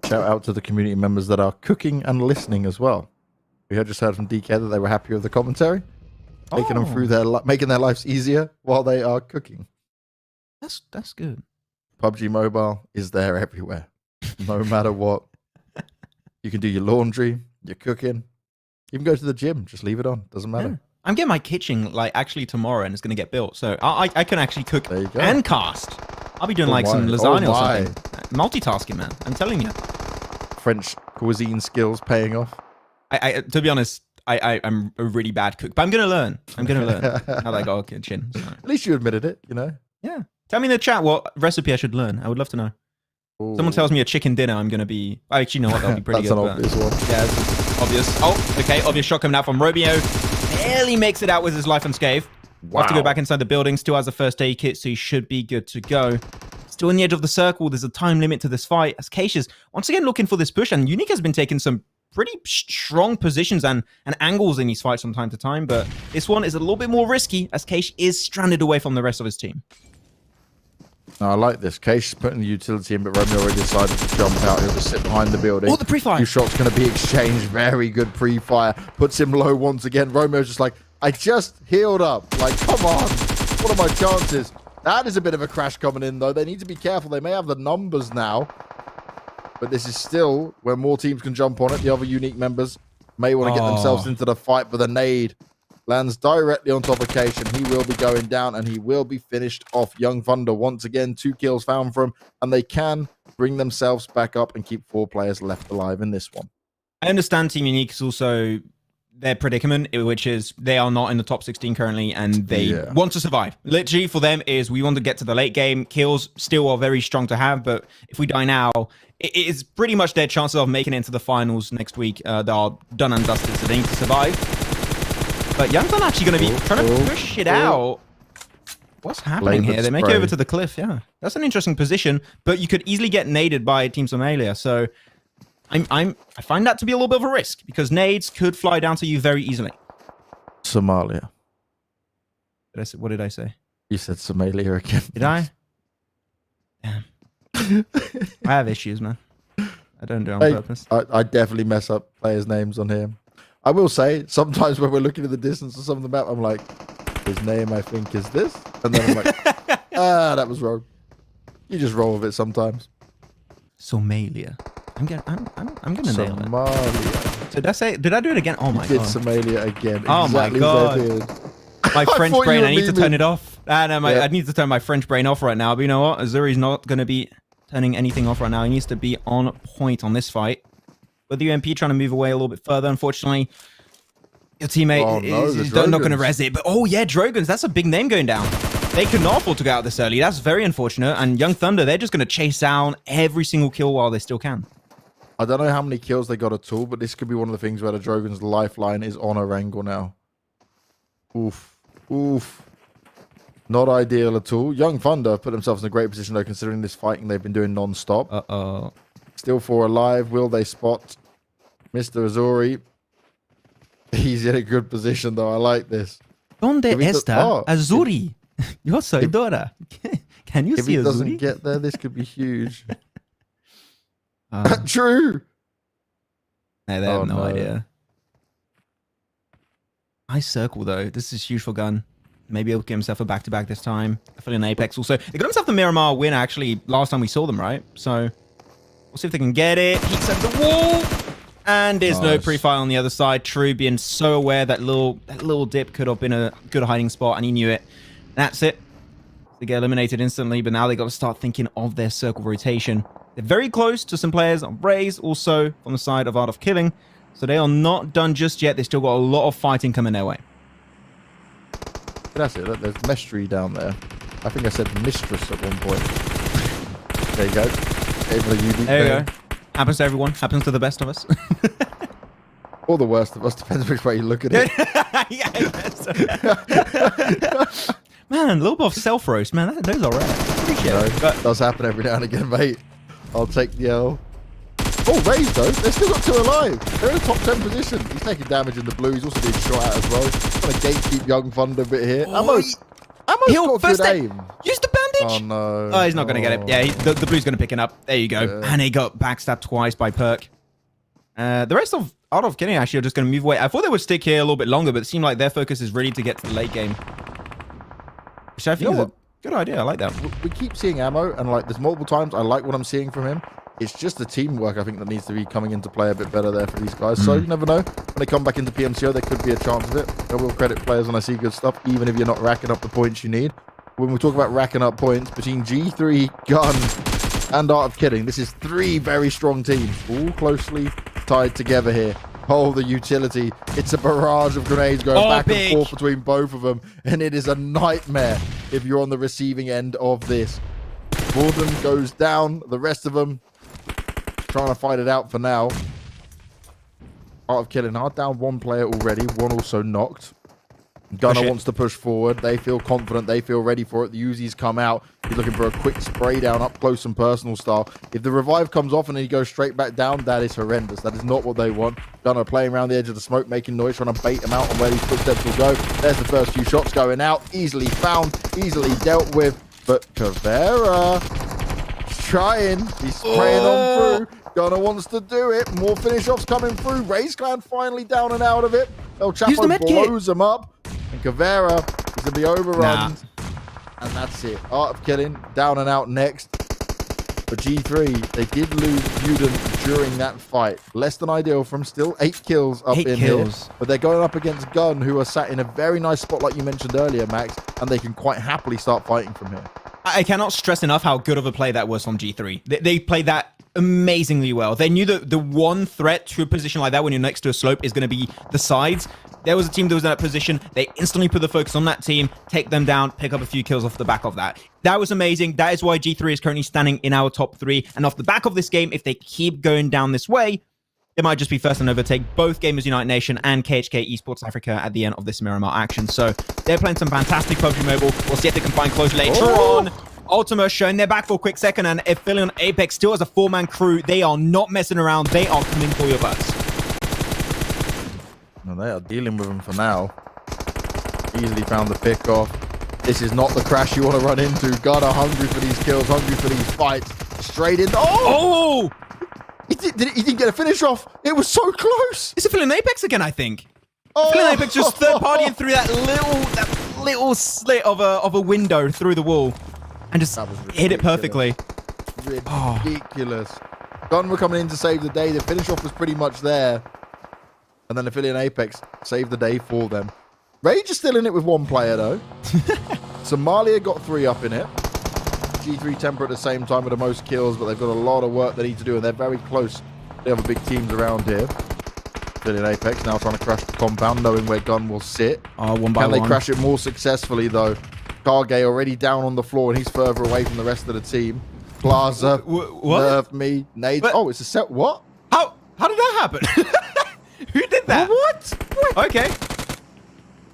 Shout out to the community members that are cooking and listening as well. We had just heard from DK that they were happy with the commentary, taking them through making their lives easier while they are cooking. That's good. PUBG Mobile is there everywhere, no matter what. You can do your laundry, your cooking, even go to the gym. Just leave it on. Doesn't matter. Yeah. I'm getting my kitchen actually tomorrow, and it's going to get built. So I can actually cook and cast. I'll be doing some lasagna or something. Multitasking, man. I'm telling you. French cuisine skills paying off. To be honest, I'm a really bad cook, but I'm going to learn. Now that I got a kitchen. So. At least you admitted it, you know? Yeah. Tell me in the chat what recipe I should learn. I would love to know. Ooh. Someone tells me a chicken dinner, I'm going to be... I actually know what, that'll be pretty That's good. That's an obvious one. Yeah, it's obvious. Oh, okay. Obvious shot coming out from Romeo. Barely makes it out with his life unscathed. Wow. Have to go back inside the building. Still has a first aid kit, so he should be good to go. Still on the edge of the circle. There's a time limit to this fight. As Keisha's once again looking for this push, and Unique has been taking some pretty strong positions and angles in these fights from time to time, but this one is a little bit more risky as Keish is stranded away from the rest of his team. No, I like this. Keish is putting the utility in, but Romeo already decided to jump out. He'll just sit behind the building. Oh, the pre-fire. 2 shots going to be exchanged. Very good pre-fire. Puts him low once again. Romeo's just like, I just healed up. Like, come on. What are my chances? That is a bit of a crash coming in, though. They need to be careful. They may have the numbers now. But this is still where more teams can jump on it. The other Unique members may want to get themselves into the fight, but the nade lands directly on top of Keish, and he will be going down, and he will be finished off. Young Thunder, once again, 2 kills found for him, and they can bring themselves back up and keep 4 players left alive in this one. I understand Team Unique is also their predicament, which is they are not in the top 16 currently, and they want to survive. Literally, for them is we want to get to the late game. Kills still are very strong to have, but if we die now, it is pretty much their chances of making it into the finals next week. They are done and dusted, so they need to survive. But Young Thunder actually going to be trying to push it out. What's happening here? They make it over to the cliff. Yeah, that's an interesting position, but you could easily get naded by Team Somalia. So I find that to be a little bit of a risk because nades could fly down to you very easily. Somalia. What did I say? You said Somalia again. Did I? Damn. I have issues, man. I don't do it on purpose. I definitely mess up players' names on here. I will say, sometimes when we're looking at the distance of some of the map, I'm like, his name, I think, is this. And then I'm like, that was wrong. You just roll with it sometimes. Somalia. I'm gonna nail it. Somalia. Did I do it again? Oh my god. Did Somalia again. Oh my god. My French brain, I need to turn it off. I need to turn my French brain off right now. But you know what? Azuri's not going to be turning anything off right now. He needs to be on point on this fight. With the UMP trying to move away a little bit further, unfortunately, your teammate is not going to res it. But Drogans, that's a big name going down. They could not afford to go out this early. That's very unfortunate. And Young Thunder, they're just going to chase down every single kill while they still can. I don't know how many kills they got at all, but this could be one of the things where the Drogon's lifeline is on Erangel now. Oof. Oof. Not ideal at all. Young Thunder put themselves in a great position, though, considering this fighting they've been doing non-stop. Uh-oh. Still 4 alive. Will they spot Mr. Azuri? He's in a good position, though. I like this. ¿Dónde está Azuri? Yo soy Dora. Can you see Azuri? If he doesn't get there, this could be huge. True. They have no idea. Nice circle, though. This is huge for Gun. Maybe he'll get himself a back-to-back this time. I feel in Apex also. They got himself the Miramar win, actually, last time we saw them, right? So we'll see if they can get it. He's at the wall. And there's no pre-fire on the other side. True being so aware that little dip could have been a good hiding spot, and he knew it. That's it. They get eliminated instantly, but now they got to start thinking of their circle rotation. They're very close to some players on Raze, also on the side of Art of Killing. So they are not done just yet. They still got a lot of fighting coming their way. That's it. Look, there's Mestry down there. I think I said Mistress at one point. There you go. There you go. Happens to everyone. Happens to the best of us. Or the worst of us. Depends which way you look at it. Man, a little bit of self-roast. Man, those are rare. Appreciate it. That does happen every now and again, mate. I'll take the L. Oh, Raze, though. They've still got 2 alive. They're in the top 10 position. He's taking damage in the blue. He's also being shot at as well. Trying to gatekeep Young Thunder a bit here. Ammo's got good aim. Use the bandage. Oh, no. Oh, he's not going to get it. Yeah, the blue's going to pick it up. There you go. Yeah. And he got backstabbed twice by Perk. The rest of Art of Killing actually are just going to move away. I thought they would stick here a little bit longer, but it seemed like their focus is really to get to the late game. Which I think is a good idea. I like that. We keep seeing Ammo, and like there's multiple times I like what I'm seeing from him. It's just the teamwork, I think, that needs to be coming into play a bit better there for these guys. So you never know. When they come back into PMCO, there could be a chance of it. I will credit players when I see good stuff, even if you're not racking up the points you need. When we talk about racking up points, between G3, Gun, and Art of Killing, this is 3 very strong teams, all closely tied together here. Oh, the utility. It's a barrage of grenades going back and forth between both of them, and it is a nightmare if you're on the receiving end of this. Borden goes down. The rest of them trying to fight it out for now. Art of Killing are down 1 player already. 1 also knocked. Gunner wants to push forward. They feel confident. They feel ready for it. The Uzis come out. He's looking for a quick spray down up close and personal style. If the revive comes off and he goes straight back down, that is horrendous. That is not what they want. Gunner playing around the edge of the smoke, making noise, trying to bait him out on where these footsteps will go. There's the first few shots going out. Easily found, easily dealt with. But Caveira trying. He's spraying on through. Gunner wants to do it. More finish offs coming through. Raze Clan finally down and out of it. El Chapo blows him up. And Caveira is going to be overrun. And that's it. Art of Killing down and out next. For G3, they did lose Buden during that fight. Less than ideal from still 8 kills up in here. But they're going up against Gun, who are sat in a very nice spot like you mentioned earlier, Max. And they can quite happily start fighting from here. I cannot stress enough how good of a play that was from G3. They played that amazingly well. They knew that the one threat to a position like that when you're next to a slope is going to be the sides. There was a team that was in that position. They instantly put the focus on that team, take them down, pick up a few kills off the back of that. That was amazing. That is why G3 is currently standing in our top 3. And off the back of this game, if they keep going down this way, it might just be first and overtake both Gamers United Nation and KHK Esports Africa at the end of this Miramar action. So they're playing some fantastic PUBG Mobile. We'll see if they can find closure later on. Ultima showing their back for a quick second, and if Philly Apex still has a 4-man crew, they are not messing around. They are coming for your butts. No, they are dealing with them for now. Easily found the pick off. This is not the crash you want to run into. Gunner hungry for these kills, hungry for these fights. Straight in. Oh! He didn't get a finish off. It was so close. It's a Philly Apex again, I think. Philly Apex just third partying through that little slit of a window through the wall. And just hit it perfectly. Ridiculous. Gun were coming in to save the day. The finish off was pretty much there. And then Affiliate Apex saved the day for them. Rage is still in it with 1 player, though. Somalia got 3 up in it. G3 Temper at the same time with the most kills, but they've got a lot of work they need to do, and they're very close. The other big teams around here. Affiliate Apex now trying to crash the compound, knowing where Gun will sit. One by Can one. they crash it more successally, though? Karge already down on the floor, and he's further away from the rest of the team. Plaza, nerfed me. Nades. Oh, it's a set. What? How did that happen? Who did that? What? Okay.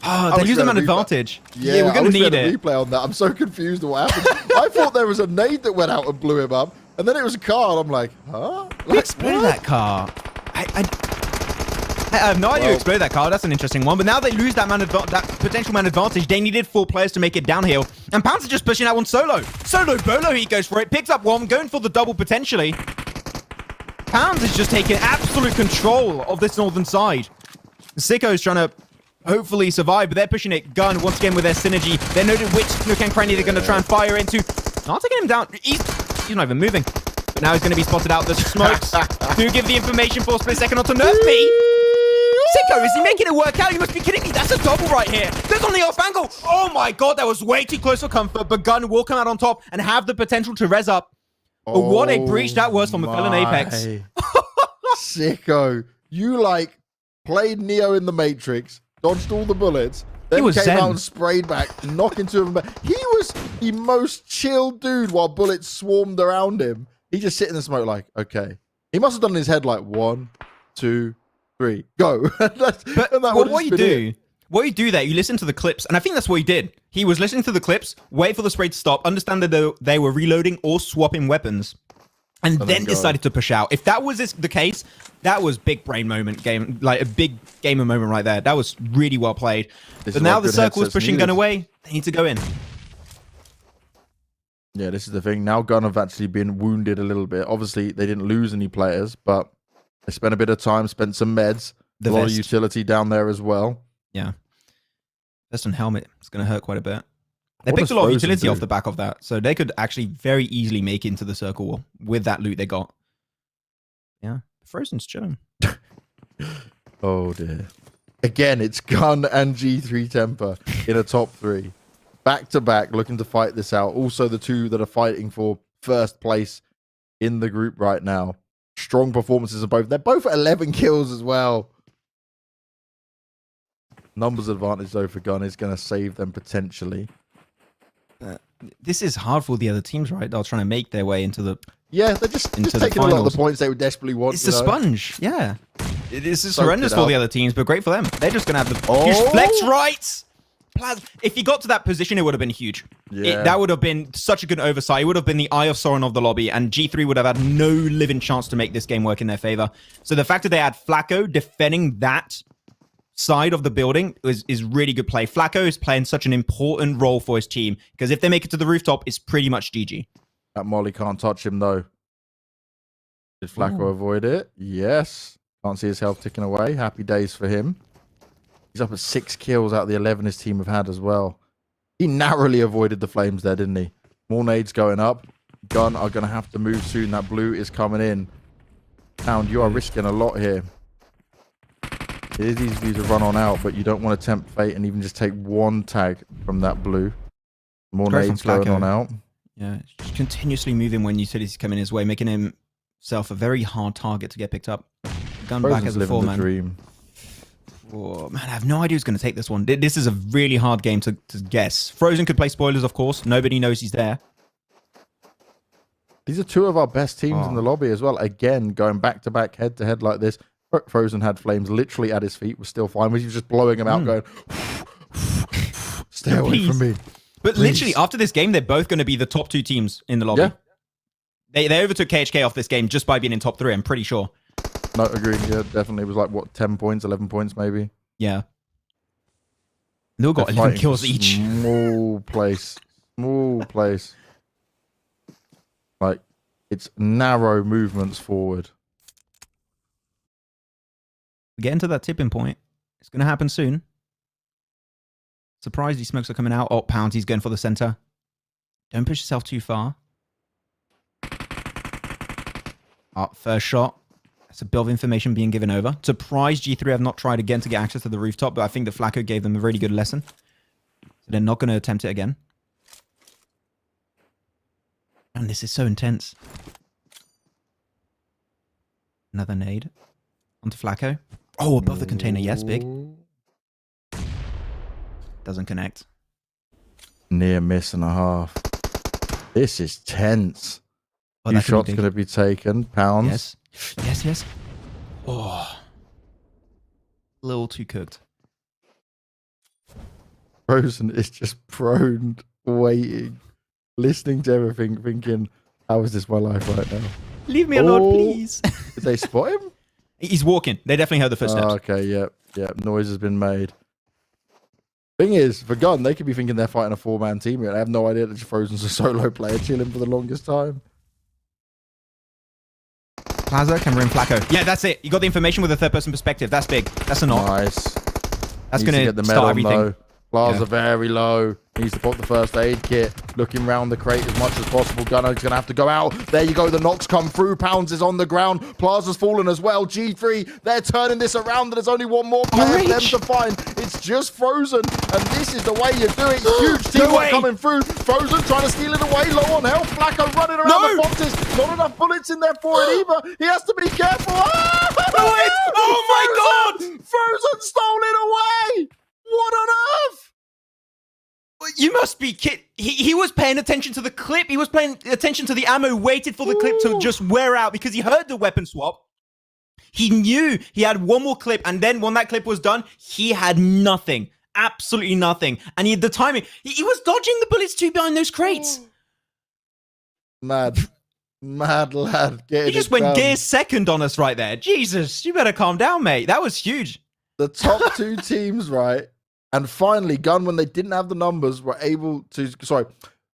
Oh, they use them an advantage. Yeah, we're going to need it. Replay on that. I'm so confused at what happened. I thought there was a nade that went out and blew him up, and then it was a car, and I'm like, huh? Explain that car. I have no idea who exploded that car. That's an interesting one. But now they lose that potential man advantage. They needed 4 players to make it downhill. And Pounds are just pushing that one solo. Solo Bolo, he goes for it. Picks up 1, going for the double potentially. Pounds is just taking absolute control of this northern side. Sicko is trying to hopefully survive, but they're pushing it. Gun, once again, with their synergy. They know which nook and cranny they're going to try and fire into. Not taking him down. He's not even moving. But now he's going to be spotted out. The smokes do give the information for a split second onto Nerf B. Sicko, is he making it work out? You must be kidding me. That's a double right here. There's on the off angle. Oh my god, that was way too close for comfort. But Gun will come out on top and have the potential to res up. But what a breach that was from a villain Apex. Sicko, you like played Neo in the Matrix, dodged all the bullets, then came zen. out and sprayed back, knocking two of them back. He was the most chill dude while bullets swarmed around him. He just sitting in the smoke like, okay. He must have done in his head like 1, 2, 3, go. What you do there, you listen to the clips, and I think that's what he did. He was listening to the clips, wait for the spray to stop, understand that they were reloading or swapping weapons, and then decided to push out. If that was the case, that was big brain moment game, like a big gamer moment right there. That was really well played. But now the circle is pushing Gun away. They need to go in. Yeah, this is the thing. Now Gun have actually been wounded a little bit. Obviously, they didn't lose any players, but they spent a bit of time, spent some meds. A lot of utility down there as well. Yeah. Vest and helmet. It's going to hurt quite a bit. They picked a lot of utility off the back of that, so they could actually very easily make it into the circle with that loot they got. Yeah. Frozen's chilling. Oh, dear. Again, it's Gun and G3 Temper in a top 3. Back to back, looking to fight this out. Also, the two that are fighting for first place in the group right now. Strong performances of both. They're both at 11 kills as well. Numbers advantage, though, for Gun is going to save them potentially. This is hard for the other teams, right? They're trying to make their way into the... Yeah, they're just taking a lot of the points they would desperately want. It's a sponge, yeah. It is just horrendous for the other teams, but great for them. They're just going to have the huge flex rights. If he got to that position, it would have been huge. Yeah. That would have been such a good oversight. It would have been the eye of Sauron of the lobby, and G3 would have had no living chance to make this game work in their favor. So the fact that they had Flacco defending that side of the building is really good play. Flacco is playing such an important role for his team, because if they make it to the rooftop, it's pretty much GG. That Molly can't touch him, though. Did Flacco avoid it? Yes. Can't see his health ticking away. Happy days for him. He's up at 6 kills out of the 11 his team have had as well. He narrowly avoided the flames there, didn't he? More nades going up. Gun are going to have to move soon. That blue is coming in. Pound, you are risking a lot here. It is easy for you to run on out, but you don't want to tempt fate and even just take one tag from that blue. More nades going on out. Yeah, just continuously moving when utilities come in his way, making himself a very hard target to get picked up. Gun back as a 4-man. Oh, man, I have no idea who's going to take this one. This is a really hard game to guess. Frozen could play spoilers, of course. Nobody knows he's there. These are two of our best teams in the lobby as well. Again, going back-to-back, head-to-head like this. Frozen had flames literally at his feet, was still fine. He was just blowing them out, going, stay away from me. But literally, after this game, they're both going to be the top 2 teams in the lobby. Yeah. They overtook KHK off this game just by being in top 3, I'm pretty sure. No, agreed. Yeah, definitely. It was like, what, 10 points, 11 points maybe? Yeah. They all got 11 kills each. Small place. Small place. Like, it's narrow movements forward. We're getting to that tipping point. It's going to happen soon. Surprised these smokes are coming out. Oh, Pound, he's going for the center. Don't push yourself too far. Oh, first shot. That's a bit of information being given over. Surprised G3 have not tried again to get access to the rooftop, but I think the Flacco gave them a really good lesson. So they're not going to attempt it again. And this is so intense. Another nade. Onto Flacco. Oh, above the container. Yes, big. Doesn't connect. Near miss and a half. This is tense. Oh, 2 shots going to be taken. Pounds. Yes. Yes, yes. Oh. A little too cooked. Frozen is just prone, waiting, listening to everything, thinking, how is this my life right now? Leave me alone, please. Did they spot him? He's walking. They definitely heard the footsteps. Oh, okay, yep. Noise has been made. Thing is, for Gun, they could be thinking they're fighting a 4-man team here. I have no idea that Frozen's a solo player chilling for the longest time. Plaza can rim Flacco. Yeah, that's it. You got the information with a third-person perspective. That's big. That's a knock. Nice. That's Needs to going get the to med start on, everything. though. Plaza Yeah. very low. Needs to pop the first aid kit. Looking round the crate as much as possible. Gunner's going to have to go out. There you go. The knocks come through. Pounds is on the ground. Plaza's fallen as well. G3, they're turning this around. And there's only one more player for them to find. It's just Frozen. And this is the way you do it. Huge teamwork coming through. Frozen trying to steal it away. Low on health. Flacco running around the boxes. Not enough bullets in there for it either. He has to be careful. Oh my God! Frozen stole it away. What on earth? You must be kidding. He was paying attention to the clip. He was paying attention to the ammo, waited for the clip to just wear out because he heard the weapon swap. He knew he had one more clip, and then when that clip was done, he had nothing. Absolutely nothing. And he had the timing. He was dodging the bullets too behind those crates. Mad lad. He just went gear second on us right there. Jesus, you better calm down, mate. That was huge. The top two teams, right? And finally, Gun, when they didn't have the numbers, were able to... Sorry,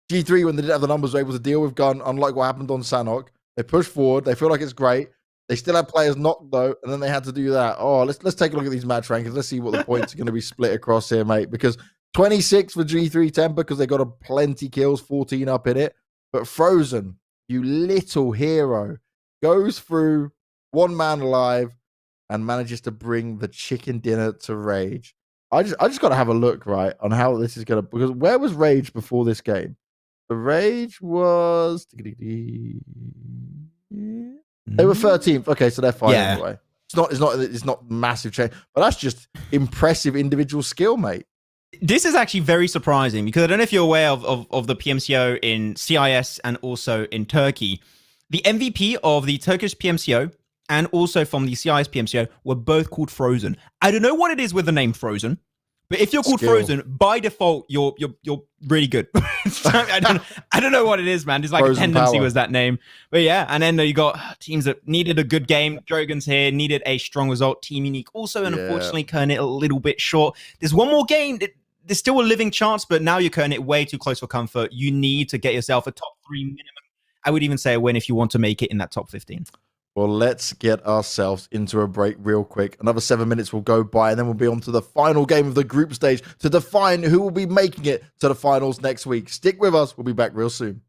G3, when they didn't have the numbers, were able to deal with Gun, unlike what happened on Sanhok. They push forward. They feel like it's great. They still have players knocked, though, and then they had to do that. Oh, let's take a look at these match rankings. Let's see what the points are going to be split across here, mate. Because 26 for G3 Temper, because they got a plenty kills, 14 up in it. But Frozen, you little hero, goes through one man alive and manages to bring the chicken dinner to Rage. I just got to have a look, right, on how this is going to... Because where was Rage before this game? The Rage was... They were 13th. Okay, so they're fine anyway. It's not massive change. But that's just impressive individual skill, mate. This is actually very surprising because I don't know if you're aware of the PMCO in CIS and also in Turkey. The MVP of the Turkish PMCO and also from the CIS PMCO were both called Frozen. I don't know what it is with the name Frozen, but if you're called Frozen, by default, you're really good. I don't know what it is, man. It's like Frozen a tendency power. was that name. But yeah, and then you got teams that needed a good game. Drogon's here, needed a strong result. Team Unique also, and unfortunately, cutting it a little bit short. There's one more game. There's still a living chance, but now you're cutting it way too close for comfort. You need to get yourself a top 3 minimum. I would even say a win if you want to make it in that top 15. Well, let's get ourselves into a break real quick. Another 7 minutes will go by, and then we'll be on to the final game of the group stage to define who will be making it to the finals next week. Stick with us. We'll be back real soon.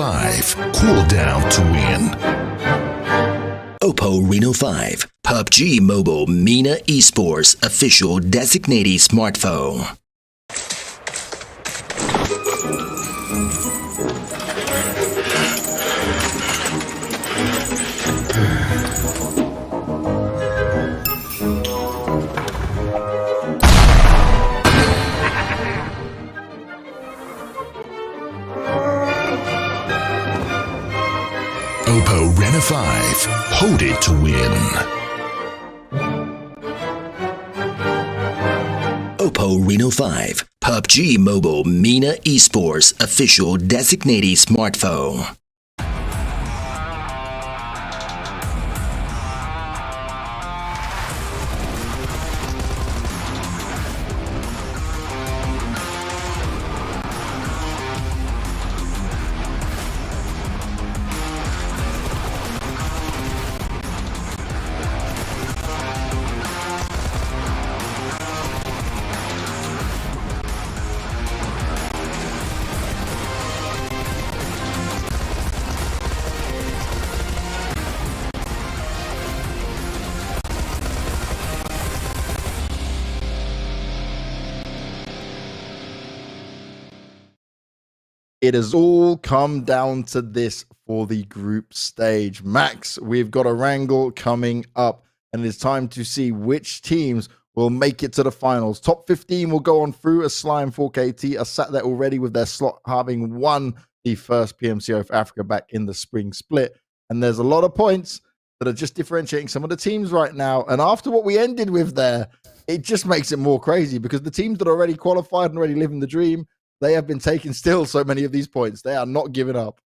5. Cool down to win. Oppo Reno 5, PUBG Mobile MENA Esports official designated smartphone. Oppo Reno 5. Hold it to win. Oppo Reno 5, PUBG Mobile MENA Esports official designated smartphone. It has all come down to this for the group stage. Max, we've got Erangel coming up, and it's time to see which teams will make it to the finals. Top 15 will go on through as Slime 4KT are sat there already with their slot, having won the first PMCO for Africa back in the spring split. And there's a lot of points that are just differentiating some of the teams right now. And after what we ended with there, it just makes it more crazy because the teams that are already qualified and already living the dream, they have been taking still so many of these points. They are not giving up.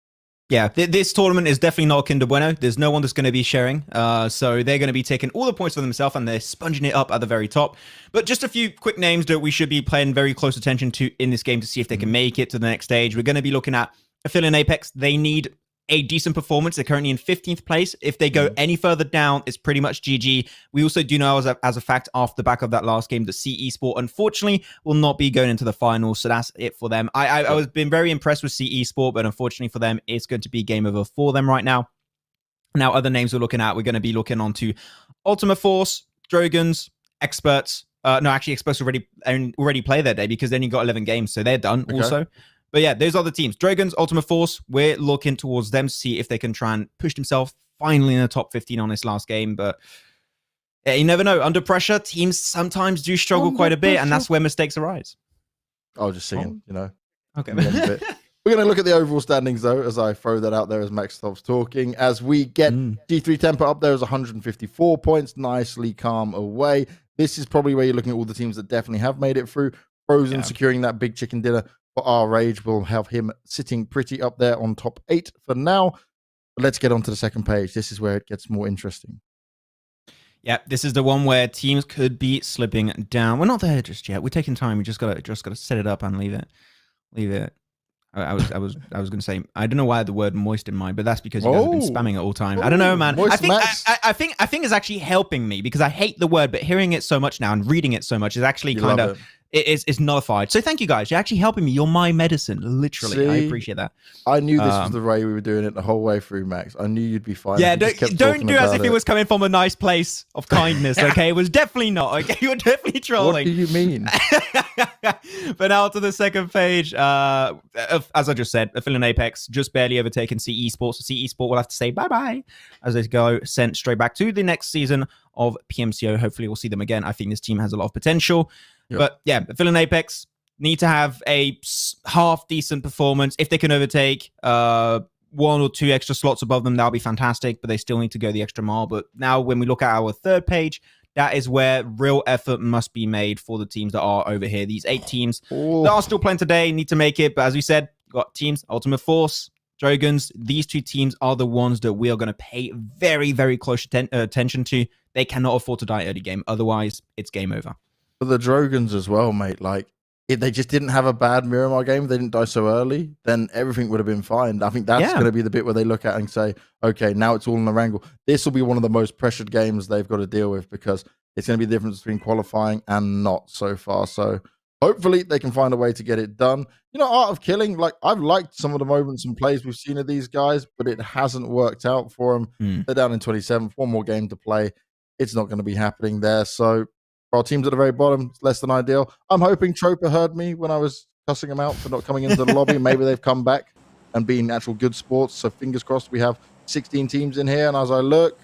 Yeah, this tournament is definitely not Kinder Bueno. There's no one that's going to be sharing. So they're going to be taking all the points for themselves and they're sponging it up at the very top. But just a few quick names that we should be paying very close attention to in this game to see if they can make it to the next stage. We're going to be looking at Affiliate Apex. They need a decent performance. They're currently in 15th place. If they go any further down, it's pretty much GG. We also do know as a fact off the back of that last game that CE Sport unfortunately will not be going into the finals. So that's it for them. I was been very impressed with CE Sport, but unfortunately for them, it's going to be game over for them right now. Now, other names we're looking at, we're going to be looking on to Ultima Force, Drogons, Experts. No, actually, Experts already play their day because then you got 11 games, so they're done also. But yeah, those are the teams. Dragons, Ultima Force, we're looking towards them to see if they can try and push themselves finally in the top 15 on this last game. But yeah, you never know. Under pressure, teams sometimes do struggle quite a bit, and that's where mistakes arise. I was just singing, you know. Okay. We're going to look at the overall standings, though, as I throw that out there as Max stops talking. As we get G3 Temper up there is 154 points, nicely calm away. This is probably where you're looking at all the teams that definitely have made it through. Frozen securing that big chicken dinner. For our Rage, we'll have him sitting pretty up there on top 8 for now. But let's get on to the second page. This is where it gets more interesting. Yeah, this is the one where teams could be slipping down. We're not there just yet. We're taking time. We just gotta set it up and leave it. I was going to say, I don't know why I had the word moist in mind, but that's because you guys have been spamming it all time. I don't know, man. I think it's actually helping me because I hate the word, but hearing it so much now and reading it so much is actually kind of it's nullified. So thank you guys. You're actually helping me. You're my medicine, literally. See, I appreciate that. I knew this was the way we were doing it the whole way through, Max. I knew you'd be fine. Yeah, don't do as if it was coming from a nice place of kindness, okay? It was definitely not, okay? You were definitely trolling. What do you mean? But now to the second page. As I just said, Affiliate Apex just barely overtaken CE Sports. So CE Sport will have to say bye-bye as they go sent straight back to the next season of PMCO. Hopefully we'll see them again. I think this team has a lot of potential. Yep. But yeah, Affiliate Apex need to have a half decent performance. If they can overtake one or two extra slots above them, that'll be fantastic. But they still need to go the extra mile. But now when we look at our third page, that is where real effort must be made for the teams that are over here. These 8 teams that are still playing today need to make it. But as we said, we've got teams, Ultima Force, Dragons. These 2 teams are the ones that we are going to pay very, very close attention to. They cannot afford to die early game. Otherwise, it's game over. For the Drogons as well, mate, like, if they just didn't have a bad Miramar game, they didn't die so early, then everything would have been fine. I think that's going to be the bit where they look at and say, okay, now it's all in the wrangle. This will be one of the most pressured games they've got to deal with because it's going to be the difference between qualifying and not so far. So Hopefully, they can find a way to get it done. You know, Art of Killing, like, I've liked some of the moments and plays we've seen of these guys, but it hasn't worked out for them. They're down in 27th, one more game to play. It's not going to be happening there. So, for our teams at the very bottom, it's less than ideal. I'm hoping Troper heard me when I was cussing them out for not coming into the lobby. Maybe they've come back and been actual good sports. So, fingers crossed, we have 16 teams in here. And as I look,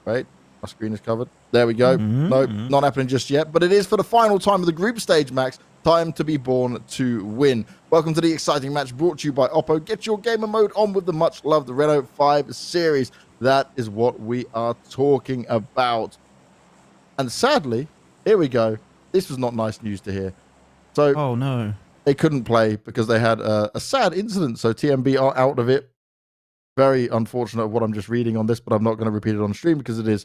right, my screen is covered. There we go. Nope, not happening just yet. But it is for the final time of the group stage, Max. Time to be born to win. Welcome to the exciting match brought to you by Oppo. Get your gamer mode on with the much-loved Renault 5 series. That is what we are talking about. And sadly, here we go. This was not nice news to hear. So, oh, no. They couldn't play because they had a sad incident. So TMB are out of it. Very unfortunate of what I'm just reading on this, but I'm not going to repeat it on stream because it is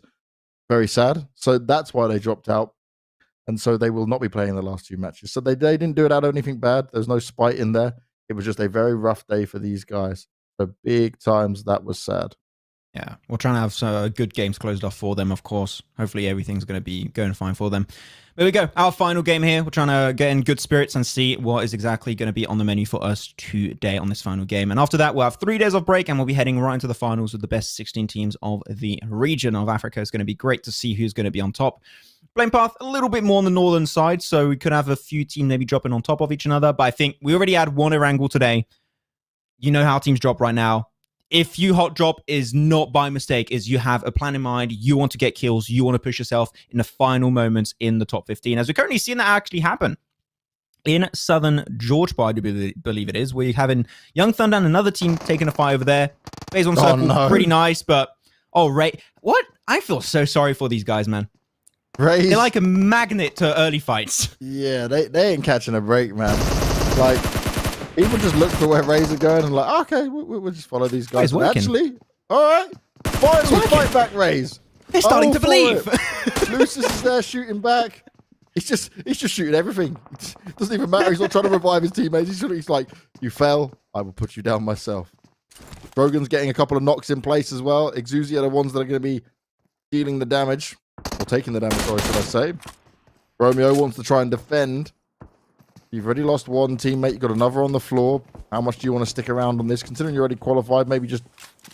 very sad. So that's why they dropped out. And so they will not be playing the last two matches. So they didn't do it out of anything bad. There's no spite in there. It was just a very rough day for these guys. So big times, that was sad. Yeah, we're trying to have some good games closed off for them, of course. Hopefully everything's going to be going fine for them. There we go. Our final game here. We're trying to get in good spirits and see what is exactly going to be on the menu for us today on this final game. And after that, we'll have 3 days of break and we'll be heading right into the finals with the best 16 teams of the region of Africa. It's going to be great to see who's going to be on top. Playing path a little bit more on the northern side, so we could have a few teams maybe dropping on top of each other. But I think we already had one Erangel today. You know how teams drop right now. If you hot drop is not by mistake, is you have a plan in mind, you want to get kills, you want to push yourself in the final moments in the top 15. As we're currently seeing that actually happen in Southern Georgia, I do believe it is. We're having Young Thunder and another team taking a fight over there. Phase 1 circle, pretty nice, but Ray, what? I feel so sorry for these guys, man. Ray's, they're like a magnet to early fights. Yeah, they ain't catching a break, man. Like, people just look for where Rays are going and like, okay, we'll just follow these guys. Actually, all right, finally fight back, Rays. They're starting to believe. Lucius is there shooting back. He's just shooting everything. It doesn't even matter. He's not trying to revive his teammates. He's like, you fell, I will put you down myself. Brogan's getting a couple of knocks in place as well. Exuzi are the ones that are going to be dealing the damage. Or taking the damage, sorry, should I say. Romeo wants to try and defend. You've already lost one teammate. You've got another on the floor. How much do you want to stick around on this? Considering you're already qualified, maybe just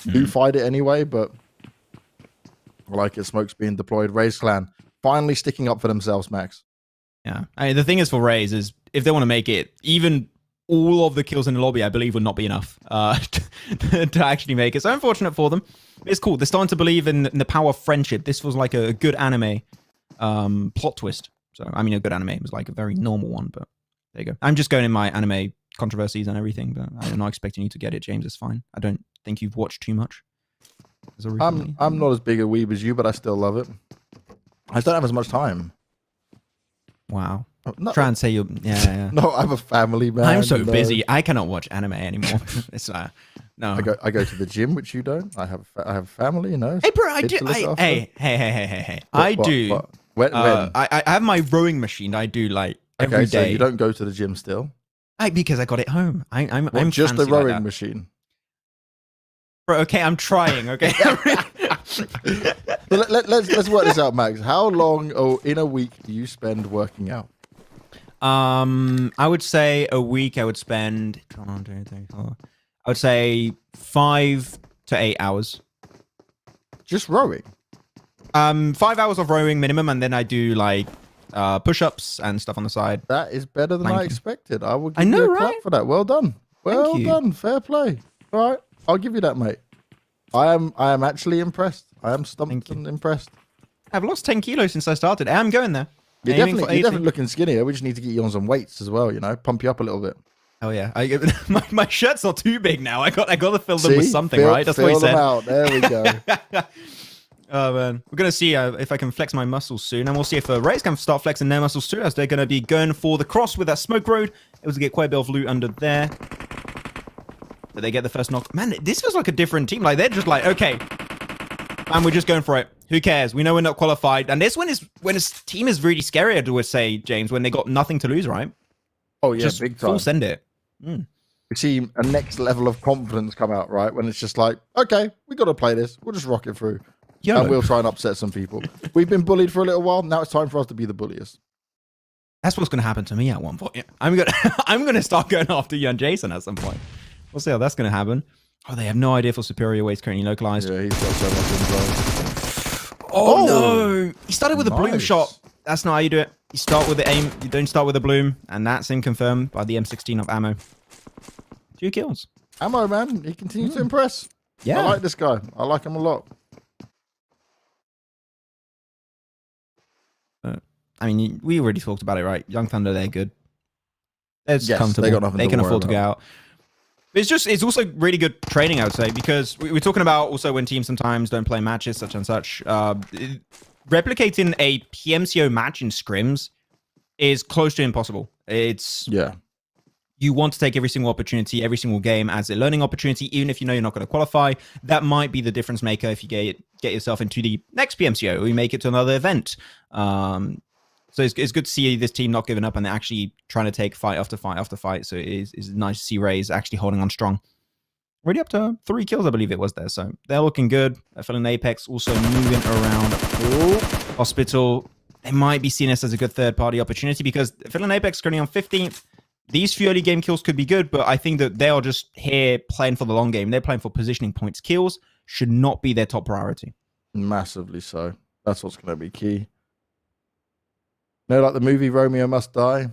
do fight it anyway. But I like it. Smoke's being deployed. Rays clan finally sticking up for themselves, Max. Yeah. I mean, the thing is for Rays is if they want to make it, even all of the kills in the lobby, I believe, would not be enough to actually make it. So unfortunate for them. It's cool. They're starting to believe in the power of friendship. This was like a good anime plot twist. So, I mean, a good anime. It was like a very normal one, but there you go. I'm just going in my anime controversies and everything, but I'm not expecting you to get it, James. It's fine. I don't think you've watched too much. I'm not as big a weeb as you, but I still love it. I just don't have as much time. Wow. No, Try and say you're... Yeah. No, I'm a family man. I'm so busy. I cannot watch anime anymore. It's no. I go to the gym, which you don't. I have a family, you know. Hey, bro, I do. Hey. I do. When? I have my rowing machine. I do like every day. So you don't go to the gym still? Because I got it home. I'm just the rowing like machine. Bro, okay, I'm trying. Okay. Let's work this out, Max. How long in a week do you spend working out? I would say a week. I would spend. I would say 5 to 8 hours. Just rowing? 5 hours of rowing minimum, and then I do like push-ups and stuff on the side. That is better than I expected. I will give I know, you a clap for that. Well done. Well done. Fair play. All right, I'll give you that, mate. I am actually impressed. I am stumped and impressed. I've lost 10 kilos since I started. I'm going there. You're definitely looking skinnier. We just need to get you on some weights as well, you know, pump you up a little bit. Oh yeah, my shirts are too big now. I got to fill them with something, right? That's what he said. Fill them out. There we go. Oh man, we're gonna see if I can flex my muscles soon, and we'll see if Rays can start flexing their muscles too, as they're gonna be going for the cross with that smoke road. It was to get quite a bit of loot under there. Did they get the first knock? Man, this feels like a different team. Like they're just like, okay, and we're just going for it. Who cares? We know we're not qualified, and this one is when his team is really scary. I would say, James, when they got nothing to lose, right? Oh yeah, just big time. Full send it. We see a next level of confidence come out, right? When it's just like, okay, we got to play this. We'll just rock it through. YOLO. And we'll try and upset some people. We've been bullied for a little while. Now it's time for us to be the bulliest. That's what's going to happen to me at one point. I'm gonna start going after you and Jason at some point. We'll see how that's going to happen. Oh, they have no idea for superior weights currently localized. Yeah, he's got so much info. Oh, no! He started with a bloom Nice. shot. That's not how you do it. You start with the aim. You don't start with a bloom, and that's confirmed by the M16 of ammo. 2 kills. Ammo, man. He continues to impress. Yeah. I like this guy. I like him a lot. I mean, we already talked about it, right? Young Thunder, they're good. They're just Yes, comfortable. they got nothing They to can worry afford to go about. out. But it's also really good training, I would say, because we're talking about also when teams sometimes don't play matches, such and such. Replicating a PMCO match in scrims is close to impossible. Yeah. You want to take every single opportunity, every single game as a learning opportunity, even if you know you're not going to qualify. That might be the difference maker if you get yourself into the next PMCO or you make it to another event. So it's good to see this team not giving up and they're actually trying to take fight after fight after fight. So it's nice to see Rays actually holding on strong. Already up to 3 kills, I believe it was there. So they're looking good. Filling Apex also moving around. Hospital, they might be seen as a good third-party opportunity because Filling Apex currently on 15th. These few early game kills could be good, but I think that they are just here playing for the long game. They're playing for positioning points. Kills should not be their top priority. Massively so. That's what's going to be key. You know, like the movie Romeo Must Die?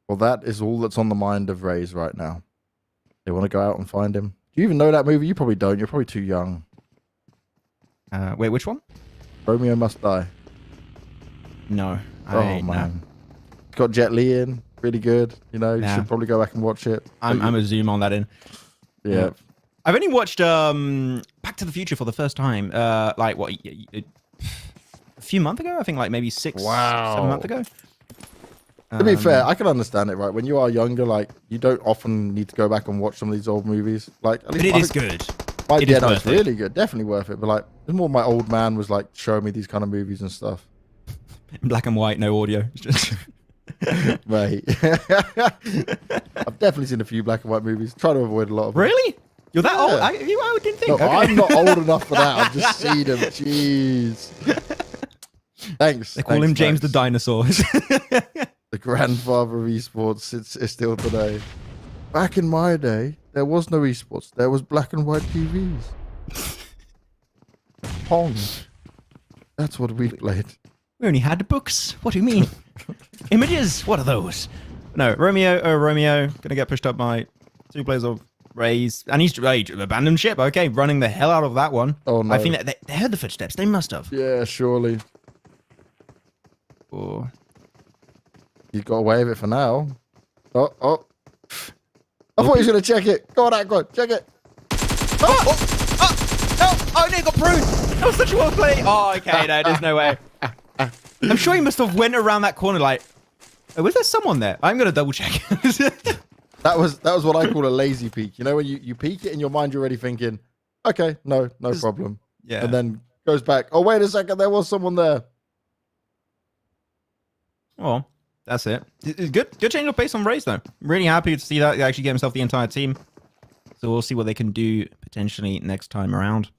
Well, that is all that's on the mind of Rays right now. They want to go out and find him. Do you even know that movie? You probably don't. You're probably too young. Wait, which one? Romeo Must Die. No. Oh, man. It's got Jet Li in. Really good. You know, you should probably go back and watch it. I'm a zoom on that in. Yeah. I've only watched Back to the Future for the first time. Like, what, a few months ago? I think like maybe 7 months ago. To be fair, I can understand it, right? When you are younger, like, you don't often need to go back and watch some of these old movies. Like, at least But it is good. It is no, worth it's it. really good. Definitely worth it. But, like, it's more my old man was, like, showing me these kind of movies and stuff. In black and white, no audio. Right. I've definitely seen a few black and white movies. Try to avoid a lot of them. Really? You're that Yeah. old? I didn't think. No, Okay. I'm not old enough for that. I've just seen them. Jeez. Thanks. They call him James the Max. Dinosaur. The grandfather of esports. It's still today. Back in my day, there was no esports. There was black and white TVs. Pong. That's what we played. We only had the books. What do you mean? Images? What are those? No, Romeo gonna get pushed up by 2 players of Rays, and he's abandoned ship. Okay, running the hell out of that one. Oh, no. I think that they heard the footsteps. They must have. Yeah, surely. Oh. You got away with it for now. Oh. I thought he was going to check it. Go on, Aqua. Check it. Oh, no, got pruned. That was such a well play. Oh, okay, no, there's no way. I'm sure he must have went around that corner like, oh, was there someone there? I'm going to double check. That was what I call a lazy peek. You know, when you peek it in your mind, you're already thinking, okay, no problem. Yeah. And then goes back. Oh, wait a second. There was someone there. Well, that's it. It's good change of pace on Rays, though. Really happy to see that they actually get himself the entire team. So we'll see what they can do potentially next time around.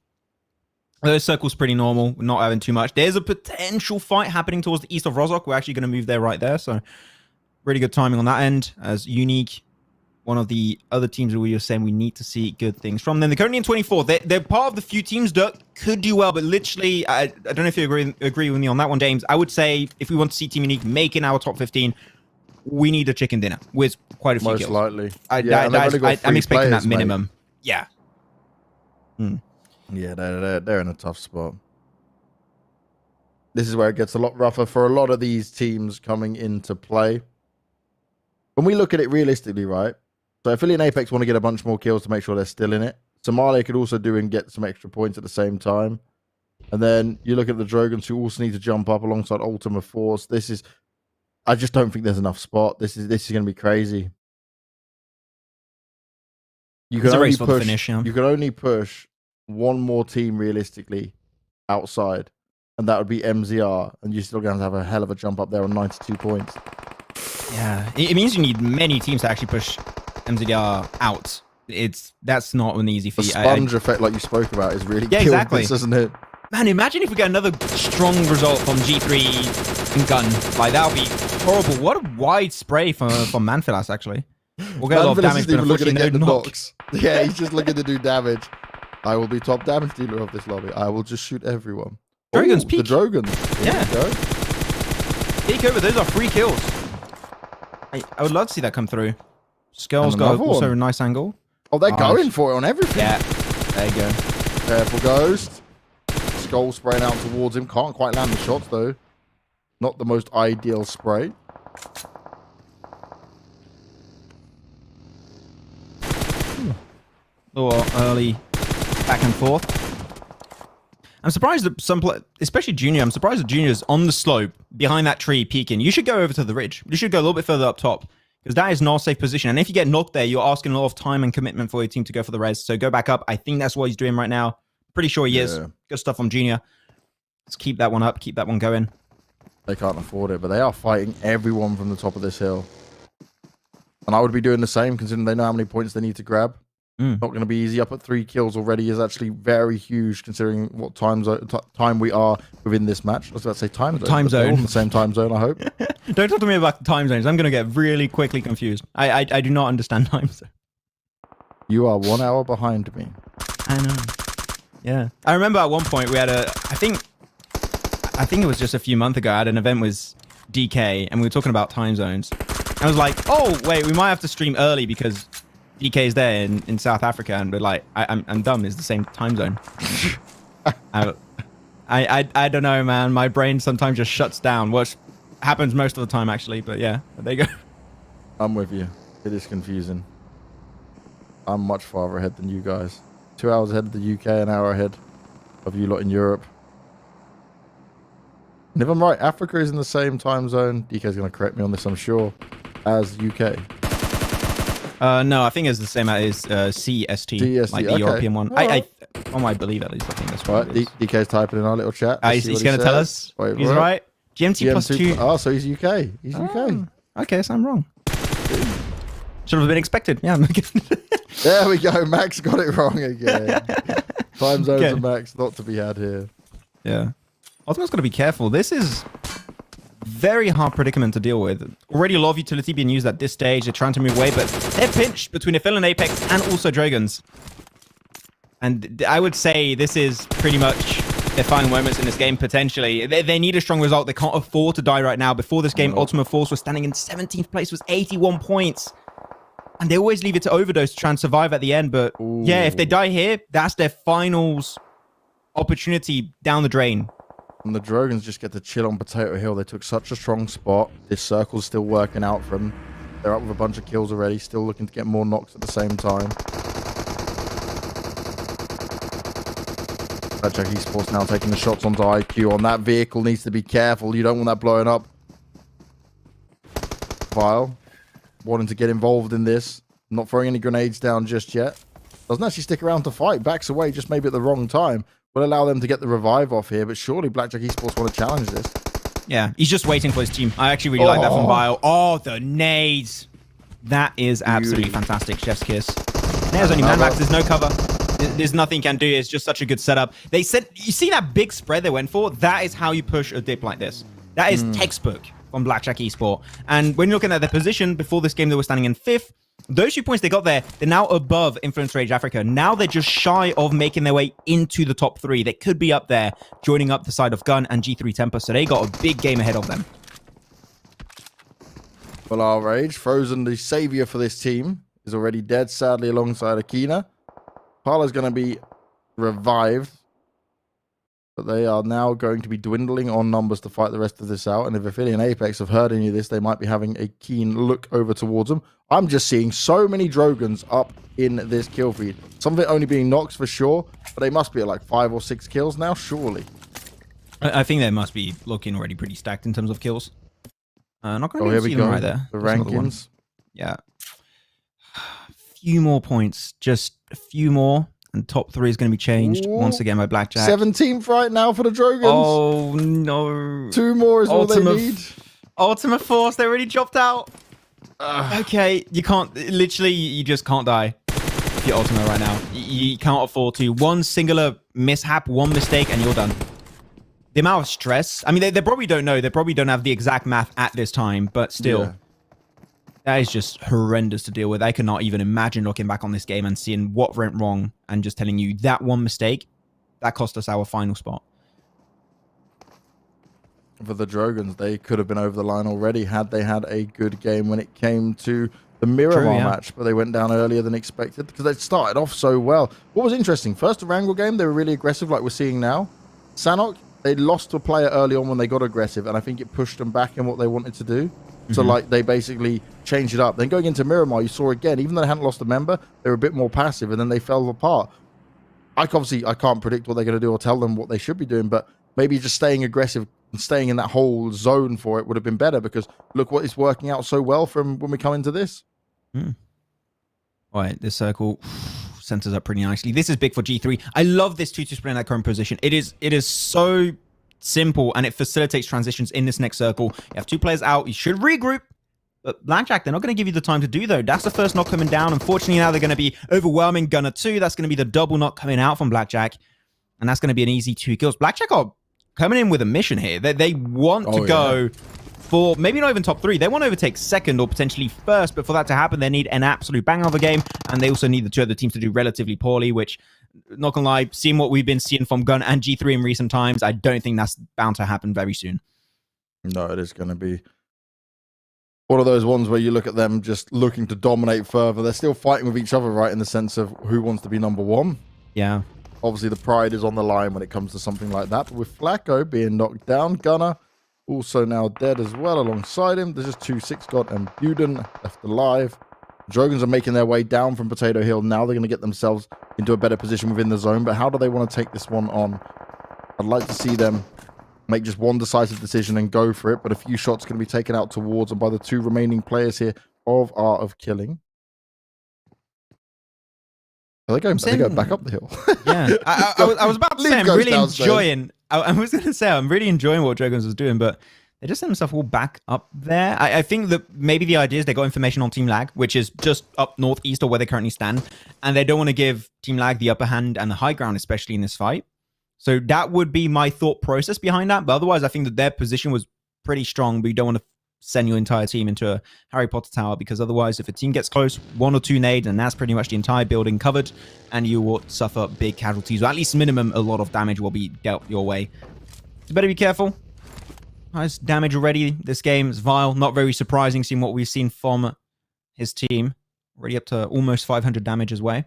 Those circles pretty normal. We're not having too much. There's a potential fight happening towards the east of Rozhok. We're actually going to move there right there. So really good timing on that end. As Unique, one of the other teams that we were saying we need to see good things from. Then they're currently in 24. They're part of the few teams that could do well, but literally, I don't know if you agree with me on that one, James. I would say if we want to see Team Unique making our top 15, we need a chicken dinner with quite a few Most kills. likely. I'm I'm expecting that minimum. Mate. Yeah. Yeah, they're in a tough spot. This is where it gets a lot rougher for a lot of these teams coming into play. When we look at it realistically, right? So Philly and Apex want to get a bunch more kills to make sure they're still in it. Somalia could also do and get some extra points at the same time. And then you look at the Drogons who also need to jump up alongside Ultima Force. I just don't think there's enough spot. This is going to be crazy. You It's a race for the finish, yeah. You can only push one more team realistically outside, and that would be MZR, and you're still going to have a hell of a jump up there on 92 points. Yeah. It means you need many teams to actually push MZR out. That's not an easy The feat. sponge effect, like you spoke about, is really killing exactly. this, isn't it? Man, imagine if we get another strong result from G3 and Gun. Like, that would be horrible. What a wide spray from Manfilas, actually. We'll get a lot of damage, but unfortunately no knock. Yeah, he's just looking to do damage. I will be top damage dealer of this lobby. I will just shoot everyone. Drogon's Ooh, peak. The Drogons. Yeah. Peek over. Those are 3 kills. I would love to see that come through. Skull's got also a nice angle. Oh, they're going for it on everything. Yeah. There you go. Careful, Ghost. Skull spraying out towards him. Can't quite land the shots, though. Not the most ideal spray. Or early back and forth. I'm surprised that especially Junior, I'm surprised that Junior's on the slope behind that tree peeking. You should go over to the ridge. You should go a little bit further up top because that is not a safe position. And if you get knocked there, you're asking a lot of time and commitment for your team to go for the res. So go back up. I think that's what he's doing right now. Pretty sure he is. Good stuff from Junior. Let's keep that one up. Keep that one going. They can't afford it, but they are fighting everyone from the top of this hill. And I would be doing the same considering they know how many points they need to grab. Not going to be easy. Up at 3 kills already is actually very huge considering what time we are within this match. I was about to say time zone. Time zone. All in the same time zone, I hope. Don't talk to me about the time zones. I'm going to get really quickly confused. I do not understand time zone. You are 1 hour behind me. I know. Yeah. I remember at one point we had I think it was just a few months ago, I had an event with DK and we were talking about time zones. I was like, oh, wait, we might have to stream early because DK is there in South Africa, and we're like, I'm dumb. It's the same time zone. I don't know, man. My brain sometimes just shuts down, which happens most of the time, actually. But yeah, there you go. I'm with you. It is confusing. I'm much farther ahead than you guys. 2 hours ahead of the UK, an hour ahead of you lot in Europe. And if I'm right, Africa is in the same time zone. DK's going to correct me on this, I'm sure, as UK. No, I think it's the same as CST, like the European one. I believe at least. I think that's right. DK's typing in our little chat. He's going to tell us. Wait, he's right. GMT plus 2. Oh, so he's UK. He's UK. Okay, so I'm wrong. Should have been expected. Yeah. There we go. Max got it wrong again. Time zones and Max not to be had here. Yeah. Ultimate's got to be careful. This is very hard predicament to deal with. Already a lot of utility being used at this stage. They're trying to move away, but they're pinched between a Phil and Apex and also Dragons. And I would say this is pretty much their final moments in this game, potentially. They need a strong result. They can't afford to die right now. Before this game, Ultimate Force was standing in 17th place with 81 points. And they always leave it to Overdose to try and survive at the end. But yeah, if they die here, that's their finals opportunity down the drain. And the Dragons just get to chill on Potato Hill. They took such a strong spot. This circle's still working out for them. They're up with a bunch of kills already, still looking to get more knocks at the same time. Blackjack Esports now taking the shots onto IQ. On that vehicle, needs to be careful. You don't want that blowing up. Vile, wanting to get involved in this. Not throwing any grenades down just yet. Doesn't actually stick around to fight. Backs away, just maybe at the wrong time. Will allow them to get the revive off here, but surely Blackjack Esports want to challenge this. Yeah, he's just waiting for his team. I actually really like that from Vile. Oh, the nades. That is absolutely fantastic. Chef's kiss. There's only man-max. There's no cover. There's nothing he can do. It's just such a good setup. They said, you see that big spread they went for? That is how you push a dip like this. That is textbook from Blackjack Esport. And when you're looking at their position, before this game they were standing in 5th. Those 2 points they got there, they're now above Influence Rage Africa. Now they're just shy of making their way into the top 3. They could be up there, joining up the side of Gun and G3 Temper. So they got a big game ahead of them. Well, our Rage, Frozen, the savior for this team, is already dead, sadly, alongside Akina. Parla's going to be revived. But they are now going to be dwindling on numbers to fight the rest of this out. And if Affili and Apex have heard any of this, they might be having a keen look over towards them. I'm just seeing so many Drogons up in this kill feed. Some of it only being knocks for sure, but they must be at like 5 or 6 kills now, surely. I think they must be looking already pretty stacked in terms of kills. Not going to see them right there. The rankings. Yeah. A few more points. Just a few more. And top 3 is going to be changed once again by Blackjack. 17th right now for the Dragons. Oh, no. 2 more is all they need. Ultimate Force, they already dropped out. Okay, you can't, literally, you just can't die if you're Ultimate right now. You can't afford to. One singular mishap, one mistake, and you're done. the amount of stress. I mean, they probably don't know. They probably don't have the exact math at this time, but still. Yeah. That is just horrendous to deal with. I cannot even imagine looking back on this game and seeing what went wrong and just telling you that one mistake, that cost us our final spot. For the Drogons, they could have been over the line already had they had a good game when it came to the Miramar match, but they went down earlier than expected because they started off so well. What was interesting, first Erangel game, they were really aggressive like we're seeing now. Sanhok, they lost to a player early on when they got aggressive, and I think it pushed them back in what they wanted to do. So, like, they basically changed it up. Then going into Miramar, you saw again, even though they hadn't lost a member, they were a bit more passive, and then they fell apart. I can't predict what they're going to do or tell them what they should be doing, but maybe just staying aggressive and staying in that whole zone for it would have been better, because look what is working out so well from when we come into this. All right, this circle centers up pretty nicely. This is big for G3. I love this 2-2 split in that current position. It is so simple, and it facilitates transitions in this next circle. You have 2 players out. You should regroup. But Blackjack, they're not going to give you the time to do, though. That's the first knock coming down. Unfortunately, now they're going to be overwhelming Gunner 2. That's going to be the double knock coming out from Blackjack. And that's going to be an easy 2 kills. Blackjack are coming in with a mission here. They want to go for maybe not even top 3. They want to overtake second or potentially first. But for that to happen, they need an absolute bang of a game. And they also need the 2 other teams to do relatively poorly, which, not gonna lie, seeing what we've been seeing from Gun and G3 in recent times, I don't think that's bound to happen very soon. No, it is going to be one of those ones where you look at them just looking to dominate further. They're still fighting with each other, right, in the sense of who wants to be number 1. Yeah. Obviously, the pride is on the line when it comes to something like that. But with Flacco being knocked down, Gunner also now dead as well alongside him. There's just 2 Six God and Buden left alive. Drogons are making their way down from Potato Hill. Now they're going to get themselves into a better position within the zone. But how do they want to take this one on? I'd like to see them make just one decisive decision and go for it. But a few shots going to be taken out towards them by the 2 remaining players here of Art of Killing. Are they going back up the hill? Yeah. I was about to say, I'm really enjoying... I was going to say, I'm really enjoying what Dragons was doing, but they just sent themselves all back up there. I think that maybe the idea is they got information on Team Lag, which is just up northeast or where they currently stand, and they don't want to give Team Lag the upper hand and the high ground, especially in this fight. So that would be my thought process behind that. But otherwise, I think that their position was pretty strong, but you don't want to send your entire team into a Harry Potter tower, because otherwise, if a team gets close, 1 or 2 nades, and that's pretty much the entire building covered, and you will suffer big casualties, or at least minimum, a lot of damage will be dealt your way. So better be careful. Nice damage already. This game is vile. Not very surprising, seeing what we've seen from his team. Already up to almost 500 damage his way.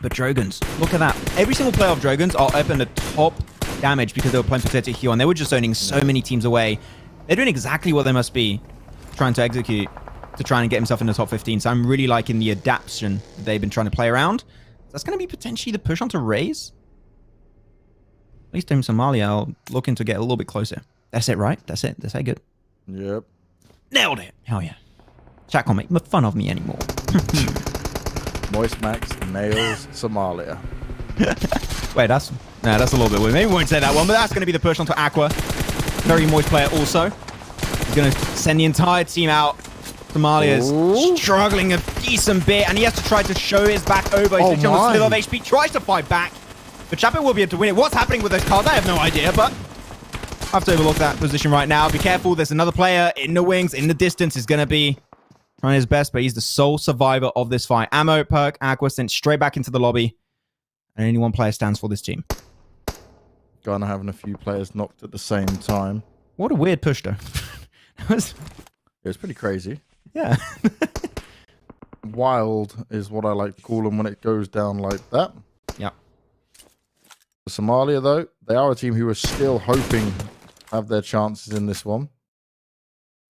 But Drogons, look at that. Every single player of Drogons are up in the top damage because they were playing Potato Hill, and they were just owning so many teams away. They're doing exactly what they must be trying to execute to try and get himself in the top 15. So I'm really liking the adaptation that they've been trying to play around. That's going to be potentially the push onto Raze. At least Team Somalia are looking to get a little bit closer. That's it, right? That's it. That's good. Yep. Nailed it. Hell yeah. Chat can't make fun of me anymore. Moist Max nails Somalia. Wait, that's a little bit weird. Maybe we won't say that one, but that's going to be the push onto Aqua. Very moist player also. He's going to send the entire team out. Somalia is struggling a decent bit, and he has to try to show his back over. He's literally on a sliver of HP. Tries to fight back. But Chapin will be able to win it. What's happening with those cards? I have no idea, but I have to overlook that position right now. Be careful. There's another player in the wings, in the distance. Is going to be trying his best, but he's the sole survivor of this fight. Ammo, Perk, Aqua sent straight back into the lobby. And only one player stands for this team. Gonna having a few players knocked at the same time. What a weird push, though. It was pretty crazy. Yeah. Wild is what I like to call them when it goes down like that. Yeah. For Somalia, though, they are a team who are still hoping to have their chances in this one.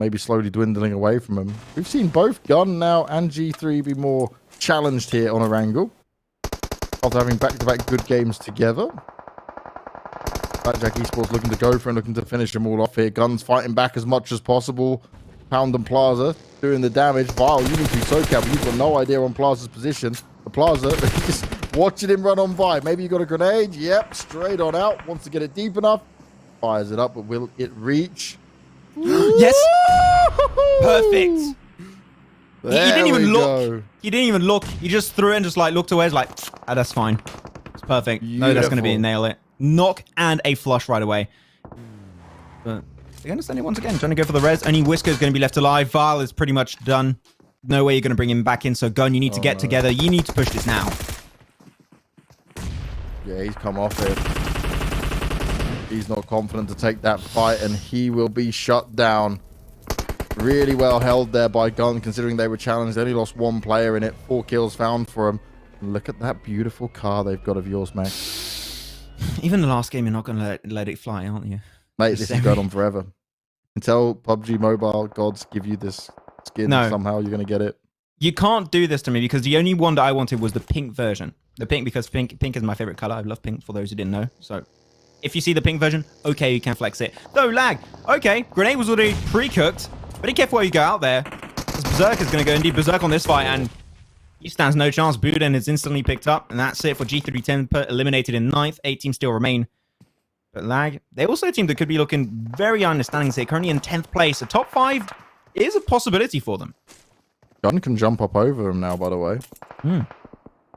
Maybe slowly dwindling away from them. We've seen both Gun now and G3 be more challenged here on Erangel, after having back-to-back good games together. Blackjack Esports looking to go for and looking to finish them all off here. Gun's fighting back as much as possible. Pound and Plaza doing the damage. Vile, you need to be so careful. You've got no idea on Plaza's position. The Plaza, just watching him run on by. Maybe you got a grenade. Yep, straight on out. Wants to get it deep enough. Fires it up, but will it reach? Yes! Perfect. He didn't even look. He didn't even look. He just threw it and just like looked away. He's like, ah, that's fine. It's perfect. Beautiful. No, that's going to be a nail it. knock and a flush right away. But they're going to send it once again, trying to go for the res. Only Whisker's going to be left alive. Val is pretty much done. No way you're going to bring him back in. So Gun, you need to get together. You need to push this now. Yeah, he's come off it. He's not confident to take that fight, and he will be shut down. Really well held there by Gun, considering they were challenged. They only lost one player in it. 4 kills found for him. Look at that beautiful car they've got of yours, Max. Even the last game, you're not going to let it fly, aren't you? Mate, this is going on forever. Until PUBG Mobile gods give you this skin, somehow you're going to get it. You can't do this to me because the only one that I wanted was the pink version. The pink, because pink is my favorite color. I love pink, for those who didn't know. So if you see the pink version, okay, you can flex it. Though, lag. Okay, grenade was already pre-cooked. But be careful where you go out there. This Berserk is going to go indeed Berserk on this fight, and he stands no chance. Buden is instantly picked up, and that's it for G3 Temper, eliminated in 9th. 8 teams still remain. But lag, they also a team that could be looking very understanding. They're currently in 10th place. A top 5 is a possibility for them. Gun can jump up over him now, by the way.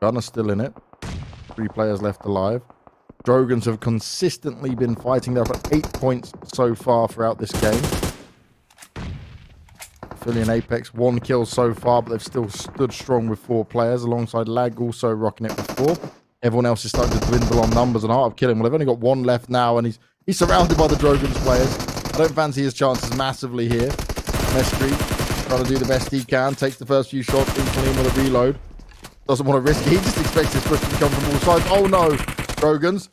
Gun is still in it. 3 players left alive. Drogans have consistently been fighting. They're up at 8 points so far throughout this game. Philly and Apex, 1 kill so far, but they've still stood strong with 4 players, alongside Lag also rocking it with 4. Everyone else is starting to dwindle on numbers and Art of Killing. Well, they've only got 1 left now, and he's surrounded by the Drogans players. I don't fancy his chances massively here. Mestri trying to do the best he can, takes the first few shots, instantly in with a reload. Doesn't want to risk it. He just expects his push to come from all sides. Oh no, Drogans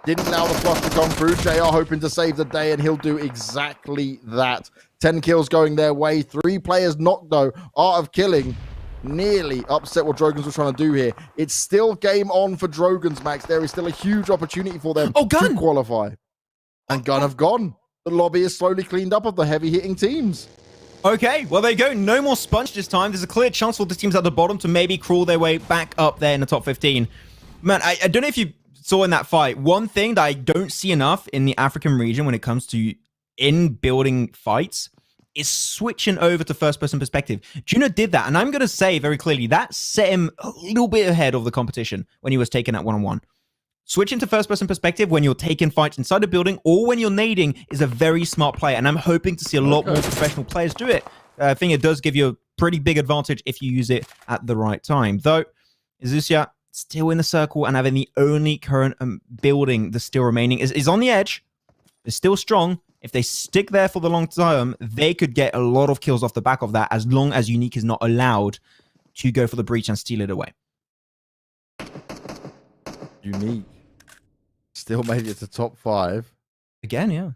didn't allow the flush to come through. JR hoping to save the day, and he'll do exactly that. 10 kills going their way. 3 players knocked though. Art of Killing nearly upset what Drogans were trying to do here. It's still game on for Drogans, Max. There is still a huge opportunity for them to qualify. And Gun have gone. The lobby is slowly cleaned up of the heavy hitting teams. Okay, well, there you go. No more sponge this time. There's a clear chance for the teams at the bottom to maybe crawl their way back up there in the top 15. Man, I don't know if you saw in that fight, one thing that I don't see enough in the African region when it comes to in-building fights is switching over to first-person perspective. Juno did that, and I'm going to say very clearly, that set him a little bit ahead of the competition when he was taking that one-on-one. Switching to first-person perspective when you're taking fights inside a building or when you're nading is a very smart play, and I'm hoping to see a lot more professional players do it. I think it does give you a pretty big advantage if you use it at the right time. Though, Azusia still in the circle and having the only current building that's still remaining is on the edge. They're still strong. If they stick there for the long term, they could get a lot of kills off the back of that, as long as Unique is not allowed to go for the breach and steal it away. Unique still made it to top 5. Again, yeah.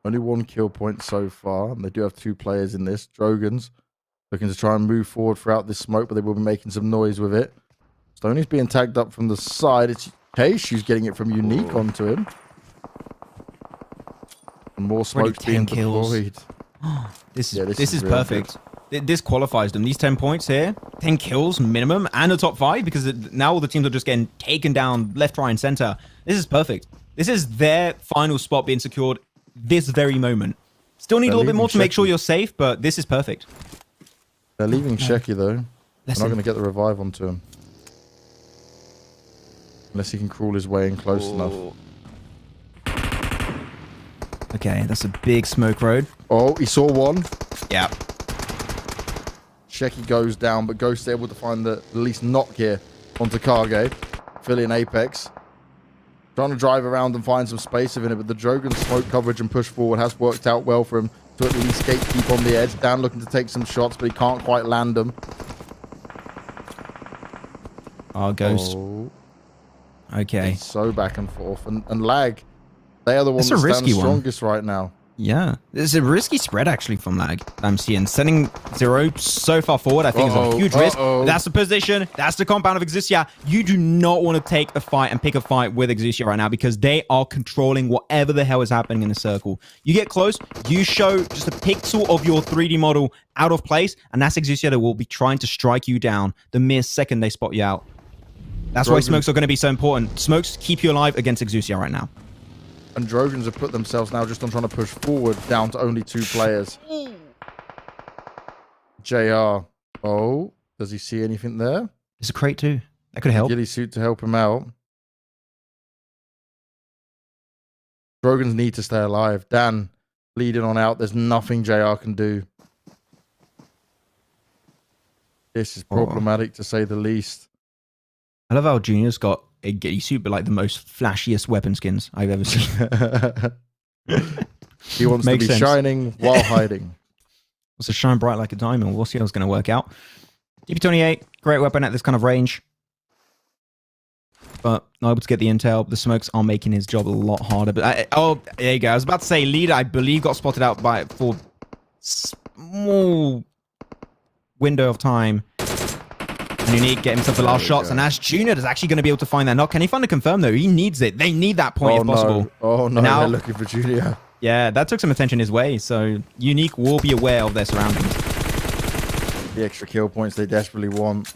Only 1 kill point so far, and they do have 2 players in this. Drogans looking to try and move forward throughout this smoke, but they will be making some noise with it. Stoney's being tagged up from the side. It's Case who's getting it from Unique onto him. And more smoke's being deployed. This is perfect. This qualifies them. These 10 points here, 10 kills minimum, and a top 5, because now all the teams are just getting taken down left, right, and center. This is perfect. This is their final spot being secured this very moment. Still need a little bit more to make sure you're safe, but this is perfect. They're leaving Shecky, though. They're not going to get the revive onto him. Unless he can crawl his way in close enough. Okay, that's a big smoke road. Oh, he saw one. Yeah. Shecky goes down, but Ghost is able to find the least knock here onto Kage. Philly and Apex. Trying to drive around and find some space within it, but the Drogan smoke coverage and push forward has worked out well for him to at least gatekeep on the edge. Dan looking to take some shots, but he can't quite land them. Oh, Ghost. Oh. Okay. It's so back and forth. And Lag, they are the ones that stand strongest right now. Yeah. It's a risky spread, actually, from Lag. I'm seeing. Sending 0 so far forward, I think, is a huge risk. That's the position. That's the compound of Exusia. You do not want to take a fight and pick a fight with Exusia right now, because they are controlling whatever the hell is happening in the circle. You get close, you show just a pixel of your 3D model out of place, and that's Exusia that will be trying to strike you down the mere second they spot you out. That's why smokes are going to be so important. Smokes keep you alive against Exusia right now. And Drogans have put themselves now just on trying to push forward down to only 2 players. JR. Oh, does he see anything there? There's a crate too. That could help. Ghillie suit to help him out. Drogons need to stay alive. Dan leading on out. There's nothing JR can do. This is problematic to say the least. I love how Junior's got a Giddy suit, but like the most flashiest weapon skins I've ever seen. He wants to be shining while hiding. Wants to shine bright like a diamond. We'll see how it's going to work out. DP28, great weapon at this kind of range. But not able to get the intel. The smokes are making his job a lot harder. But there you go. I was about to say, leader, I believe, got spotted out for small window of time. And Unique get himself the last shots. And Ash Junior is actually going to be able to find that knock. Can he find a confirm, though? He needs it. They need that point if possible. Oh, no. Now, they're looking for Junior. Yeah, that took some attention his way. So Unique will be aware of their surroundings. The extra kill points they desperately want.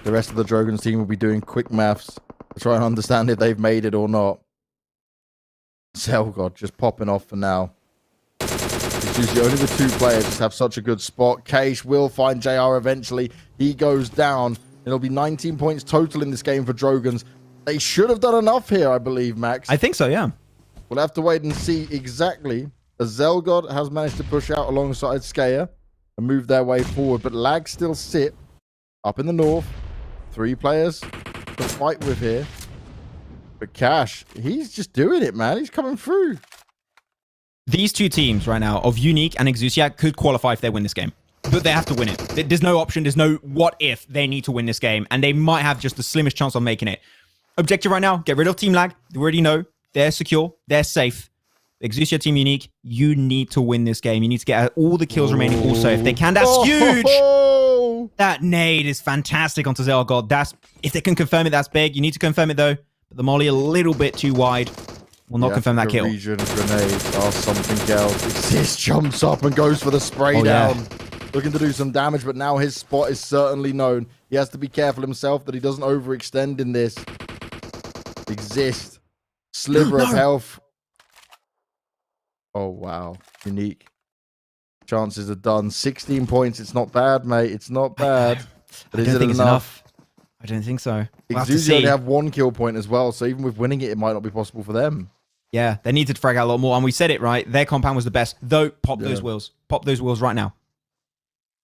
The rest of the Drogons team will be doing quick maths to try and understand if they've made it or not. Zelgod just popping off for now. It's usually only the two players just have such a good spot. Keish will find JR eventually. He goes down. It'll be 19 points total in this game for Drogons. They should have done enough here, I believe, Max. I think so, yeah. We'll have to wait and see exactly. As Zelgod has managed to push out alongside Skaya and move their way forward, but Lag still sit up in the north. 3 players to fight with here. But Cash, he's just doing it, man. He's coming through. These two teams right now of Unique and Exusia could qualify if they win this game. But they have to win it. There's no option. There's no what if. They need to win this game. And they might have just the slimmest chance of making it. Objective right now, get rid of Team Lag. You already know. They're secure. They're safe. Exusia Team Unique, you need to win this game. You need to get all the kills remaining also. If they can, that's huge. That nade is fantastic onto Zelgod. If they can confirm it, that's big. You need to confirm it, though. But the molly a little bit too wide. Will not confirm that kill. Region grenades are something else. Exist jumps up and goes for the spray down. Yeah. Looking to do some damage, but now his spot is certainly known. He has to be careful himself that he doesn't overextend in this. Exist. Sliver of health. Oh, wow. Unique. Chances are done. 16 points. It's not bad, mate. It's not bad. But I don't think it's enough. I don't think so. Exusia only have 1 kill point as well, so even with winning it, it might not be possible for them. Yeah, they need to frag out a lot more, and we said it, right? Their compound was the best. Though, pop those wheels. Pop those wheels right now.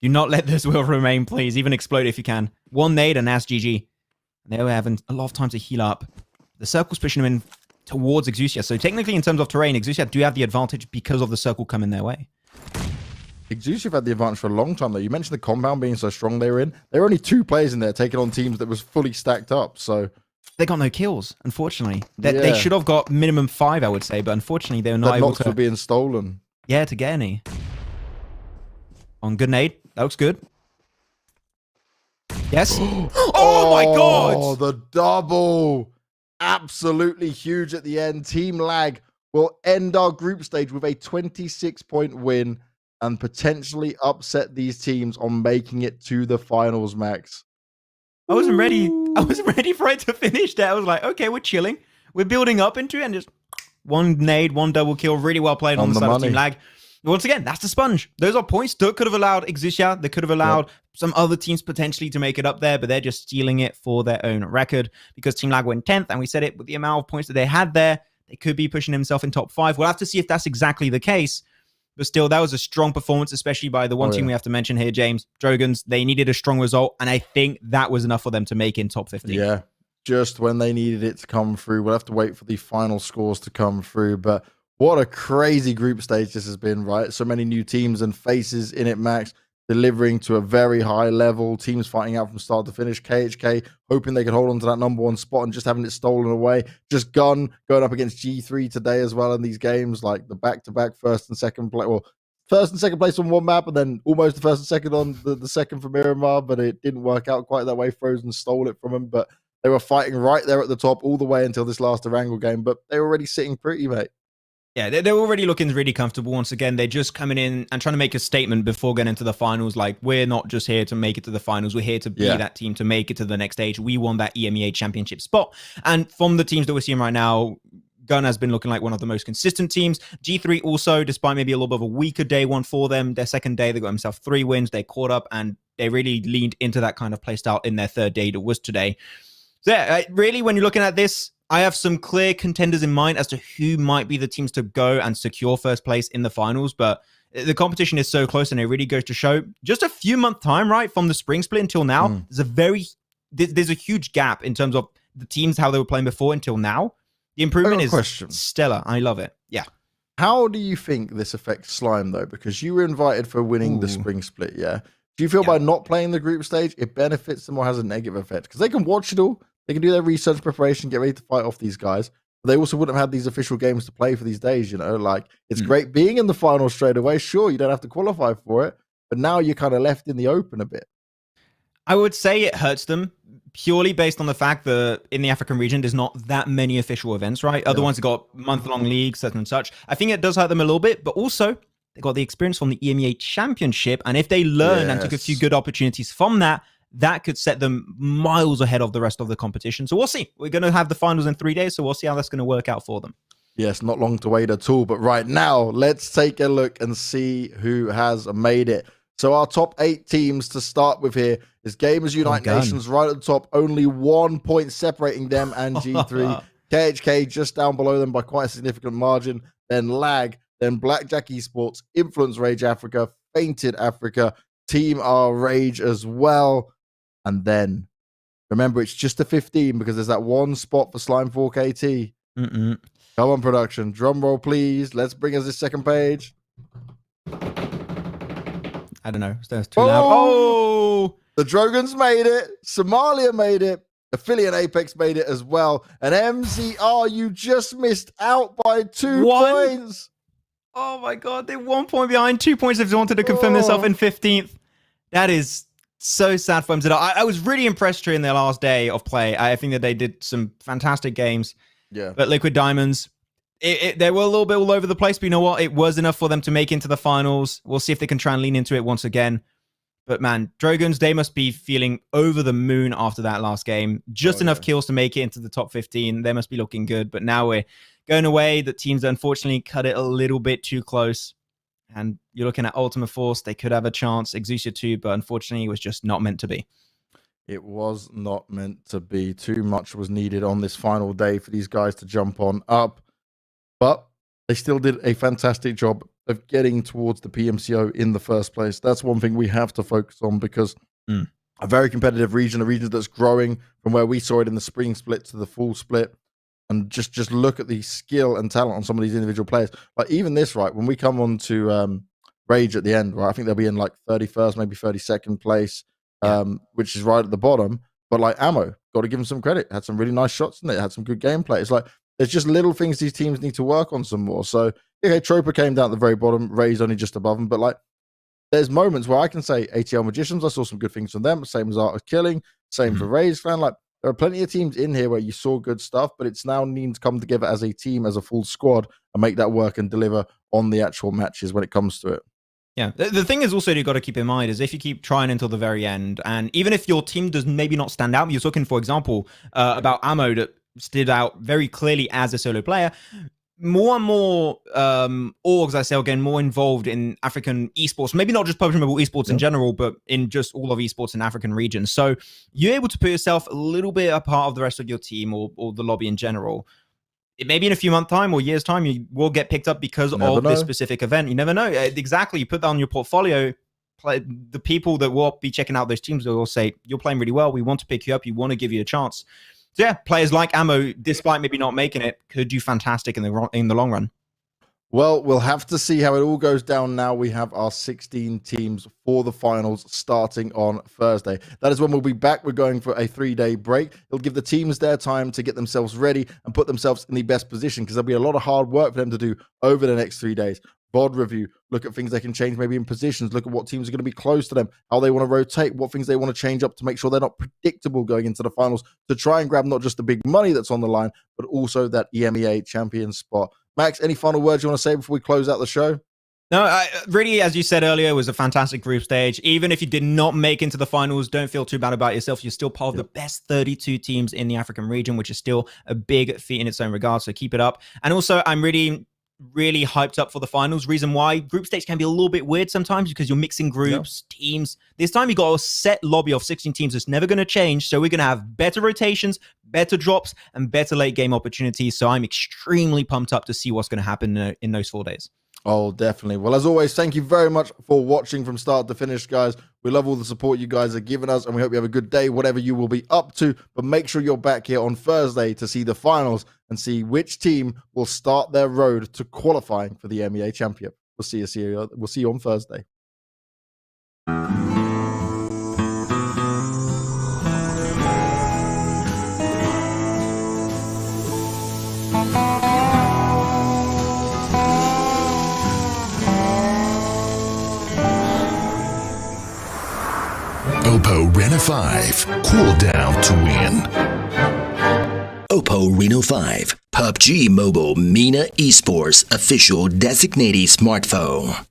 Do not let those wheels remain, please. Even explode if you can. 1 nade and that's GG. And they were having a lot of time to heal up. The circle's pushing them in towards Exusia. So technically, in terms of terrain, Exusia do have the advantage because of the circle coming their way. Exusia have had the advantage for a long time, though. You mentioned the compound being so strong they were in. There were only 2 players in there taking on teams that was fully stacked up, so... They got no kills, unfortunately. They should have got minimum 5, I would say, but unfortunately, they were not able to... were being stolen. Yeah, to get any. On good nade. That looks good. Yes. Oh my god! Oh, the double! Absolutely huge at the end. Team Lag will end our group stage with a 26-point win and potentially upset these teams on making it to the finals, Max. I wasn't ready. I wasn't ready for it to finish there. I was like, okay, we're chilling. We're building up into it, and just 1 nade, 1 double kill. Really well played on the side of Team Lag. Once again, that's the sponge. Those are points that could have allowed Exusia. They could have allowed some other teams potentially to make it up there, but they're just stealing it for their own record because Team Lag went 10th, and we said it with the amount of points that they had there, they could be pushing themselves in top 5. We'll have to see if that's exactly the case. But still, that was a strong performance, especially by the one team we have to mention here, James. Drogons, they needed a strong result, and I think that was enough for them to make in top 50. Yeah, just when they needed it to come through. We'll have to wait for the final scores to come through, but what a crazy group stage this has been, right? So many new teams and faces in it, Max, delivering to a very high level. Teams fighting out from start to finish. KHK hoping they could hold on to that #1 spot and just having it stolen away. Just Gun going up against G3 today as well in these games, like the back-to-back first and second place. Well, first and second place on one map and then almost the first and second on the second for Miramar, but it didn't work out quite that way. Frozen stole it from them, but they were fighting right there at the top all the way until this last Erangel game, but they were already sitting pretty, mate. Yeah, they're already looking really comfortable. Once again, they're just coming in and trying to make a statement before getting into the finals. Like, we're not just here to make it to the finals. We're here to be that team to make it to the next stage. We won that EMEA championship spot. And from the teams that we're seeing right now, Gun has been looking like one of the most consistent teams. G3 also, despite maybe a little bit of a weaker day one for them, their second day, they got themselves 3 wins. They caught up and they really leaned into that kind of play style in their third day that was today. So yeah, really, when you're looking at this, I have some clear contenders in mind as to who might be the teams to go and secure first place in the finals, but the competition is so close, and it really goes to show just a few month time, right, from the spring split until now. There's a huge gap in terms of the teams, how they were playing before until now. The improvement is stellar. I love it. Yeah. How do you think this affects Slime, though? Because you were invited for winning the spring split, yeah? Do you feel by not playing the group stage, it benefits them or has a negative effect? Because they can watch it all. They can do their research preparation, get ready to fight off these guys. But they also wouldn't have had these official games to play for these days, you know? Like, it's great being in the final straight away. Sure, you don't have to qualify for it. But now you're kind of left in the open a bit. I would say it hurts them purely based on the fact that in the African region, there's not that many official events, right? Other ones have got month-long leagues, such and such. I think it does hurt them a little bit, but also they got the experience from the EMEA Championship. And if they learn and took a few good opportunities from that, that could set them miles ahead of the rest of the competition. So we'll see. We're going to have the finals in 3 days, so we'll see how that's going to work out for them. Yes, not long to wait at all. But right now, let's take a look and see who has made it. So our top 8 teams to start with here is Gamers Unite Nations right at the top. Only 1 point separating them and G3. KHK just down below them by quite a significant margin. Then Lag, then Blackjack Esports, Influence Rage Africa, Fainted Africa, Team R Rage as well. And then, remember, it's just a 15 because there's that one spot for Slime 4KT. Come on, production. Drum roll, please. Let's bring us this second page. I don't know. That's too loud. Oh! The Drogons made it. Somalia made it. Affiliate Apex made it as well. And MZR, you just missed out by 2 points. Oh my God. They're 1 point behind. 2 points if they wanted to confirm themselves in 15th. That is so sad for MZR. I was really impressed during their last day of play. I think that they did some fantastic games. Yeah. But Liquid Diamonds, they were a little bit all over the place, but you know what? It was enough for them to make into the finals. We'll see if they can try and lean into it once again. But man, Dragons, they must be feeling over the moon after that last game. Just enough kills to make it into the top 15. They must be looking good. But now we're going away. The teams unfortunately cut it a little bit too close. And you're looking at Ultima Force. They could have a chance. Exusia 2, but unfortunately it was just not meant to be. It was not meant to be. Too much was needed on this final day for these guys to jump on up. But they still did a fantastic job of getting towards the PMCO in the first place. That's one thing we have to focus on because a very competitive region, a region that's growing from where we saw it in the spring split to the full split. And just look at the skill and talent on some of these individual players. Like even this, right, when we come on to Rage at the end, right, I think they'll be in like 31st, maybe 32nd place, which is right at the bottom. But like Ammo, got to give him some credit. Had some really nice shots in it. Had some good gameplay. It's like there's just little things these teams need to work on some more. So, okay, Troper came down at the very bottom. Ray's only just above him. But, like, there's moments where I can say ATL Magicians, I saw some good things from them. Same as Art of Killing. Same for Ray's fan. Like, there are plenty of teams in here where you saw good stuff, but it's now needing to come together as a team, as a full squad, and make that work and deliver on the actual matches when it comes to it. Yeah, the thing is also you've got to keep in mind is if you keep trying until the very end, and even if your team does maybe not stand out, you're talking, for example, about Ammo that stood out very clearly as a solo player. More and more orgs, I say again, more involved in African esports. Maybe not just PUBG Mobile esports in general, but in just all of esports in African regions. So you're able to put yourself a little bit a part of the rest of your team or the lobby in general. It maybe in a few months' time or years' time, you will get picked up because of this specific event. You never know. Exactly. You put that on your portfolio. The people that will be checking out those teams will say, you're playing really well. We want to pick you up. We want to give you a chance. So yeah, players like Ammo, despite maybe not making it, could do fantastic in the long run. Well, we'll have to see how it all goes down now. We have our 16 teams for the finals starting on Thursday. That is when we'll be back. We're going for a 3-day break. It'll give the teams their time to get themselves ready and put themselves in the best position because there'll be a lot of hard work for them to do over the next 3 days. VOD review, look at things they can change maybe in positions, look at what teams are going to be close to them, how they want to rotate, what things they want to change up to make sure they're not predictable going into the finals to try and grab not just the big money that's on the line, but also that EMEA champion spot. Max, any final words you want to say before we close out the show? No, really, as you said earlier, it was a fantastic group stage. Even if you did not make into the finals, don't feel too bad about yourself. You're still part of the best 32 teams in the African region, which is still a big feat in its own regard. So keep it up. And also, I'm really really hyped up for the finals. Reason why group stage can be a little bit weird sometimes because you're mixing groups, teams. This time you got a set lobby of 16 teams. It's never going to change. So we're going to have better rotations, better drops, and better late game opportunities. So I'm extremely pumped up to see what's going to happen in those 4 days. Oh, definitely. Well, as always, thank you very much for watching from start to finish, guys. We love all the support you guys are giving us, and we hope you have a good day, whatever you will be up to. But make sure you're back here on Thursday to see the finals and see which team will start their road to qualifying for the MEA Championship. We'll see you on Thursday. Oppo Rena 5. Cool down to win. Oppo Reno 5, PUBG Mobile MENA Esports official designated smartphone.